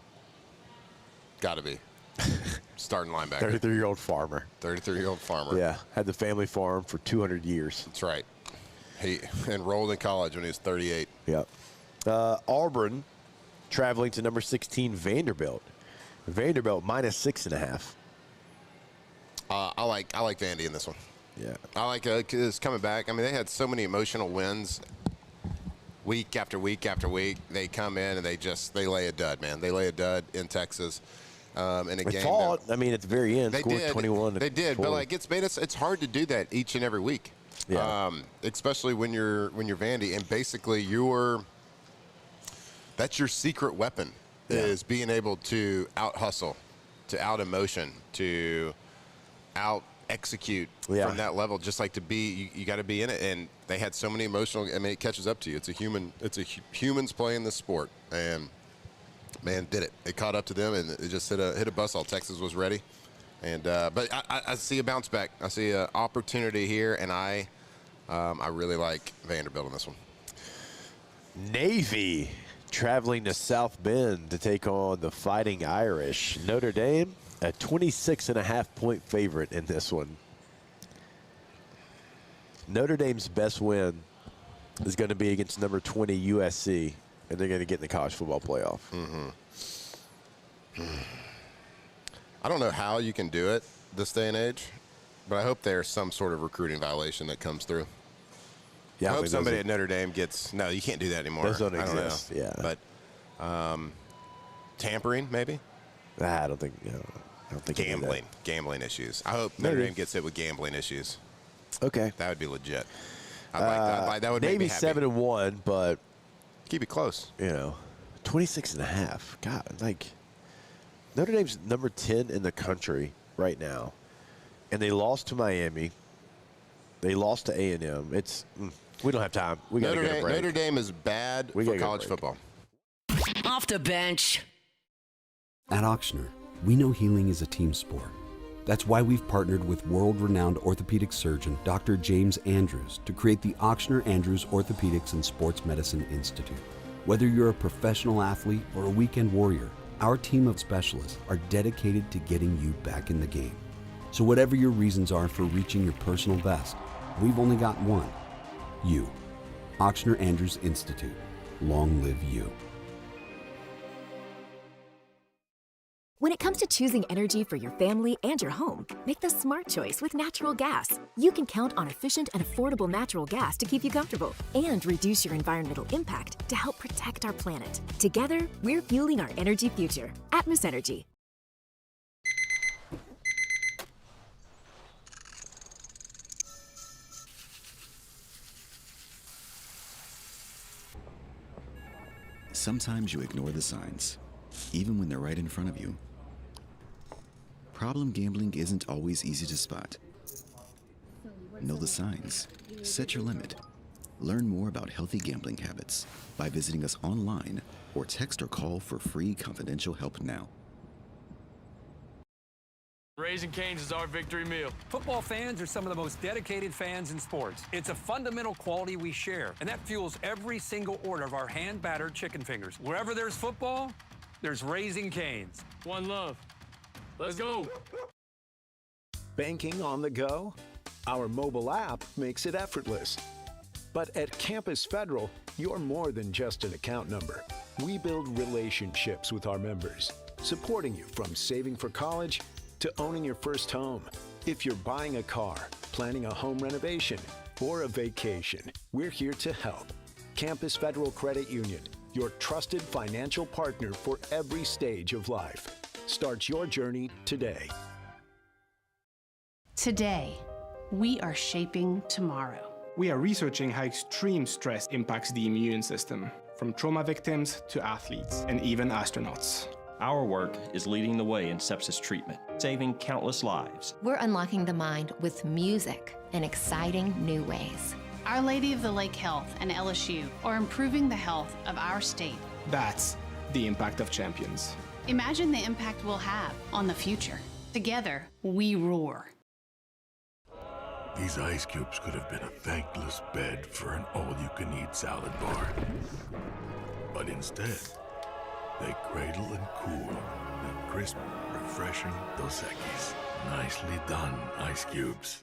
Got to be. Starting linebacker. 33-year-old farmer. 33-year-old farmer. Yeah. Had the family farm for 200 years. That's right. He enrolled in college when he was 38. Yep. Auburn traveling to number 16 Vanderbilt. Vanderbilt minus 6.5. I like Vandy in this one. Yeah. I like it's coming back. I mean, they had so many emotional wins week after week after week. They come in and they lay a dud, man. They lay a dud in Texas. In a They game. fought. I mean, at the very end, They scored did. 21. They did, but it's hard to do that each and every week. Yeah. Especially when you're Vandy, and basically that's your secret weapon is being able to out hustle, to out emotion, to out execute from that level. Just like you got to be in it. And they had so many emotional. I mean, it catches up to you. It's humans playing this sport, and man, did it. It caught up to them, and it just hit a buzzsaw. Texas was ready. And but I see a bounce back. I see an opportunity here, and I really like Vanderbilt in this one. Navy traveling to South Bend to take on the Fighting Irish. Notre Dame, a 26.5-point favorite in this one. Notre Dame's best win is going to be against number 20 USC, and they're going to get in the college football playoff. I don't know how you can do it this day and age, but I hope there's some sort of recruiting violation that comes through. Yeah, I hope somebody at Notre Dame gets. No, you can't do that anymore. Those don't I don't exist. know. Yeah, but tampering maybe. I don't think. I don't think gambling issues. I hope Notre Dame gets hit with gambling issues. Okay, that would be legit. I'd like that. Would Navy make me happy. 7-1, but keep it close. 26.5. God, Notre Dame's number 10 in the country right now, and they lost to Miami. They lost to A&M. We don't have time. We got to get a break. Notre Dame is bad for college football. Off the bench. At Auctioner, we know healing is a team sport. That's why we've partnered with world-renowned orthopedic surgeon Dr. James Andrews to create the Auctioner Andrews Orthopedics and Sports Medicine Institute. Whether you're a professional athlete or a weekend warrior, our team of specialists are dedicated to getting you back in the game. So whatever your reasons are for reaching your personal best, we've only got one. You. Auctioner Andrews Institute. Long live you. When it comes to choosing energy for your family and your home, make the smart choice with natural gas. You can count on efficient and affordable natural gas to keep you comfortable and reduce your environmental impact to help protect our planet. Together, we're fueling our energy future. Atmos Energy. Sometimes you ignore the signs, even when they're right in front of you. Problem gambling isn't always easy to spot. Know the signs. Set your limit. Learn more about healthy gambling habits by visiting us online or text or call for free confidential help now. Raising Cane's is our victory meal. Football fans are some of the most dedicated fans in sports. It's a fundamental quality we share, and that fuels every single order of our hand-battered chicken fingers. Wherever there's football, there's Raising Cane's. One love. Let's go. Banking on the go? Our mobile app makes it effortless. But at Campus Federal, you're more than just an account number. We build relationships with our members, supporting you from saving for college to owning your first home. If you're buying a car, planning a home renovation, or a vacation, we're here to help. Campus Federal Credit Union, your trusted financial partner for every stage of life. Start your journey today. Today, we are shaping tomorrow. We are researching how extreme stress impacts the immune system, from trauma victims to athletes and even astronauts. Our work is leading the way in sepsis treatment, saving countless lives. We're unlocking the mind with music in exciting new ways. Our Lady of the Lake Health and LSU are improving the health of our state. That's the impact of champions. Imagine the impact we'll have on the future. Together, we roar. These ice cubes could have been a thankless bed for an all-you-can-eat salad bar. But instead, they cradle and cool the crisp, refreshing Dos Equis. Nicely done, ice cubes.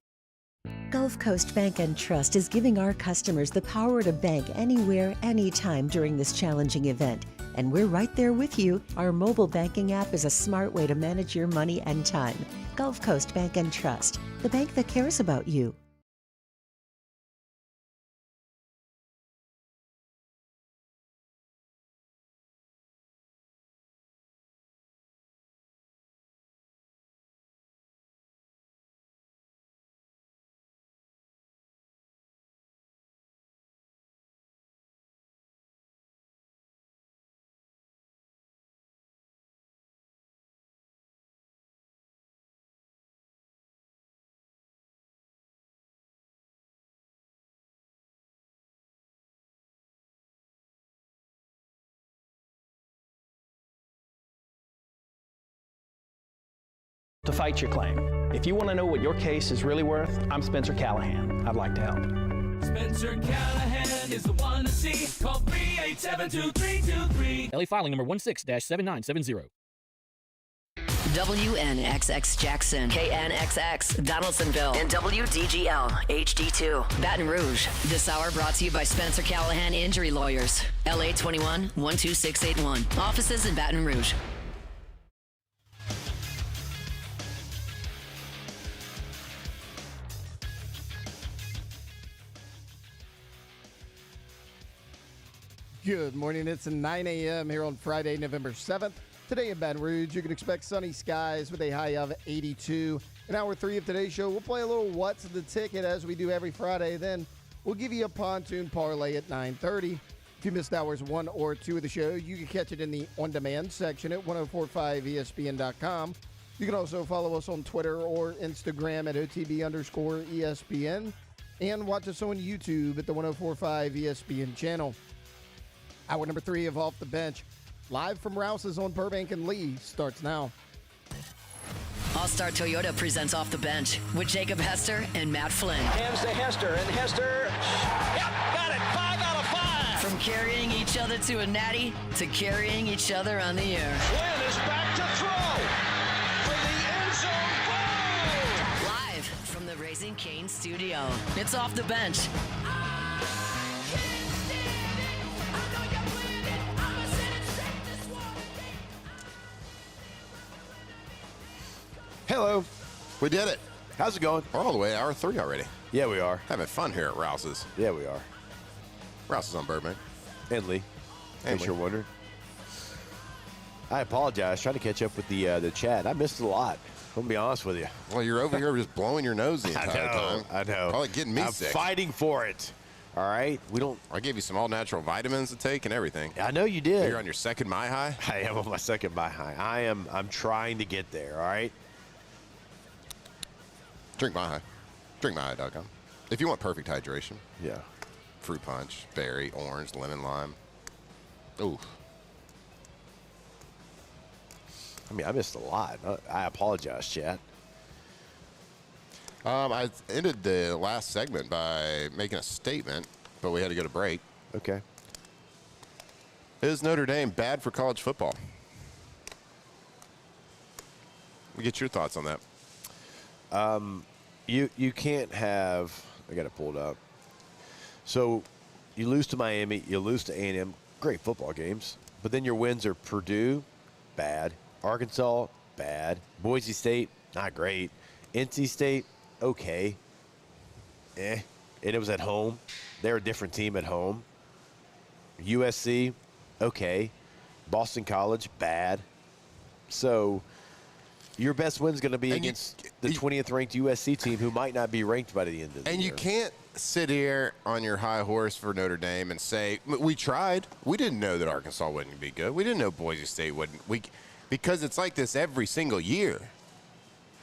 Gulf Coast Bank and Trust is giving our customers the power to bank anywhere, anytime during this challenging event. And we're right there with you. Our mobile banking app is a smart way to manage your money and time. Gulf Coast Bank and Trust, the bank that cares about you. To fight your claim. If you want to know what your case is really worth, I'm Spencer Callahan. I'd like to help. Spencer Callahan is the one to see. Call 387-2323. LA filing number 16-7970. WNXX Jackson, KNXX Donaldsonville, and WDGL HD2 Baton Rouge. This hour brought to you by Spencer Callahan Injury Lawyers. LA 21 12681. Offices in Baton Rouge. Good morning. It's 9 a.m. here on Friday, November 7th. Today in Baton Rouge, you can expect sunny skies with a high of 82. In hour 3 of today's show, we'll play a little What's the Ticket as we do every Friday. Then we'll give you a pontoon parlay at 9:30. If you missed hours 1 or 2 of the show, you can catch it in the on-demand section at 1045ESPN.com. You can also follow us on Twitter or Instagram at OTB_ESPN and watch us on YouTube at the 1045 ESPN channel. Hour number 3 of Off the Bench, live from Rouse's on Burbank and Lee, starts now. All-Star Toyota presents Off the Bench with Jacob Hester and Matt Flynn. Hands to Hester, and Hester, yep, got it, 5 out of 5. From carrying each other to a natty to carrying each other on the air. Flynn is back to throw for the end zone goal. Live from the Raising Cane studio, it's Off the Bench. Hello. We did it. How's it going? We're all the way hour 3 already. Yeah, we are. Having fun here at Rouse's. Yeah, we are. Rouse's on Burbank. And Lee. In case you're wondering. I apologize. Trying to catch up with the chat. I missed it a lot. I'm going to be honest with you. Well, you're over here just blowing your nose the entire time. I know. Probably getting me I'm sick. Fighting for it. All right? I gave you some all-natural vitamins to take and everything. I know you did. You're on your second Mai High? I am on my second Mai High. I'm trying to get there, all right? Drink Mai High. DrinkMaiHigh.com. If you want perfect hydration. Yeah. Fruit punch, berry, orange, lemon, lime. Ooh. I mean, I missed a lot. I apologize, chat. I ended the last segment by making a statement, but we had to go to break. Okay. Is Notre Dame bad for college football? We get your thoughts on that. You can't have. I got to pull it up. So, you lose to Miami, you lose to A&M, great football games, but then your wins are Purdue, bad. Arkansas, bad. Boise State, not great. NC State, okay. And it was at home. They're a different team at home. USC, okay. Boston College, bad. So your best win's going to be against the 20th ranked USC team who might not be ranked by the end of the year. And you can't sit here on your high horse for Notre Dame and say, we tried. We didn't know that Arkansas wouldn't be good. We didn't know Boise State wouldn't. Because it's like this every single year.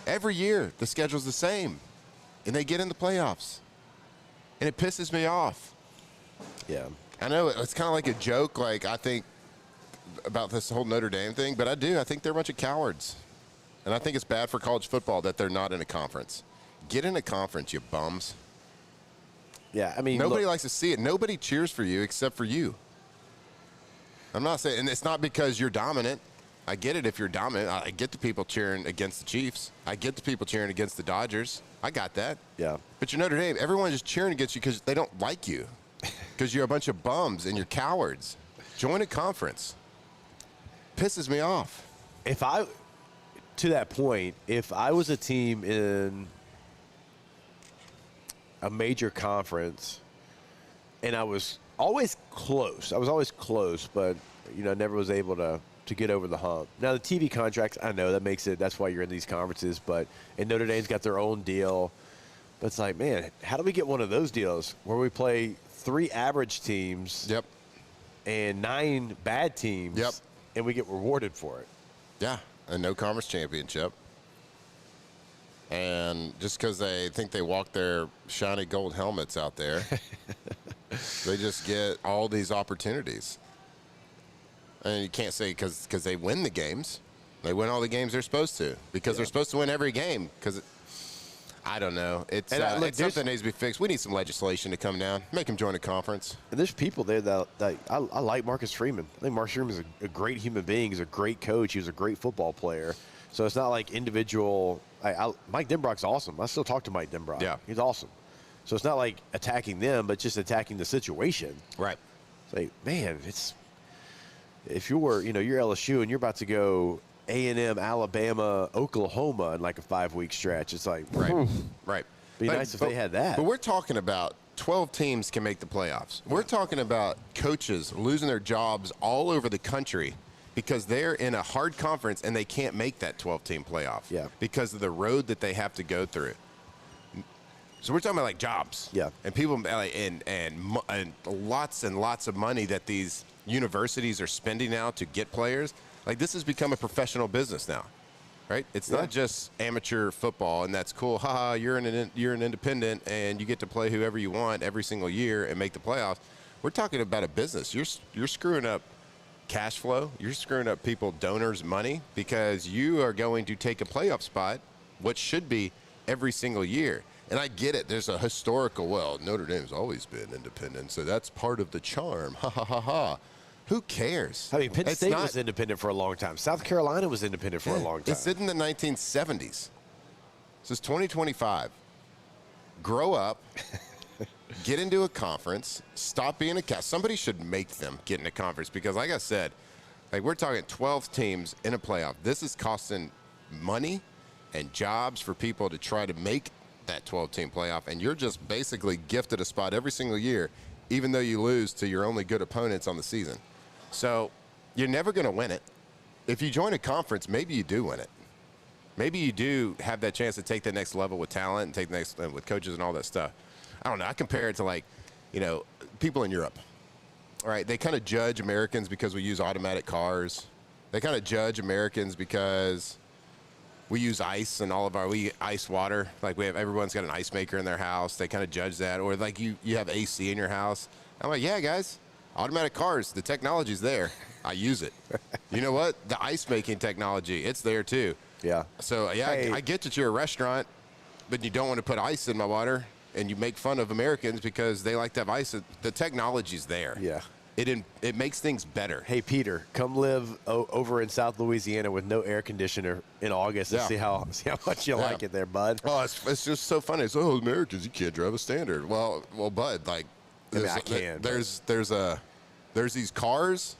Every year, the schedule's the same. And they get in the playoffs. And it pisses me off. Yeah. I know it's kind of like a joke, like I think about this whole Notre Dame thing, but I do. I think they're a bunch of cowards. And I think it's bad for college football that they're not in a conference. Get in a conference, you bums. Yeah, I mean, nobody likes to see it. Nobody cheers for you except for you. I'm not saying, and it's not because you're dominant. I get it if you're dominant. I get the people cheering against the Chiefs. I get the people cheering against the Dodgers. I got that. Yeah. But you're Notre Dame. Everyone's just cheering against you because they don't like you. Because you're a bunch of bums and you're cowards. Join a conference. Pisses me off. To that point, if I was a team in a major conference and I was always close, but, never was able to get over the hump. Now, the TV contracts, I know that makes it, that's why you're in these conferences, and Notre Dame's got their own deal. But it's like, man, how do we get one of those deals where we play 3 average teams and 9 bad teams and we get rewarded for it? Yeah, and no conference championship. And just because they think they walk their shiny gold helmets out there, they just get all these opportunities. And you can't say because they win the games. They win all the games they're supposed to because they're supposed to win every game. Because I don't know. It's something that needs to be fixed. We need some legislation to come down. Make them join a conference. And there's people there that I like Marcus Freeman. I think Marcus Freeman is a great human being. He's a great coach. He was a great football player. So it's not like individual. Mike Denbrock's awesome. I still talk to Mike Denbrock. Yeah. He's awesome. So it's not like attacking them, but just attacking the situation. Right. It's like, man, if you're LSU and you're about to go A&M, Alabama, Oklahoma in like a 5-week stretch, it's like, right. Be nice if they had that. But we're talking about 12 teams can make the playoffs. We're talking about coaches losing their jobs all over the country because they're in a hard conference and they can't make that 12-team playoff because of the road that they have to go through. So we're talking about like jobs, and people, and lots and lots of money that these universities are spending now to get players. Like this has become a professional business now, right? It's not just amateur football, and that's cool. Haha, you're an independent, and you get to play whoever you want every single year and make the playoffs. We're talking about a business. You're screwing up cash flow. You're screwing up donors' money because you are going to take a playoff spot, what should be every single year. And I get it. There's a historical, Notre Dame's always been independent, so that's part of the charm. Ha, ha, ha, ha. Who cares? I mean, Penn State was independent for a long time. South Carolina was independent for a long time. It's in the 1970s. This is 2025. Grow up. Get into a conference. Stop being a cast. Somebody should make them get in a conference because, like I said, we're talking 12 teams in a playoff. This is costing money and jobs for people to try to make that 12-team playoff, and you're just basically gifted a spot every single year, even though you lose to your only good opponents on the season. So you're never going to win it. If you join a conference, maybe you do win it. Maybe you do have that chance to take the next level with talent and take the next with coaches and all that stuff. I don't know. I compare it to people in Europe. All right, they kind of judge Americans because we use automatic cars. They kind of judge Americans because we use ice and we ice water. Like everyone's got an ice maker in their house. They kind of judge that. Or like you have AC in your house. I'm like, yeah, guys, automatic cars, the technology's there. I use it. You know what? The ice making technology, it's there too. Yeah. So yeah, I get that you're a restaurant, but you don't want to put ice in my water and you make fun of Americans because they like to have ice. The technology's there. Yeah. It makes things better. Hey, Peter, come live over in South Louisiana with no air conditioner in August and see how much you like it there, bud. Oh, it's just so funny. It's Americans, you can't drive a standard. Well, bud, I can. There's these cars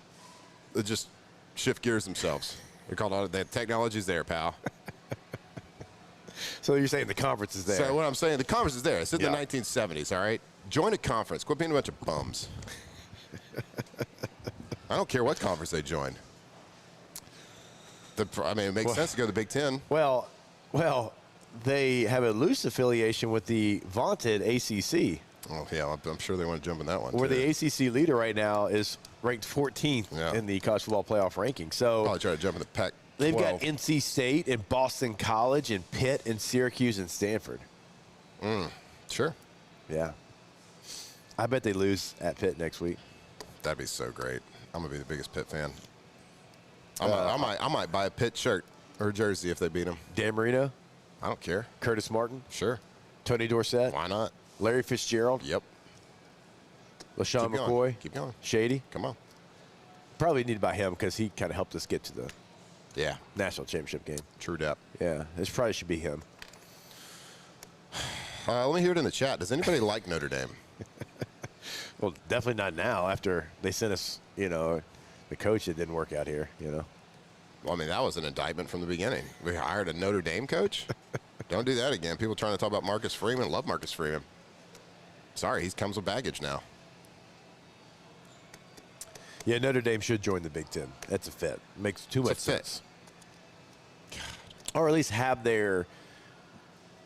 that just shift gears themselves. They're called the technology's there, pal. So you're saying the conference is there? So what I'm saying, the conference is there. It's in the 1970s. All right, join a conference. Quit being a bunch of bums. I don't care what conference they join. It makes sense to go to the Big Ten. Well, they have a loose affiliation with the vaunted ACC. Oh, yeah, I'm sure they want to jump in that one, where too. the ACC leader right now is ranked 14th in the college football playoff ranking. So probably try to jump in the Pac-12. They've got NC State and Boston College and Pitt and Syracuse and Stanford. Sure. Yeah. I bet they lose at Pitt next week. That'd be so great. I'm going to be the biggest Pitt fan. I might buy a Pitt shirt or jersey if they beat them. Dan Marino? I don't care. Curtis Martin? Sure. Tony Dorsett? Why not? Larry Fitzgerald? Yep. LaShawn Keep McCoy? going. Keep going. Shady? Come on. Probably need to buy him because he kind of helped us get to the national championship game. True that. Yeah, this probably should be him. Let me hear it in the chat. Does anybody like Notre Dame? Well, definitely not now after they sent us, the coach that didn't work out here, Well, I mean, that was an indictment from the beginning. We hired a Notre Dame coach? Don't do that again. People trying to talk about Marcus Freeman. Love Marcus Freeman. Sorry, he comes with baggage now. Yeah, Notre Dame should join the Big Ten. That's a fit. Makes too much sense. Or at least have their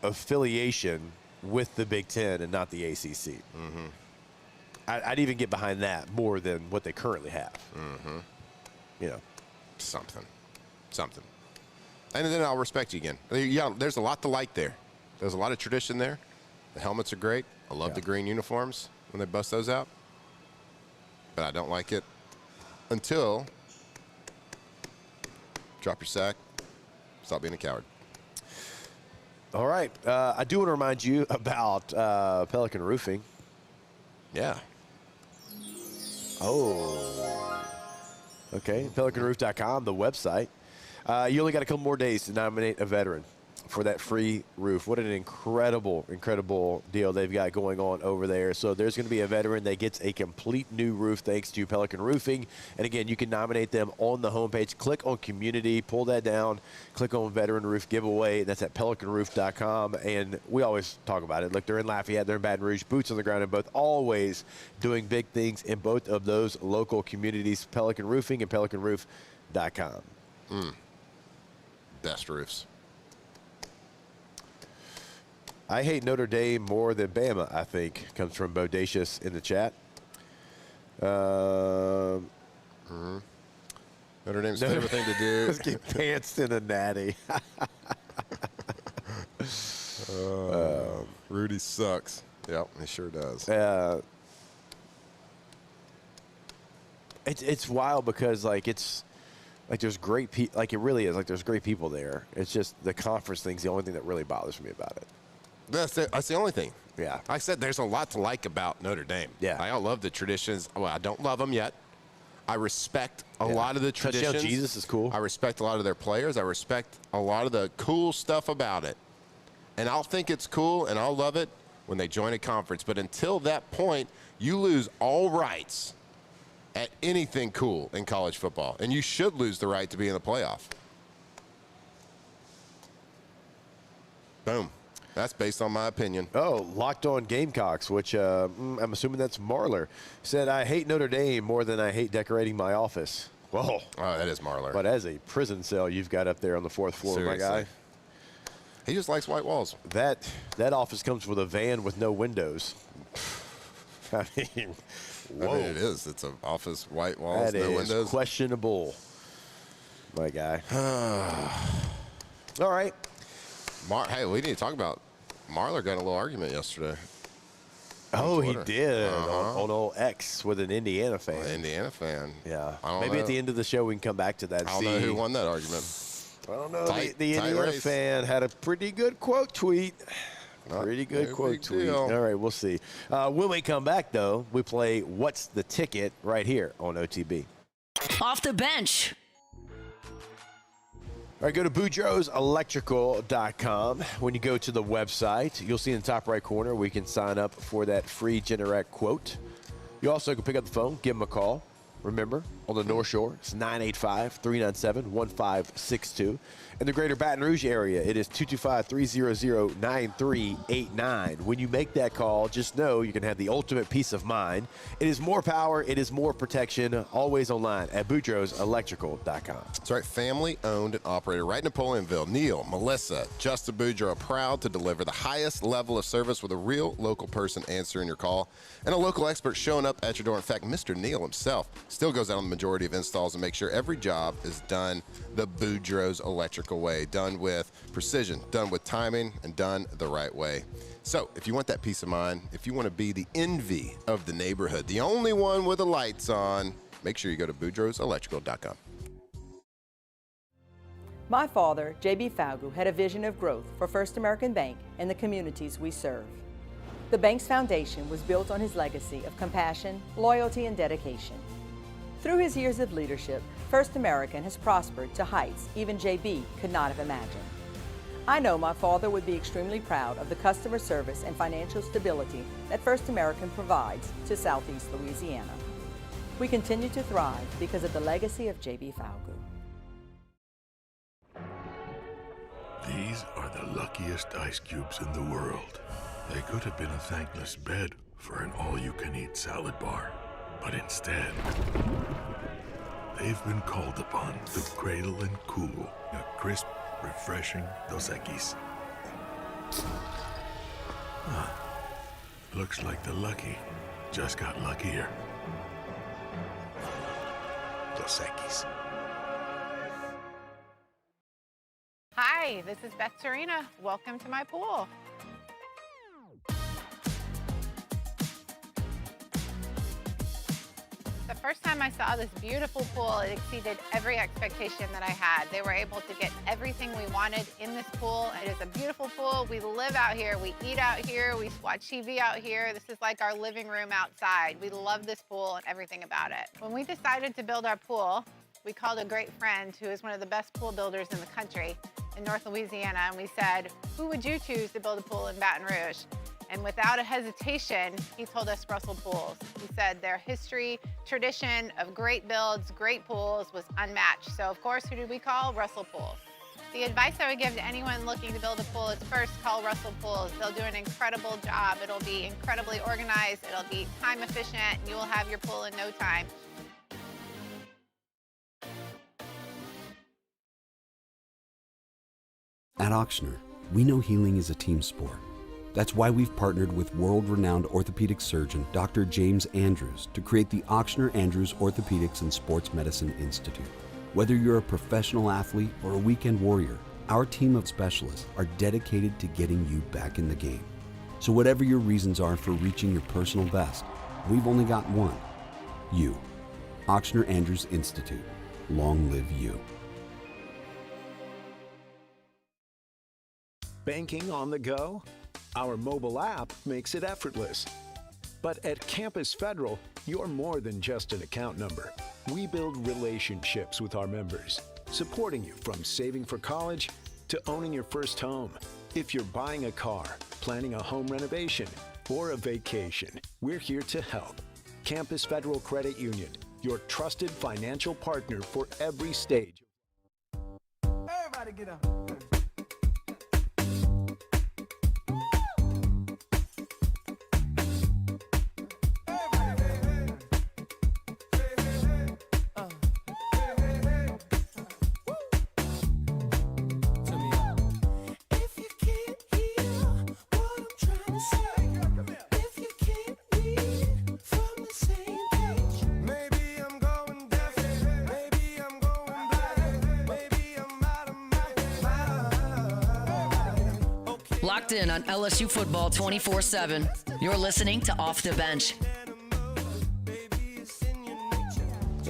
affiliation with the Big Ten and not the ACC. Mm-hmm. I'd even get behind that more than what they currently have. Mm-hmm. Something. And then I'll respect you again. Yeah, there's a lot to like there. There's a lot of tradition there. The helmets are great. I love the green uniforms when they bust those out. But I don't like it until drop your sack, stop being a coward. All right. I do want to remind you about Pelican Roofing. Yeah. Oh. Okay. PelicanRoof.com, the website. You only got a couple more days to nominate a veteran for that free roof. What an incredible, incredible deal they've got going on over there. So there's going to be a veteran that gets a complete new roof thanks to Pelican Roofing. And again, you can nominate them on the homepage. Click on community, pull that down, click on veteran roof giveaway. That's at pelicanroof.com. And we always talk about it. Look, they're in Lafayette, they're in Baton Rouge, boots on the ground in both, always doing big things in both of those local communities, Pelican Roofing and pelicanroof.com. Best roofs. I hate Notre Dame more than Bama, I think, comes from Bodacious in the chat. Notre Dame's favorite thing to do. Let's get pantsed in a natty. Rudy sucks. Yep, he sure does. It's wild because, there's great people. It really is. There's great people there. It's just the conference thing's the only thing that really bothers me about it. That's the only thing. Yeah. I said there's a lot to like about Notre Dame. Yeah. I love the traditions. Well, I don't love them yet. I respect a lot of the traditions. Touchdown Jesus is cool. I respect a lot of their players. I respect a lot of the cool stuff about it. And I'll think it's cool and I'll love it when they join a conference. But until that point, you lose all rights at anything cool in college football. And you should lose the right to be in the playoff. Boom. That's based on my opinion. Oh, Locked On Gamecocks, which I'm assuming that's Marler, said, I hate Notre Dame more than I hate decorating my office. Whoa. Oh, that is Marler. But as a prison cell you've got up there on the 4th floor, Seriously. my guy. He just likes white walls. That office comes with a van with no windows. I mean, whoa. it is. It's an office, white walls, that no is windows. Questionable, my guy. All right. Hey, we need to talk about Marler got in a little argument yesterday. Oh, he did on old X with an Indiana fan. Indiana fan. Yeah. I Maybe at the end of the show we can come back to that. I don't know who won that argument. I don't know. Tight The Indiana race. fan had a pretty good quote tweet. Pretty good quote tweet. deal. All right, we'll see. When we come back, though, we play What's the Ticket right here on OTB. Off the bench. All right, go to BoudreauxElectrical.com. When you go to the website, you'll see in the top right corner we can sign up for that free Generac quote. You also can pick up the phone, give them a call, Remember, on the North Shore, it's 985-397-1562. In the greater Baton Rouge area, it is 225-300-9389. When you make that call, just know you can have the ultimate peace of mind. It is more power, it is more protection, always online at boudreauxelectrical.com. That's right, family owned and operated right in Napoleonville. Neil, Melissa, Justin Boudreaux are proud to deliver the highest level of service with a real local person answering your call and a local expert showing up at your door. In fact, Mr. Neil himself still goes out on the majority of installs and makes sure every job is done the Boudreaux's electrical way, done with precision, done with timing, and done the right way. So if you want that peace of mind, if you want to be the envy of the neighborhood, the only one with the lights on, make sure you go to boudreauxelectrical.com. My father, J.B. Falgu, had a vision of growth for First American Bank and the communities we serve. The bank's foundation was built on his legacy of compassion, loyalty, and dedication. Through his years of leadership, First American has prospered to heights even J.B. could not have imagined. I know my father would be extremely proud of the customer service and financial stability that First American provides to Southeast Louisiana. We continue to thrive because of the legacy of J.B. Falgu. These are the luckiest ice cubes in the world. They could have been a thankless bed for an all-you-can-eat salad bar. But instead, they've been called upon to cradle and cool a crisp, refreshing Dos Equis. Looks like the lucky just got luckier. Dos Equis. Hi, this is Beth Serena. Welcome to my pool. The first time I saw this beautiful pool, it exceeded every expectation that I had. They were able to get everything we wanted in this pool. It is a beautiful pool. We live out here, we eat out here, we watch TV out here. This is like our living room outside. We love this pool and everything about it. When we decided to build our pool, we called a great friend who is one of the best pool builders in the country in North Louisiana, and we said, who would you choose to build a pool in Baton Rouge? And without a hesitation, he told us Russell Pools. He said their history, tradition of great builds, great pools was unmatched. So of course, who did we call? Russell Pools. The advice I would give to anyone looking to build a pool is first call Russell Pools. They'll do an incredible job. It'll be incredibly organized. It'll be time efficient. And you will have your pool in no time. At Auctioner, we know healing is a team sport. That's why we've partnered with world-renowned orthopedic surgeon Dr. James Andrews to create the Auctioner Andrews Orthopedics and Sports Medicine Institute. Whether you're a professional athlete or a weekend warrior, our team of specialists are dedicated to getting you back in the game. So whatever your reasons are for reaching your personal best, we've only got one: you. Auctioner Andrews Institute. Long live you. Banking on the go? Our mobile app makes it effortless. But at Campus Federal, you're more than just an account number. We build relationships with our members, supporting you from saving for college to owning your first home. If you're buying a car, planning a home renovation, or a vacation, we're here to help. Campus Federal Credit Union, your trusted financial partner for every stage. Everybody get up. Locked in on LSU football 24/7. You're listening to Off the Bench.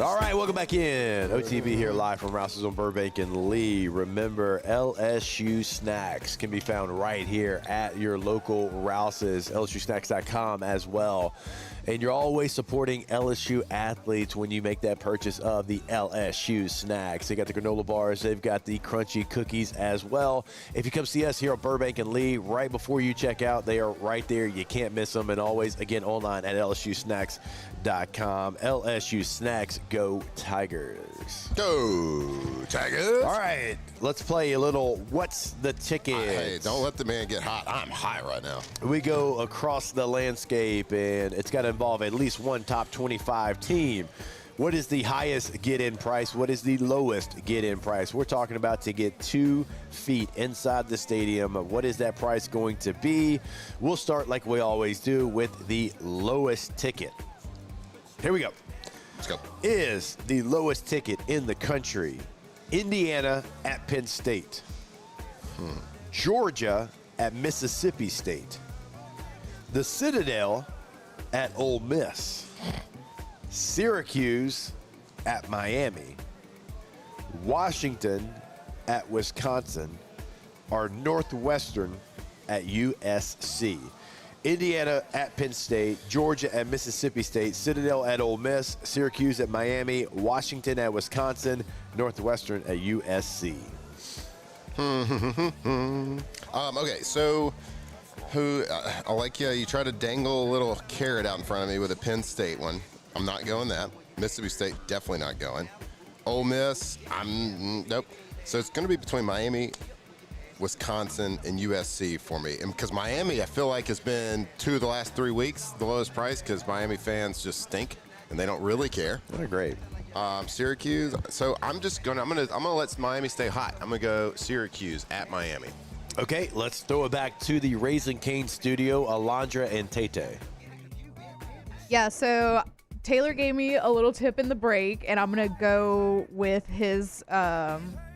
All right, welcome back in. OTB here live from Rouse's on Burbank and Lee. Remember, LSU Snacks can be found right here at your local Rouse's, LSUsnacks.com as well. And you're always supporting LSU athletes when you make that purchase of the LSU Snacks. They got the granola bars. They've got the crunchy cookies as well. If you come see us here at Burbank and Lee, right before you check out, they are right there. You can't miss them. And always, again, online at LSUsnacks.com. LSU Snacks, go Tigers. Go Tigers. All right, let's play a little What's the Ticket? Hey, don't let the man get hot. I'm high right now. We go across the landscape, and it's got to involve at least one top 25 team. What is the highest get-in price? What is the lowest get-in price? We're talking about to get 2 feet inside the stadium. What is that price going to be? We'll start like we always do with the lowest ticket. Here we go. Let's go. Is the lowest ticket in the country Indiana at Penn State, Georgia at Mississippi State, the Citadel at Ole Miss, Syracuse at Miami, Washington at Wisconsin, or Northwestern at USC? Indiana at Penn State, Georgia at Mississippi State, Citadel at Ole Miss, Syracuse at Miami, Washington at Wisconsin, Northwestern at USC. Okay, so I like you try to dangle a little carrot out in front of me with a Penn State one. I'm not going that. Mississippi State, definitely not going. Ole Miss, nope. So it's going to be between Miami, Wisconsin, and USC for me. And because Miami, I feel like, has been 2 of the last 3 weeks the lowest price because Miami fans just stink and they don't really care. They're great. Syracuse. So I'm gonna let Miami stay hot. I'm gonna go Syracuse at Miami. Okay, let's throw it back to the Raising Cane studio, Alondra and Tate. Yeah, so Taylor gave me a little tip in the break, and I'm going to go with his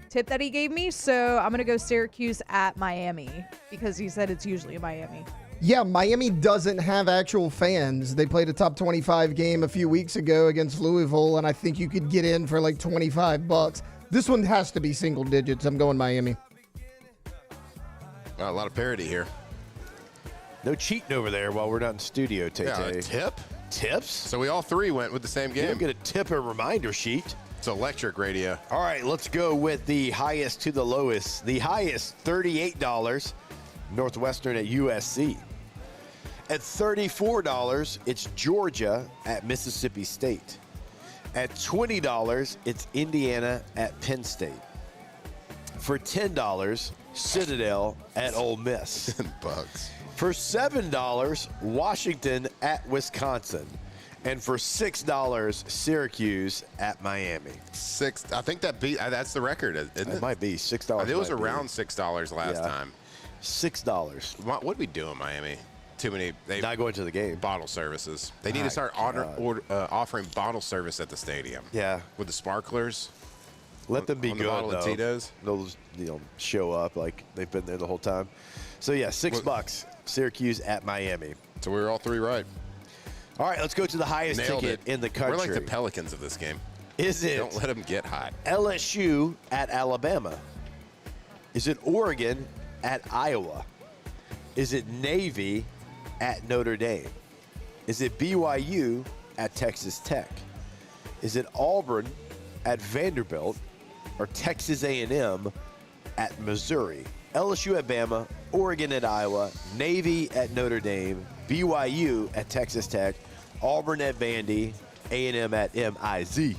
tip that he gave me. So I'm going to go Syracuse at Miami because he said it's usually Miami. Yeah, Miami doesn't have actual fans. They played a top 25 game a few weeks ago against Louisville, and I think you could get in for like $25. This one has to be single digits. I'm going Miami. A lot of parity here. No cheating over there while we're not in studio, Tate. Yeah, a tip? Tips? So we all 3 went with the same game. You don't get a tip or reminder sheet. It's electric radio. All right, let's go with the highest to the lowest. The highest, $38, Northwestern at USC. At $34, it's Georgia at Mississippi State. At $20, it's Indiana at Penn State. For $10, Citadel at Ole Miss. $10. For $7, Washington at Wisconsin. And for $6, Syracuse at Miami. I think that's the record, isn't it? It might be $6. It was around $6 last time. $6. What would we do in Miami? Too many. Not going to the game. Bottle services. They need to start offering bottle service at the stadium. Yeah. With the sparklers. Let them be on good, the bottle though. of Tito's. They'll show up like they've been there the whole time. So, yeah, $6. Syracuse at Miami. So we were all 3 right. All right, let's go to the highest ticket in the country. We're like the Pelicans of this game. Is it? Don't let them get hot. LSU at Alabama? Is it Oregon at Iowa? Is it Navy at Notre Dame? Is it BYU at Texas Tech? Is it Auburn at Vanderbilt or Texas A&M at Missouri? LSU at Bama, Oregon at Iowa, Navy at Notre Dame, BYU at Texas Tech, Auburn at Vandy, A&M at MIZ.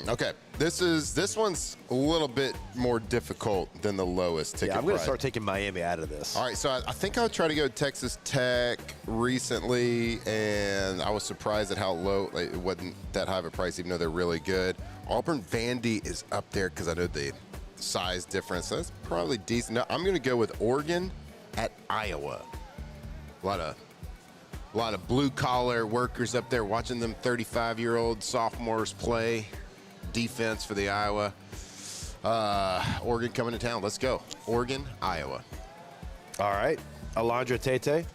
Okay, this one's a little bit more difficult than the lowest ticket. Yeah, I'm going to start taking Miami out of this. All right, so I think I'll try to go Texas Tech recently, and I was surprised at how low it wasn't that high of a price, even though they're really good. Auburn Vandy is up there because I know the size difference. So that's probably decent. No, I'm going to go with Oregon at Iowa. A lot of blue-collar workers up there watching them 35-year-old sophomores play defense for the Iowa. Oregon coming to town. Let's go. Oregon, Iowa. All right. Alondra Tate.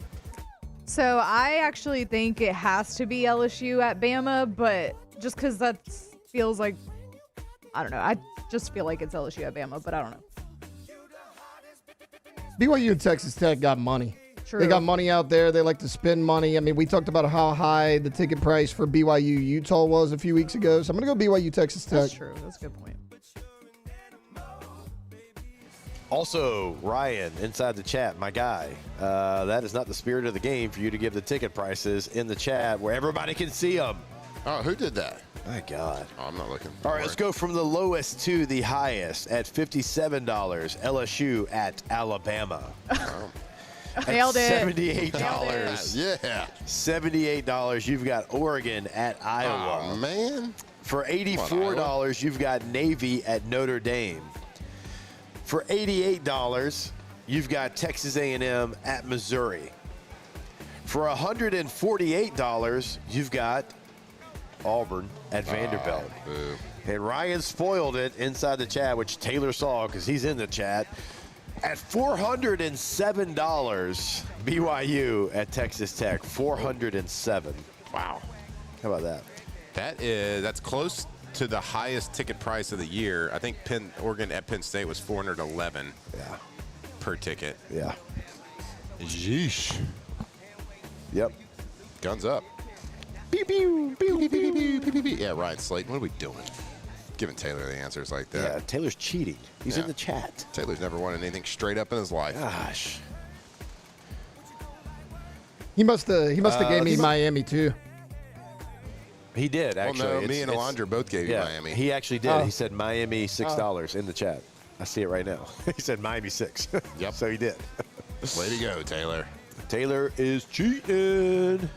So I actually think it has to be LSU at Bama, but just because that's feels like, I don't know. I just feel like it's LSU-Bama, but I don't know. BYU and Texas Tech got money. True. They got money out there. They like to spend money. I mean, we talked about how high the ticket price for BYU Utah was a few weeks ago. So I'm going to go BYU Texas Tech. That's true. That's a good point. Also, Ryan, inside the chat, my guy, that is not the spirit of the game for you to give the ticket prices in the chat where everybody can see them. Oh, who did that? My God. Oh, I'm not looking. All right, let's go from the lowest to the highest at $57, LSU at Alabama. Nailed it. $78. Yeah. $78, you've got Oregon at Iowa. Oh, man. For $84, you've got Navy at Notre Dame. For $88, you've got Texas A&M at Missouri. For $148, you've got Auburn at Vanderbilt. Boo. And Ryan spoiled it inside the chat, which Taylor saw because he's in the chat. At $407, BYU at Texas Tech. $407. Wow. How about that? That's close to the highest ticket price of the year. I think Oregon at Penn State was $411. Yeah. Per ticket. Yeah. Yeesh. Yep. Guns up. Pew, pew, pew, pew, pew, pew, pew, pew. Yeah, Ryan Slayton, what are we doing? Giving Taylor the answers like that. Yeah, Taylor's cheating. He's in the chat. Taylor's never wanted anything straight up in his life. Gosh. He must have gave me Miami too. He did, actually. Well, no, me and Alondra both gave you Miami. He actually did. He said Miami $6 in the chat. I see it right now. He said Miami 6. Yep. So he did. Way to go, Taylor. Taylor is cheating.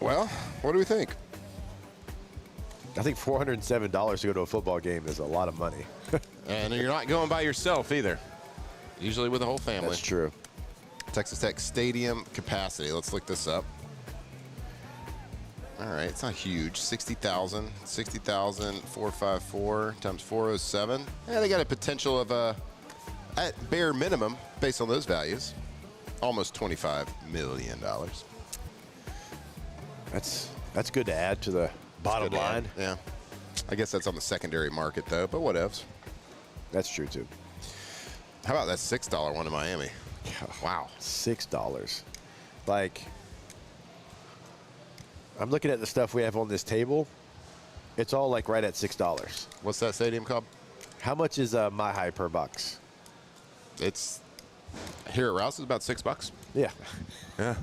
Well, what do we think? I think $407 to go to a football game is a lot of money. And you're not going by yourself either. Usually with the whole family. That's true. Texas Tech Stadium capacity. Let's look this up. All right, it's not huge. 60,000. 454 times 407. Yeah, they got a potential of, at bare minimum, based on those values, almost $25 million. That's good to add to the bottom line. Yeah. I guess that's on the secondary market, though, but whatevs. That's true, too. How about that $6 one in Miami? Wow. $6. Like, I'm looking at the stuff we have on this table. It's all, like, right at $6. What's that stadium called? How much is My High per box? It's, here at Rouse, it's about $6. Yeah. Yeah.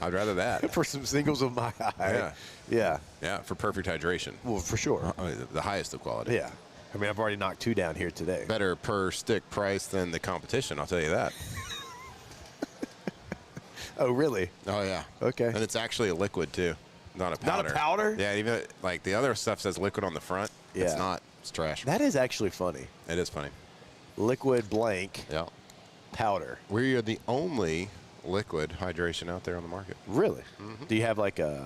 I'd rather that. For some singles of My High. Yeah. Yeah. Yeah, for perfect hydration. Well, for sure. The highest of quality. Yeah. I mean, I've already knocked 2 down here today. Better per stick price than the competition, I'll tell you that. Oh, really? Oh, yeah. Okay. And it's actually a liquid, too, not a powder. Not a powder? Yeah, even like the other stuff says liquid on the front. Yeah. It's not. It's trash. That is actually funny. It is funny. Liquid blank. Yeah. Powder. We are the only liquid hydration out there on the market. Really? Mm-hmm. Do you have like a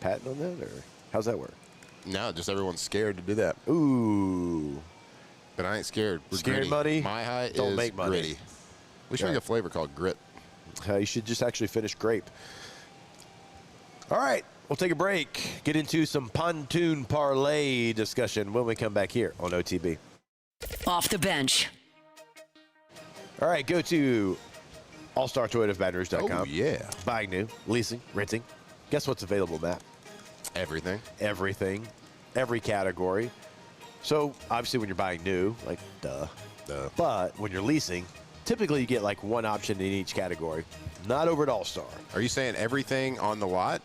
patent on that, or how's that work? No, just everyone's scared to do that. Ooh. But I ain't scared. We're Scared gritty. money? My High Don't is make money. gritty. We should make a flavor called grit. You should just actually finish grape. All right, we'll take a break. Get into some pontoon parlay discussion when we come back here on OTB. Off the bench. All right, go to allstartoyotaofbatonrouge.com. Oh, yeah. Buying new, leasing, renting. Guess what's available, Matt? Everything. Everything. Every category. So, obviously, when you're buying new, like, duh. But when you're leasing, typically you get like one option in each category. Not over at All-Star. Are you saying everything on the lot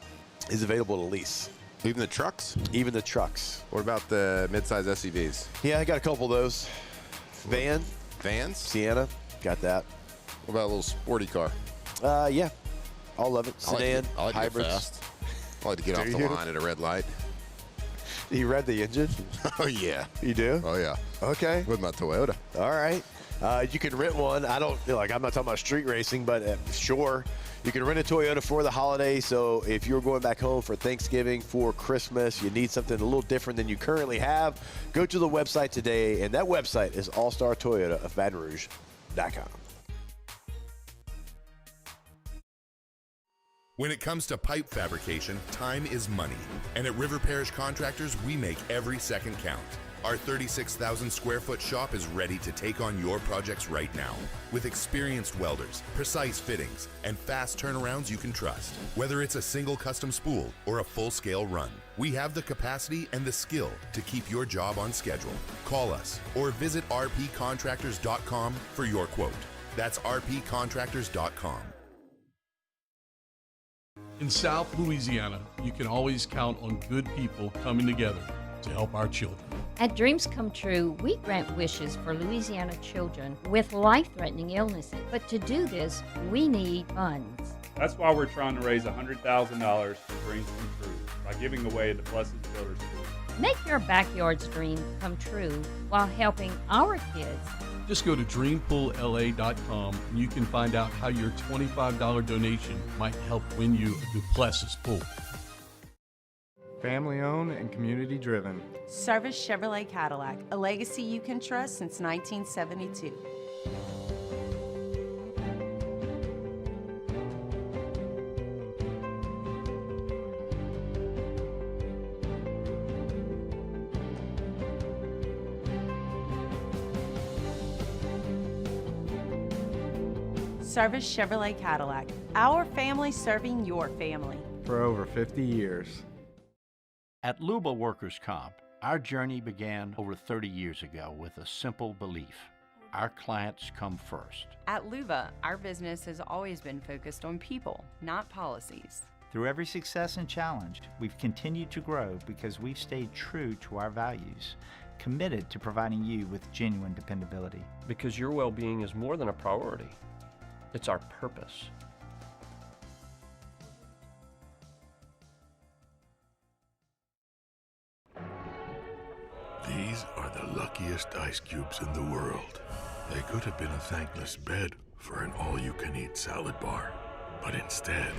is available to lease? Even the trucks? Even the trucks. What about the midsize SUVs? Yeah, I got a couple of those. Vans? Sienna. Got that. What about a little sporty car? Yeah. All of it. Sedan, I like to get hybrids. fast. I like to get off the line at a red light. You read the engine? Oh, yeah. You do? Oh, yeah. Okay. With my Toyota. All right. You can rent one. I'm not talking about street racing, but sure. You can rent a Toyota for the holiday. So if you're going back home for Thanksgiving, for Christmas, you need something a little different than you currently have, go to the website today. And that website is allstartoyotaofbatonrouge.com. When it comes to pipe fabrication, time is money. And at River Parish Contractors, we make every second count. Our 36,000 square foot shop is ready to take on your projects right now. With experienced welders, precise fittings, and fast turnarounds you can trust. Whether it's a single custom spool or a full-scale run, we have the capacity and the skill to keep your job on schedule. Call us or visit rpcontractors.com for your quote. That's rpcontractors.com. In South Louisiana, you can always count on good people coming together to help our children. At Dreams Come True, we grant wishes for Louisiana children with life-threatening illnesses. But to do this, we need funds. That's why we're trying to raise $100,000 for Dreams Come True by giving away the Blessed Builders School. Make your backyard's dream come true while helping our kids. Just go to dreampoolla.com and you can find out how your $25 donation might help win you a Duplessis pool. Family owned and community driven. Service Chevrolet Cadillac, a legacy you can trust since 1972. Service Chevrolet Cadillac, our family serving your family. For over 50 years. At Luba Workers' Comp, our journey began over 30 years ago with a simple belief. Our clients come first. At Luba, our business has always been focused on people, not policies. Through every success and challenge, we've continued to grow because we've stayed true to our values, committed to providing you with genuine dependability. Because your well-being is more than a priority. It's our purpose. These are the luckiest ice cubes in the world. They could have been a thankless bed for an all-you-can-eat salad bar. But instead,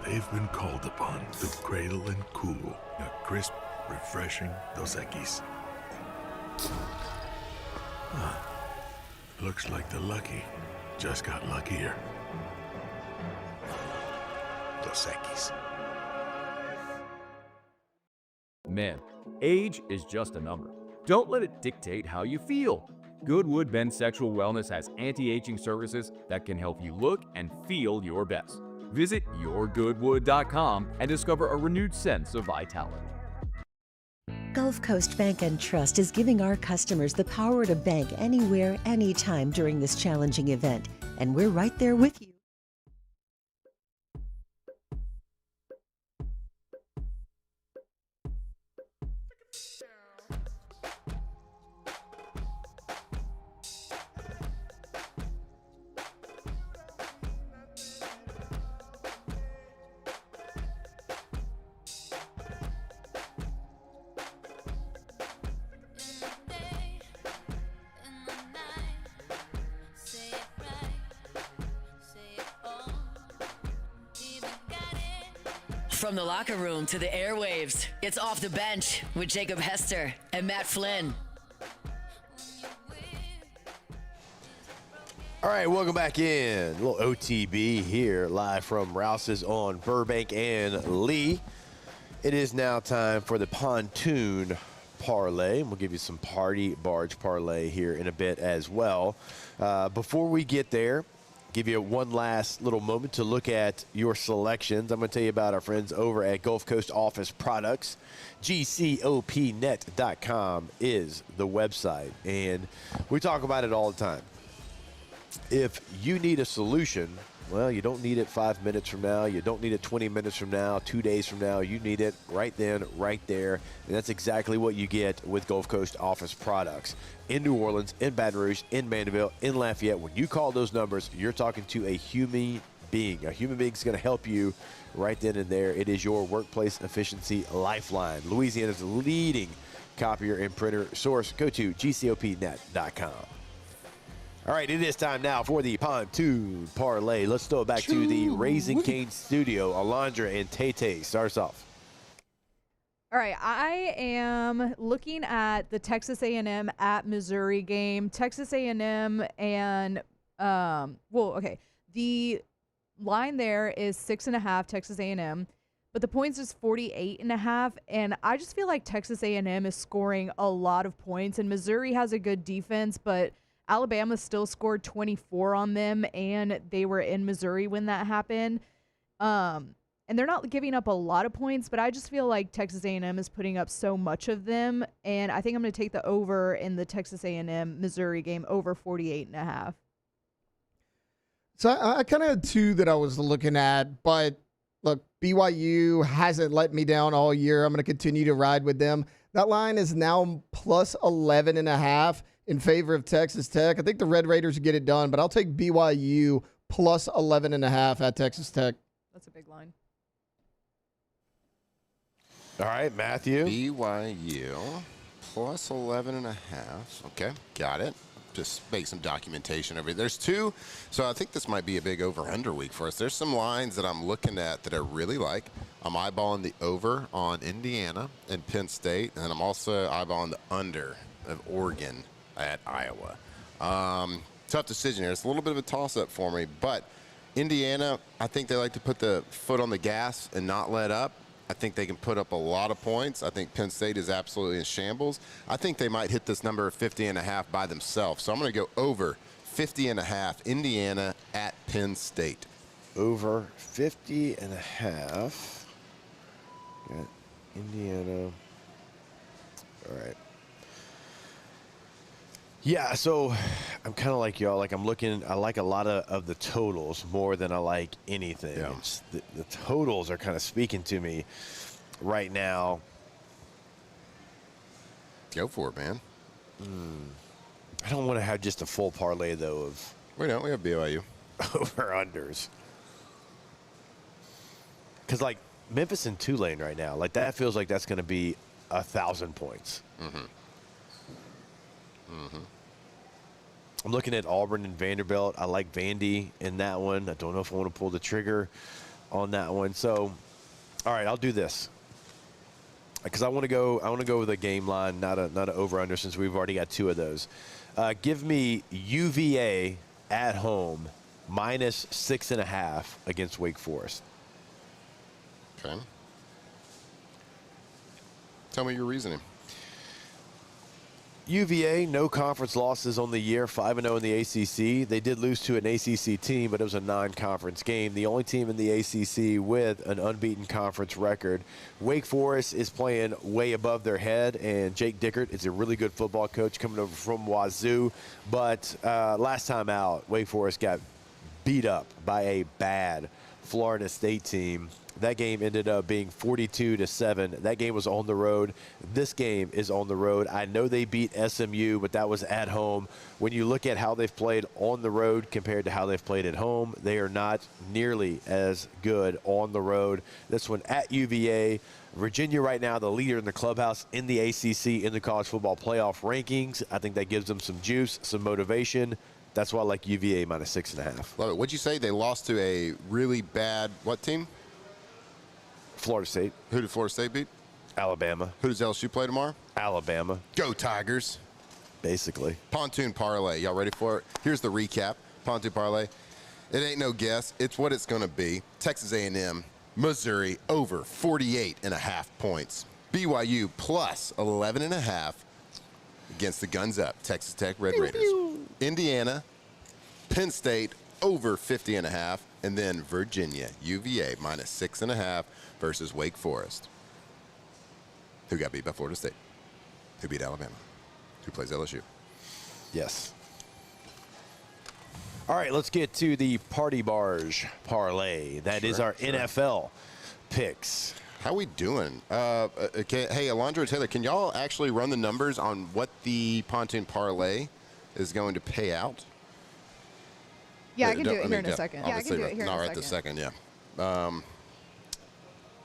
they've been called upon to cradle and cool a crisp, refreshing Dos Equis. Looks like the lucky just got luckier. Dos Equis. Men, age is just a number. Don't let it dictate how you feel. Goodwood Men's Sexual Wellness has anti-aging services that can help you look and feel your best. Visit yourgoodwood.com and discover a renewed sense of vitality. Gulf Coast Bank and Trust is giving our customers the power to bank anywhere, anytime during this challenging event. And we're right there with you. From the locker room to the airwaves, it's Off the Bench with Jacob Hester and Matt Flynn. All right, welcome back in. A little OTB here, live from Rouse's on Burbank and Lee. It is now time for the pontoon parlay. We'll give you some party barge parlay here in a bit as well. Before we get there, give you one last little moment to look at your selections. I'm going to tell you about our friends over at Gulf Coast Office Products. GCOPnet.com is the website, and we talk about it all the time. If you need a solution, well, you don't need it 5 minutes from now. You don't need it 20 minutes from now, 2 days from now. You need it right then, right there. And that's exactly what you get with Gulf Coast Office Products. In New Orleans, in Baton Rouge, in Mandeville, in Lafayette, when you call those numbers, you're talking to a human being. A human being is going to help you right then and there. It is your workplace efficiency lifeline. Louisiana's leading copier and printer source. Go to GCOPnet.com. All right, it is time now for the pontoon parlay. Let's throw it back to the Raising Cane studio. Alondra and Tay start us off. All right, I am looking at the Texas A&M at Missouri game. Texas A&M and, the line there is 6.5 Texas A&M, but the points is 48.5, and I just feel like Texas A&M is scoring a lot of points, and Missouri has a good defense, but Alabama still scored 24 on them, and they were in Missouri when that happened. And they're not giving up a lot of points, but I just feel like Texas A&M is putting up so much of them, and I think I'm going to take the over in the Texas A&M Missouri game, over 48.5. So I kind of had two that I was looking at, but look, BYU hasn't let me down all year. I'm going to continue to ride with them. That line is now plus 11.5 in favor of Texas Tech. I think the Red Raiders get it done, but I'll take BYU plus 11.5 at Texas Tech. That's a big line. All right, Matthew. BYU plus 11.5. Okay, got it. Just make some documentation over here. There's two, so I think this might be a big over-under week for us. There's some lines that I'm looking at that I really like. I'm eyeballing the over on Indiana and Penn State, and I'm also eyeballing the under of Oregon at Iowa. Tough decision here. It's a little bit of a toss-up for me, but Indiana, I think they like to put the foot on the gas and not let up. I think they can put up a lot of points. I think Penn State is absolutely in shambles. I think they might hit this number of 50.5 by themselves. So I'm going to go over 50.5, Indiana at Penn State. Over 50.5. Got Indiana. All right. Yeah, so I'm kind of like y'all. Like I'm looking, I like a lot of the totals more than I like anything. Yeah. The totals are kind of speaking to me right now. Go for it, man. I don't want to have just a full parlay, though, of We don't. We have BYU. over-unders. Because, like, Memphis and Tulane right now, like, that feels like that's going to be 1,000 points. I'm looking at Auburn and Vanderbilt. I like Vandy in that one. I don't know if I want to pull the trigger on that one. So, all right, I'll do this. Because I want to go with a game line, not an over-under, since we've already got two of those. Give me UVA at home minus 6.5 against Wake Forest. Okay. Tell me your reasoning. UVA, no conference losses on the year, 5-0 in the ACC. They did lose to an ACC team, but it was a non-conference game. The only team in the ACC with an unbeaten conference record. Wake Forest is playing way above their head, and Jake Dickert is a really good football coach coming over from Wazoo. But last time out, Wake Forest got beat up by a bad Florida State team. That game ended up being 42-7. That game was on the road. This game is on the road. I know they beat SMU, but that was at home. When you look at how they've played on the road compared to how they've played at home, they are not nearly as good on the road. This one at UVA. Virginia right now, the leader in the clubhouse in the ACC in the college football playoff rankings. I think that gives them some juice, some motivation. That's why I like UVA minus 6.5. Love it. What'd you say? They lost to a really bad what team? Florida State. Who did Florida State beat? Alabama. Who does LSU play tomorrow? Alabama. Go Tigers. Basically. Pontoon parlay. Y'all ready for it? Here's the recap. Pontoon parlay. It ain't no guess. It's what it's going to be. Texas A&M, Missouri, over 48.5 points. BYU plus 11.5 against the Guns Up, Texas Tech Red Raiders. Indiana, Penn State, over 50.5. And then Virginia, UVA, minus 6.5 versus Wake Forest. Who got beat by Florida State? Who beat Alabama? Who plays LSU? Yes. All right, let's get to the Party Barge parlay. That is our NFL picks. How we doing? Hey, Alondra, Taylor, can y'all actually run the numbers on what the Pontoon parlay is going to pay out? Yeah, I can do it here in a second. Yeah, I can do it here in a second. Not right this second, yeah.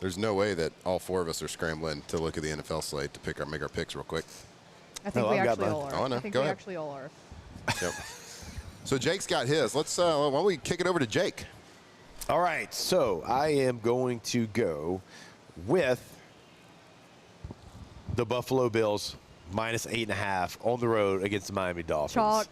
There's no way that all four of us are scrambling to look at the NFL slate to make our picks real quick. I think we actually all are. Oh, I know. I think Go we ahead. actually all are. Yep. So Jake's got his. Let's why don't we kick it over to Jake? All right, so I am going to go with the Buffalo Bills minus 8.5 on the road against the Miami Dolphins. Chalk.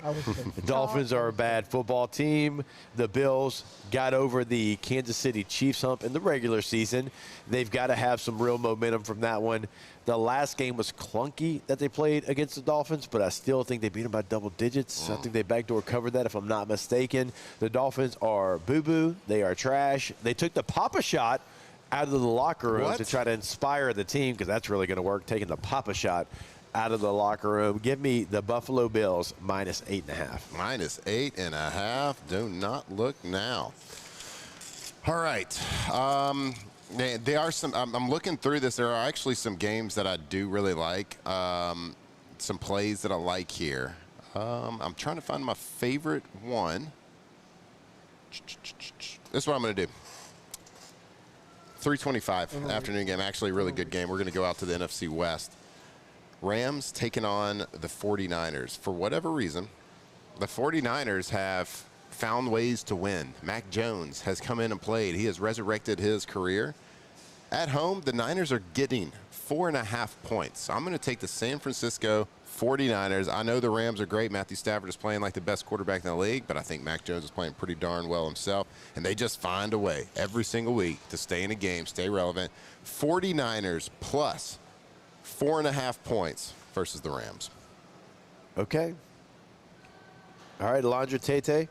The Dolphins are a bad football team. The Bills got over the Kansas City Chiefs hump in the regular season. They've got to have some real momentum from that one. The last game was clunky that they played against the Dolphins, but I still think they beat them by double digits. I think they backdoor covered that, if I'm not mistaken. The Dolphins are boo-boo. They are trash. They took the Papa shot out of the locker room to try to inspire the team, because that's really going to work, taking the Papa shot out of the locker room. Give me the Buffalo Bills minus 8.5. Minus 8.5. Do not look now. All right. There are some. I'm looking through this. There are actually some games that I do really like. Some plays that I like here. I'm trying to find my favorite one. This is what I'm going to do. 3:25 afternoon game. Actually, a really good game. We're going to go out to the NFC West. Rams taking on the 49ers. For whatever reason, the 49ers have found ways to win. Mac Jones has come in and played. He has resurrected his career. At home, the Niners are getting 4.5 points. So I'm going to take the San Francisco 49ers. I know the Rams are great. Matthew Stafford is playing like the best quarterback in the league, but I think Mac Jones is playing pretty darn well himself. And they just find a way every single week to stay in a game, stay relevant. 49ers plus 4.5 points versus the Rams. Okay. All right, Alondra Tate.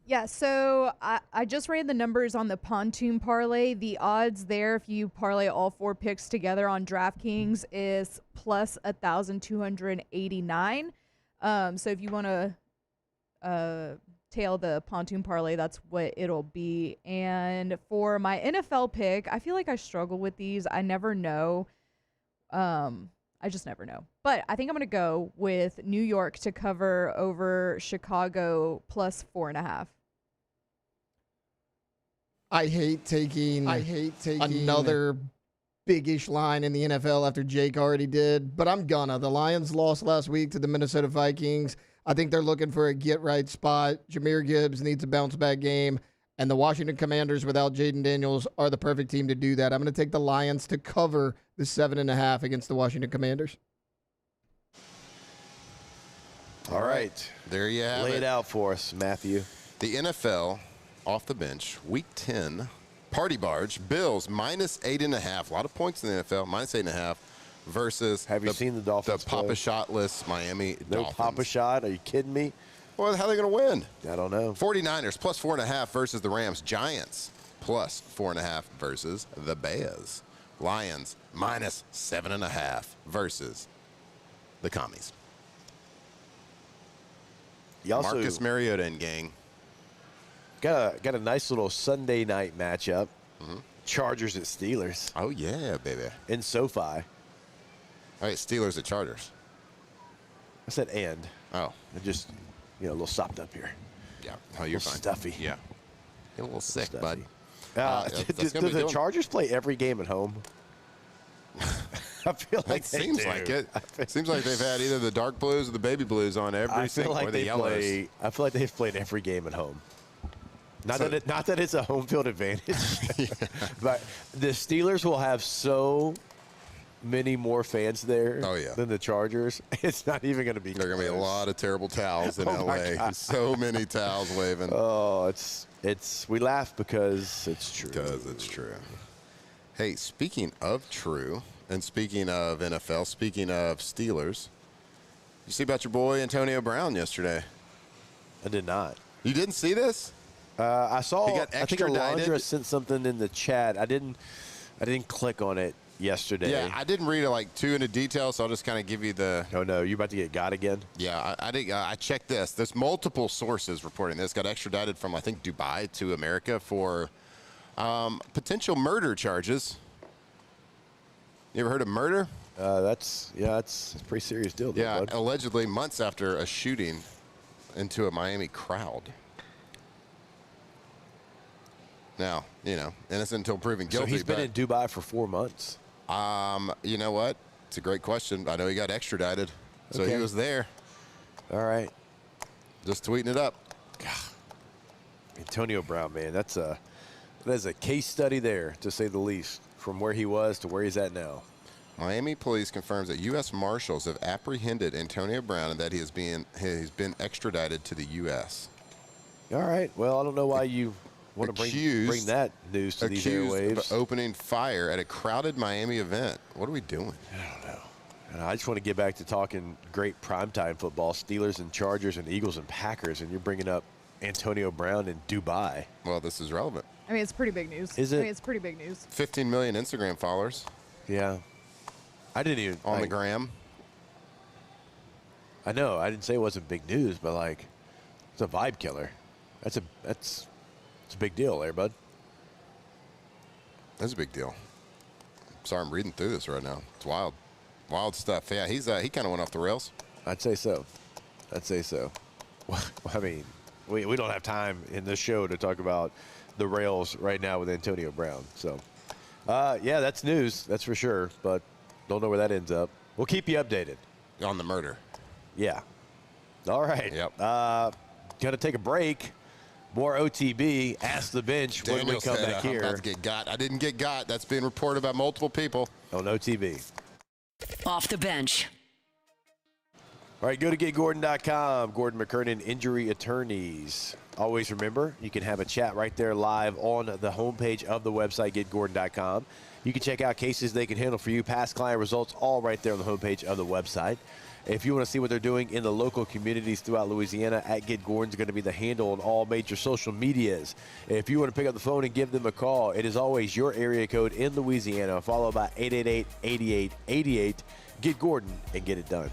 Yeah, so I just ran the numbers on the pontoon parlay. The odds there, if you parlay all 4 picks together on DraftKings, is plus 1,289. So if you want to tail the pontoon parlay, that's what it'll be. And for my NFL pick, I feel like I struggle with these. I never know. I just never know. But I think I'm going to go with New York to cover over Chicago plus 4.5. I hate taking another big-ish line in the NFL after Jake already did, but I'm gonna. The Lions lost last week to the Minnesota Vikings. I think they're looking for a get-right spot. Jahmyr Gibbs needs a bounce-back game, and the Washington Commanders without Jaden Daniels are the perfect team to do that. I'm going to take the Lions to cover the 7.5 against the Washington Commanders. All right. There you have it. Lay it out for us, Matthew. The NFL off the bench, Week 10, Party Barge, Bills minus 8.5. A lot of points in the NFL, minus 8.5 versus. Have you seen the Dolphins? The Papa Shot-less Miami Dolphins. No Papa Shot? Are you kidding me? Well, how are they going to win? I don't know. 49ers plus 4.5 versus the Rams. Giants plus 4.5 versus the Bears. Lions minus 7.5 versus the Commies. Marcus Mariota and gang. Got a nice little Sunday night matchup. Chargers at Steelers. Oh, yeah, baby. In SoFi. All right, Steelers at Chargers. I said and. Oh. I just, a little sopped up here. Yeah. Oh, you're fine. Stuffy. Yeah. Get a little sick, bud. Do the Chargers play every game at home? I feel like it seems like it. It seems like they've had either the dark blues or the baby blues on every single, or the yellows. I feel like they've played every game at home. Not that it's a home field advantage, but the Steelers will have so many more fans there than the Chargers. It's not even going to be. There are going to be a lot of terrible towels in LA. So many towels waving. Oh, we laugh because it's true. Because it's true. Hey, speaking of true, and speaking of NFL, speaking of Steelers, you see about your boy Antonio Brown yesterday? I did not. You didn't see this? I saw. He got extradited. I think Alondra sent something in the chat. I didn't click on it yesterday. Yeah, I didn't read it like too into detail, so I'll just kind of give you the. Oh no, you about to get got again? Yeah, I checked this. There's multiple sources reporting this. Got extradited from I think Dubai to America for potential murder charges. You ever heard of murder? That's a pretty serious deal. Yeah, bud. allegedly months after a shooting into a Miami crowd. Now, innocent until proven guilty. So he's been in Dubai for 4 months. You know what? It's a great question. I know he got extradited, so he was there. All right. Just tweeting it up. God. Antonio Brown, man, that is a case study there, to say the least, from where he was to where he's at now. Miami police confirms that U.S. Marshals have apprehended Antonio Brown and that he's been extradited to the U.S. All right. Well, I don't know why you want to bring that news to these airwaves. Accused of opening fire at a crowded Miami event. What are we doing? I don't know. And I just want to get back to talking great primetime football, Steelers and Chargers and Eagles and Packers, and you're bringing up Antonio Brown in Dubai. Well, this is relevant. I mean, it's pretty big news. Is it? I mean, it's pretty big news. 15 million Instagram followers. Yeah. I didn't even. On the gram. I know. I didn't say it wasn't big news, but, like, it's a vibe killer. It's a big deal there, bud. That's a big deal. Sorry, I'm reading through this right now. It's wild. Wild stuff. Yeah, he kind of went off the rails. I'd say so. Well, I mean, we don't have time in this show to talk about the rails right now with Antonio Brown. So, yeah, that's news. That's for sure. But don't know where that ends up. We'll keep you updated. On the murder. Yeah. All right. Yep. Going to take a break. More OTB. Ask the bench when we come back here. I'm about to get got. I didn't get got. That's been reported by multiple people. On OTB. Off the bench. All right, go to getgordon.com. Gordon McKernan, injury attorneys. Always remember, you can have a chat right there live on the homepage of the website, getgordon.com. You can check out cases they can handle for you, past client results, all right there on the homepage of the website. If you want to see what they're doing in the local communities throughout Louisiana, @GetGordon is going to be the handle on all major social medias. If you want to pick up the phone and give them a call, it is always your area code in Louisiana, followed by 888-8888. Get Gordon and get it done.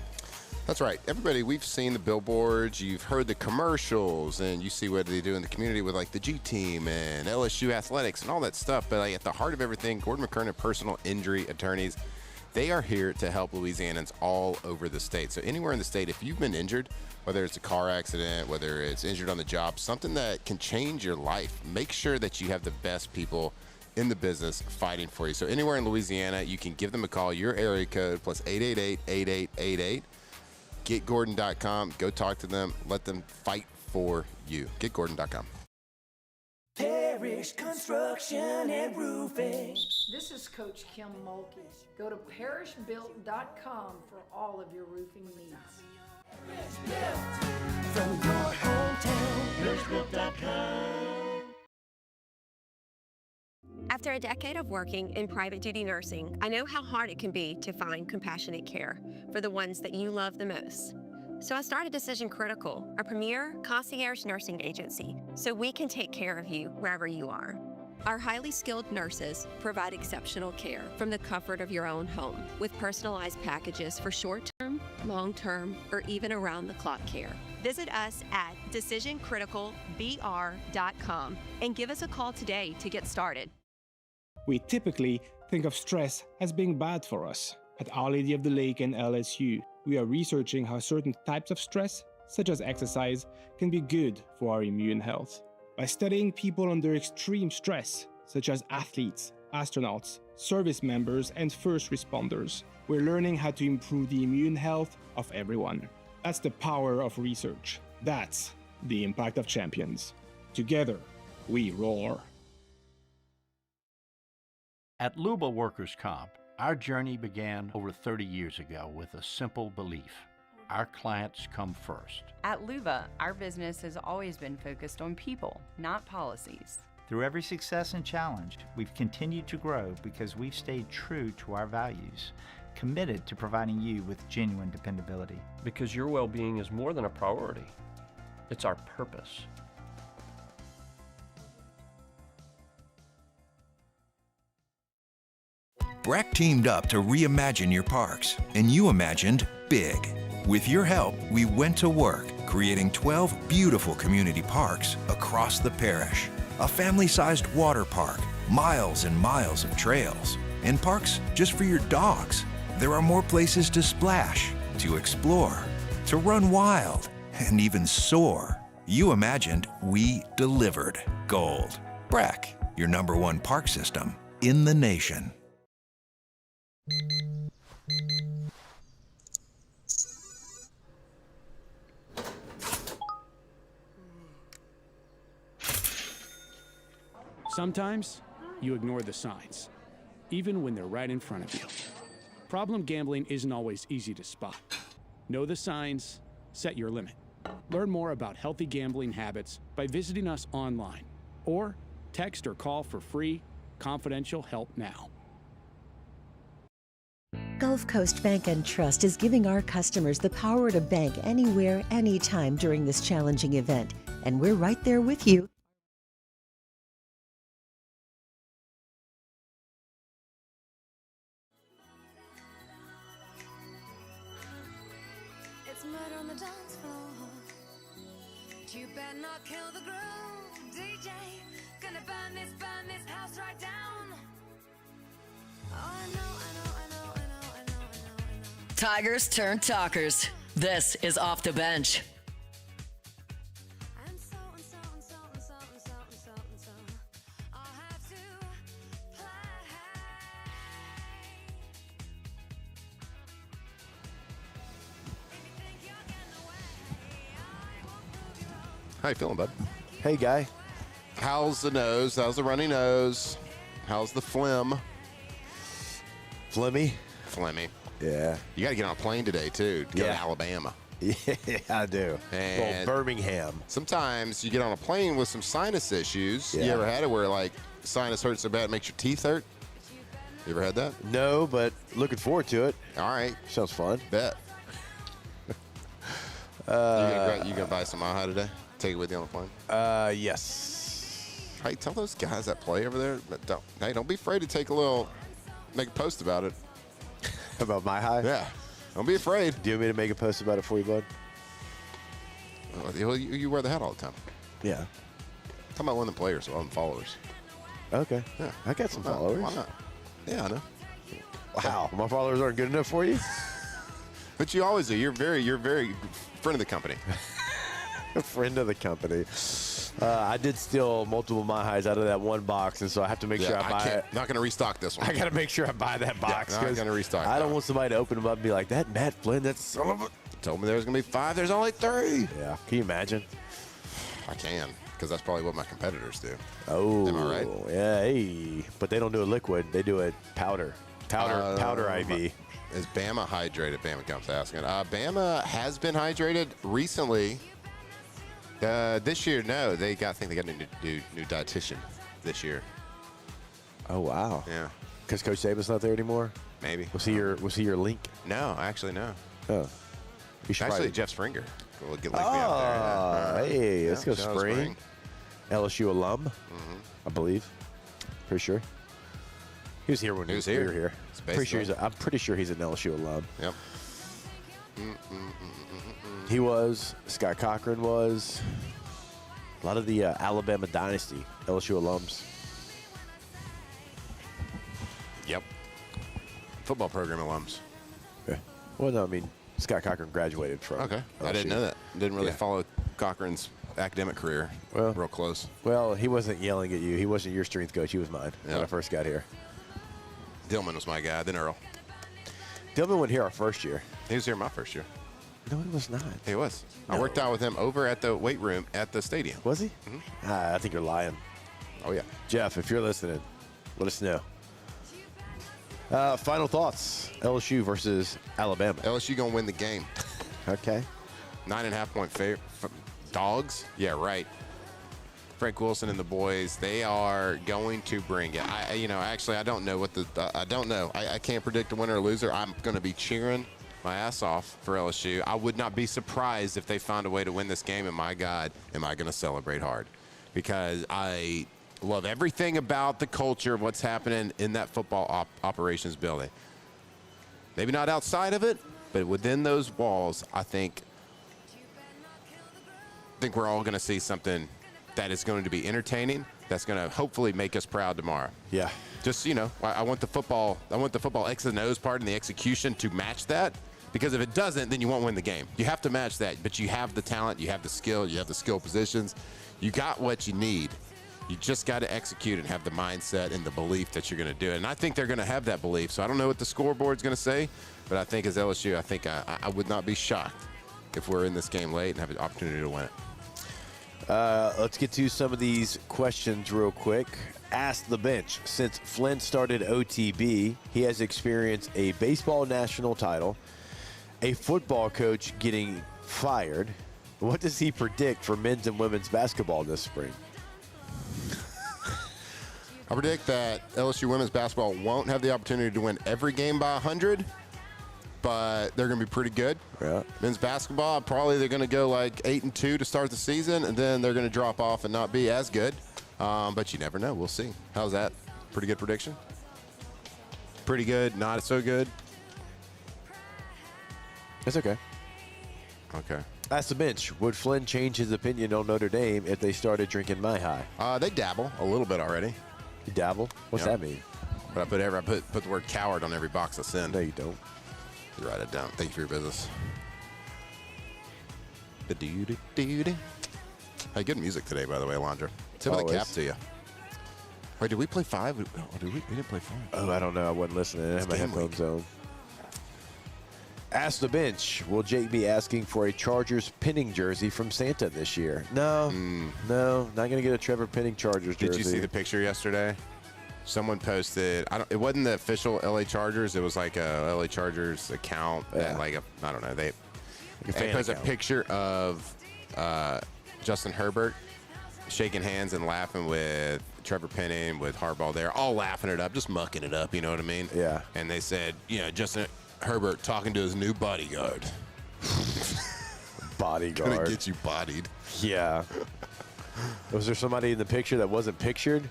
That's right. Everybody, we've seen the billboards, you've heard the commercials, and you see what they do in the community with, like, the G Team and LSU Athletics and all that stuff. But, like, at the heart of everything, Gordon McKernan Personal Injury Attorneys, they are here to help Louisianans all over the state. So anywhere in the state, if you've been injured, whether it's a car accident, whether it's injured on the job, something that can change your life, make sure that you have the best people in the business fighting for you. So anywhere in Louisiana, you can give them a call, your area code, plus 888-8888. GetGordon.com. Go talk to them. Let them fight for you. GetGordon.com. Parish Construction and Roofing. This is Coach Kim Mulkey. Go to parishbuilt.com for all of your roofing needs. From your hometown, parishbuilt.com. After a decade of working in private duty nursing, I know how hard it can be to find compassionate care for the ones that you love the most. So I started Decision Critical, a premier concierge nursing agency, so we can take care of you wherever you are. Our highly skilled nurses provide exceptional care from the comfort of your own home with personalized packages for short-term, long-term, or even around-the-clock care. Visit us at decisioncriticalbr.com and give us a call today to get started. We typically think of stress as being bad for us. At Our Lady of the Lake and LSU, we are researching how certain types of stress, such as exercise, can be good for our immune health. By studying people under extreme stress, such as athletes, astronauts, service members, and first responders, we're learning how to improve the immune health of everyone. That's the power of research. That's the impact of champions. Together, we roar. At Luba Workers Comp, our journey began over 30 years ago with a simple belief. Our clients come first. At Luba, our business has always been focused on people, not policies. Through every success and challenge, we've continued to grow because we've stayed true to our values, committed to providing you with genuine dependability. Because your well-being is more than a priority. It's our purpose. Breck teamed up to reimagine your parks, and you imagined big. With your help, we went to work, creating 12 beautiful community parks across the parish. A family-sized water park, miles and miles of trails, and parks just for your dogs. There are more places to splash, to explore, to run wild, and even soar. You imagined, we delivered. Gold. Breck, your #1 park system in the nation. Sometimes you ignore the signs, even when they're right in front of you. Problem gambling isn't always easy to spot. Know the signs, set your limit. Learn more about healthy gambling habits by visiting us online or text or call for free, confidential help now. Gulf Coast Bank and Trust is giving our customers the power to bank anywhere, anytime during this challenging event. And we're right there with you. It's murder on the dance floor. You better not kill the groove, DJ. Gonna burn this house right down. Oh, I know. Tigers turn talkers. This is Off the Bench. How you feeling, bud? Hey, guy. How's the nose? How's the runny nose? How's the phlegm? Flemmy. Yeah. You got to get on a plane today, too, to go to Yeah. Alabama. Yeah, I do. And well, Birmingham. Sometimes you get on a plane with some sinus issues. You Yeah. ever had it where, like, sinus hurts so bad it makes your teeth hurt? You ever had that? No, but looking forward to it. All right. Sounds fun. Bet. You gonna buy some Mahi today? Take it with you on the plane? Yes. Hey, tell those guys that play over there, but don't be afraid to make a post about it. About my high? Yeah. Don't be afraid. Do you want me to make a post about it for you, bud? Well, you wear the hat all the time. Yeah. Talking about one of the players, one of the followers. Okay. Yeah. I got some followers. Why not? Yeah, I know. Wow. My followers aren't good enough for you? But you always do. You're very friend of the company. Friend of the company. I did steal multiple Mahis out of that one box, and so I have to make sure I buy it. Not going to restock this one. I got to make sure I buy that box. Yeah, not going to restock I don't want somebody to open them up and be like, that Matt Flynn, that's son of a... Told me there was going to be 5. There's only 3. Yeah. Can you imagine? I can, because that's probably what my competitors do. Oh. Am I right? Yeah. Hey. But they don't do it liquid. They do it powder. Powder IV. Is Bama hydrated? Bama comes asking. Bama has been hydrated recently. This year, no. I think they got a new dietitian this year. Oh, wow. Yeah. Because Coach Saban's not there anymore? Maybe. Was he your link? No, actually, no. Oh. Actually, Jeff Springer will get linked me out there. Hey, let's go shout out Spring. LSU alum, I believe. Pretty sure. He was here when we were here. I'm pretty sure he's an LSU alum. Yep. He was. Scott Cochran was. A lot of the Alabama dynasty LSU alums. Yep. Football program alums. Yeah. Well, no, I mean, Scott Cochran graduated from Okay. LSU. I didn't know that. Didn't really follow Cochran's academic career real close. Well, he wasn't yelling at you. He wasn't your strength coach. He was mine when I first got here. Dillman was my guy, then Earl. Dillman went here our first year. He was here my first year. No, he was not. He was. No. I worked out with him over at the weight room at the stadium. Was he? I think you're lying. Oh, yeah. Jeff, if you're listening, let us know. Final thoughts. LSU versus Alabama. LSU going to win the game. Okay. 9.5 point favorite. Dogs? Yeah, right. Frank Wilson and the boys, they are going to bring it. Actually, I don't know I don't know. I can't predict a winner or loser. I'm going to be cheering my ass off for LSU. I would not be surprised if they found a way to win this game, and my God, am I going to celebrate hard. Because I love everything about the culture of what's happening in that football operations building. Maybe not outside of it, but within those walls, I think we're all going to see something that is going to be entertaining, that's going to hopefully make us proud tomorrow. Yeah. Just, I want the football X and O's part and the execution to match that, because if it doesn't, then you won't win the game. You have to match that, but you have the talent, you have the skill, you have the skill positions. You got what you need. You just got to execute and have the mindset and the belief that you're going to do it. And I think they're going to have that belief. So I don't know what the scoreboard's going to say, but I think as LSU, I would not be shocked if we're in this game late and have an opportunity to win it. Let's get to some of these questions real quick. Ask the bench. Since Flynn started OTB, he has experienced a baseball national title, a football coach getting fired. What does he predict for men's and women's basketball this spring? I predict that LSU women's basketball won't have the opportunity to win every game by 100, but they're going to be pretty good. Yeah. Men's basketball, probably they're going to go like 8-2 to start the season, and then they're going to drop off and not be as good. But you never know. We'll see. How's that? Pretty good prediction? Pretty good, not so good? It's okay. Okay. Ask the bench. Would Flynn change his opinion on Notre Dame if they started drinking Mai High? They dabble a little bit already. You dabble? What's that mean? But I put the word coward on every box I send. No, you don't. You write it down. Thank you for your business. Hey, good music today, by the way, Alondra. Tip of the cap to you. Wait, did we play 5? We didn't play 5. Oh, I don't know. I wasn't listening. I had my headphones on. Ask the bench. Will Jake be asking for a Chargers pinning jersey from Santa this year? No. No, not going to get a Trevor Penning Chargers jersey. Did you see the picture yesterday? Someone posted. It wasn't the official LA Chargers. It was like a LA Chargers account. That I don't know. They posted a picture of Justin Herbert shaking hands and laughing with Trevor Penning, with Harbaugh there, all laughing it up, just mucking it up. You know what I mean? Yeah. And they said, Justin Herbert talking to his new bodyguard. Bodyguard. Gonna get you bodied. Yeah. Was there somebody in the picture that wasn't pictured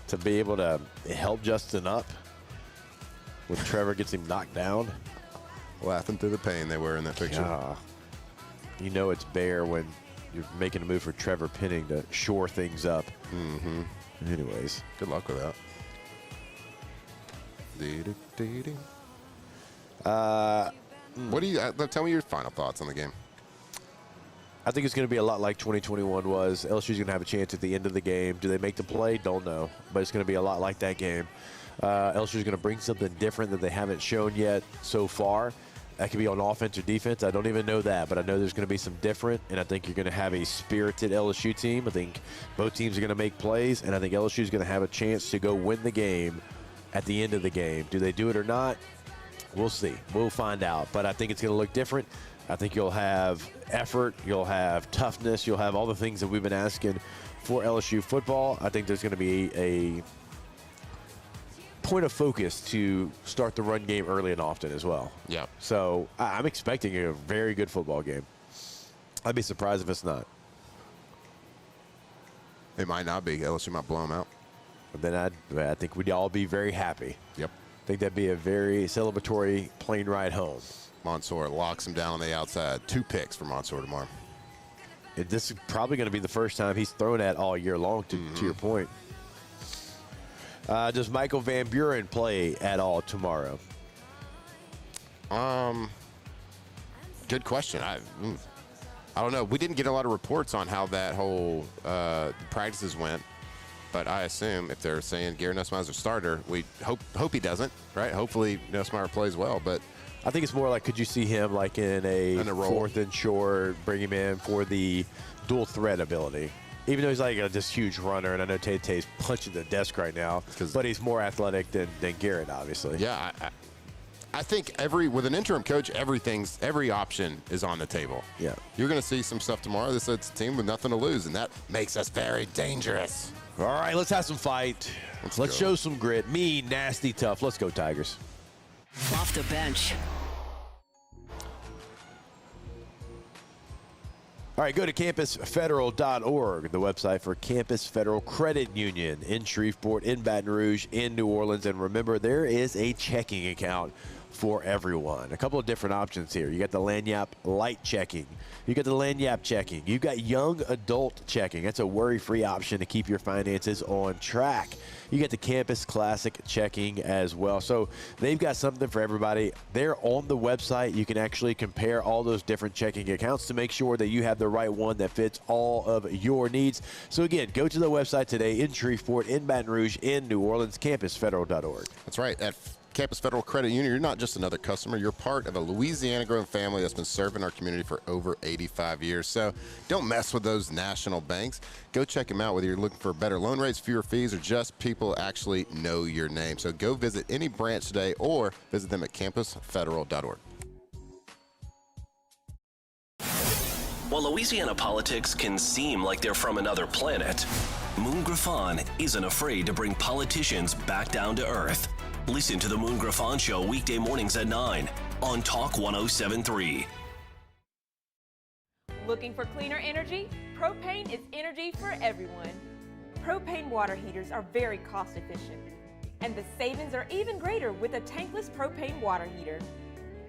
to be able to help Justin up when Trevor gets him knocked down? Laughing through the pain they were in that picture. Yeah. You know it's bare when you're making a move for Trevor Penning to shore things up. Mm-hmm. Anyways. Good luck with that. What do you tell me your final thoughts on the game? I think it's going to be a lot like 2021 was. LSU's going to have a chance at the end of the game. Do they make the play? Don't know. But it's going to be a lot like that game. LSU's going to bring something different that they haven't shown yet so far. That could be on offense or defense. I don't even know that, but I know there's going to be some different, and I think you're going to have a spirited LSU team. I think both teams are going to make plays, and I think LSU is going to have a chance to go win the game at the end of the game. Do they do it or not? We'll see. We'll find out, but I think it's going to look different. I think you'll have effort, you'll have toughness, you'll have all the things that we've been asking for LSU football. I think there's going to be a point of focus to start the run game early and often as well. Yeah. So I'm expecting a very good football game. I'd be surprised if it's not. It might not be. LSU might blow them out. But then I think we'd all be very happy. Yep. I think that'd be a very celebratory plane ride home. Mansour locks him down on the outside. 2 picks for Mansour tomorrow. This is probably going to be the first time he's thrown at all year long, to your point. Does Michael Van Buren play at all tomorrow? Good question. I don't know. We didn't get a lot of reports on how that whole practices went, but I assume if they're saying Gary Nussmeier's a starter, we hope he doesn't, right? Hopefully Nussmeier plays well, but I think it's more like, could you see him like in a fourth and short, bring him in for the dual threat ability? Even though he's like this huge runner, and I know Tay-Tay's punching the desk right now, but he's more athletic than Garrett, obviously. Yeah, I think with an interim coach, every option is on the table. Yeah. You're going to see some stuff tomorrow. This is a team with nothing to lose, and that makes us very dangerous. All right, let's have some fight. Let's show some grit. Mean, nasty, tough. Let's go, Tigers. Off the bench. All right, go to campusfederal.org, the website for Campus Federal Credit Union in Shreveport, in Baton Rouge, in New Orleans. And remember, there is a checking account for everyone. A couple of different options here. You got the Lanyap Light Checking. You got the Lanyap Checking. You got Young Adult Checking. That's a worry-free option to keep your finances on track. You get the Campus Classic Checking as well. So they've got something for everybody. They're on the website. You can actually compare all those different checking accounts to make sure that you have the right one that fits all of your needs. So again, go to the website today in Shreveport, in Baton Rouge, in New Orleans, campusfederal.org. That's right. At Campus Federal Credit Union, you're not just another customer. You're part of a Louisiana-grown family that's been serving our community for over 85 years. So don't mess with those national banks. Go check them out, whether you're looking for better loan rates, fewer fees, or just people actually know your name. So go visit any branch today or visit them at campusfederal.org. While Louisiana politics can seem like they're from another planet, Moon Griffon isn't afraid to bring politicians back down to earth. Listen to the Moon Griffon Show weekday mornings at 9 on Talk 107.3. Looking for cleaner energy? Propane is energy for everyone. Propane water heaters are very cost efficient, and the savings are even greater with a tankless propane water heater.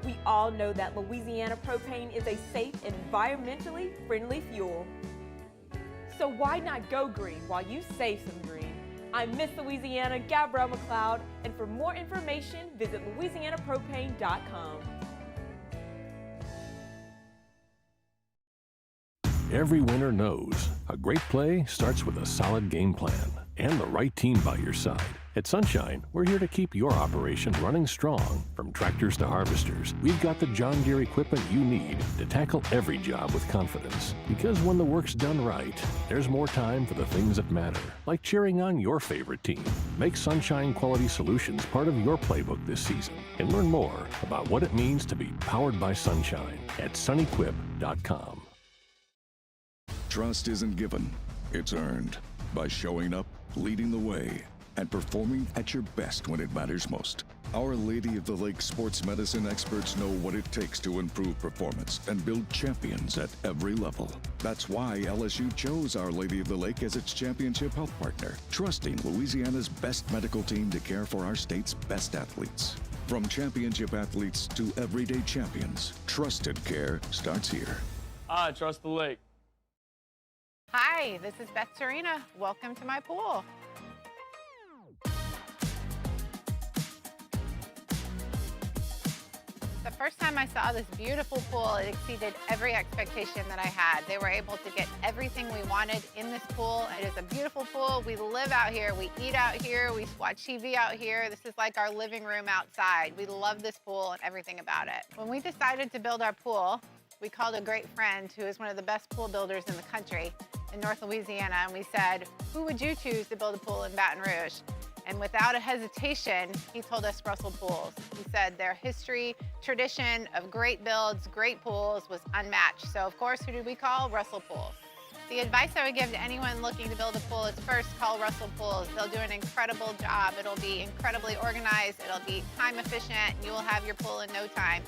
We all know that Louisiana propane is a safe and environmentally friendly fuel. So why not go green while you save some green? I'm Miss Louisiana, Gabrielle McLeod, and for more information, visit louisianapropane.com. Every winner knows a great play starts with a solid game plan and the right team by your side. At Sunshine, we're here to keep your operation running strong. From tractors to harvesters, we've got the John Deere equipment you need to tackle every job with confidence. Because when the work's done right, there's more time for the things that matter, like cheering on your favorite team. Make Sunshine Quality Solutions part of your playbook this season and learn more about what it means to be powered by Sunshine at sunequip.com. Trust isn't given, it's earned by showing up, leading the way, and performing at your best when it matters most. Our Lady of the Lake sports medicine experts know what it takes to improve performance and build champions at every level. That's why LSU chose Our Lady of the Lake as its championship health partner, trusting Louisiana's best medical team to care for our state's best athletes. From championship athletes to everyday champions, trusted care starts here. I trust the lake. Hi, this is Beth Serena. Welcome to my pool. The first time I saw this beautiful pool, it exceeded every expectation that I had. They were able to get everything we wanted in this pool. It is a beautiful pool. We live out here, we eat out here, we watch TV out here. This is like our living room outside. We love this pool and everything about it. When we decided to build our pool, we called a great friend who is one of the best pool builders in the country in North Louisiana, and we said, who would you choose to build a pool in Baton Rouge? And without a hesitation, he told us Russell Pools. He said their history, tradition of great builds, great pools was unmatched. So of course, who did we call? Russell Pools. The advice I would give to anyone looking to build a pool is first call Russell Pools. They'll do an incredible job. It'll be incredibly organized. It'll be time efficient. You will have your pool in no time.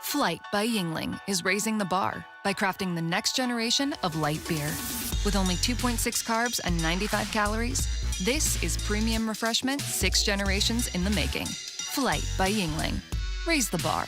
Flight by Yingling is raising the bar by crafting the next generation of light beer. With only 2.6 carbs and 95 calories, this is premium refreshment 6 generations in the making. Flight by Yingling. Raise the bar.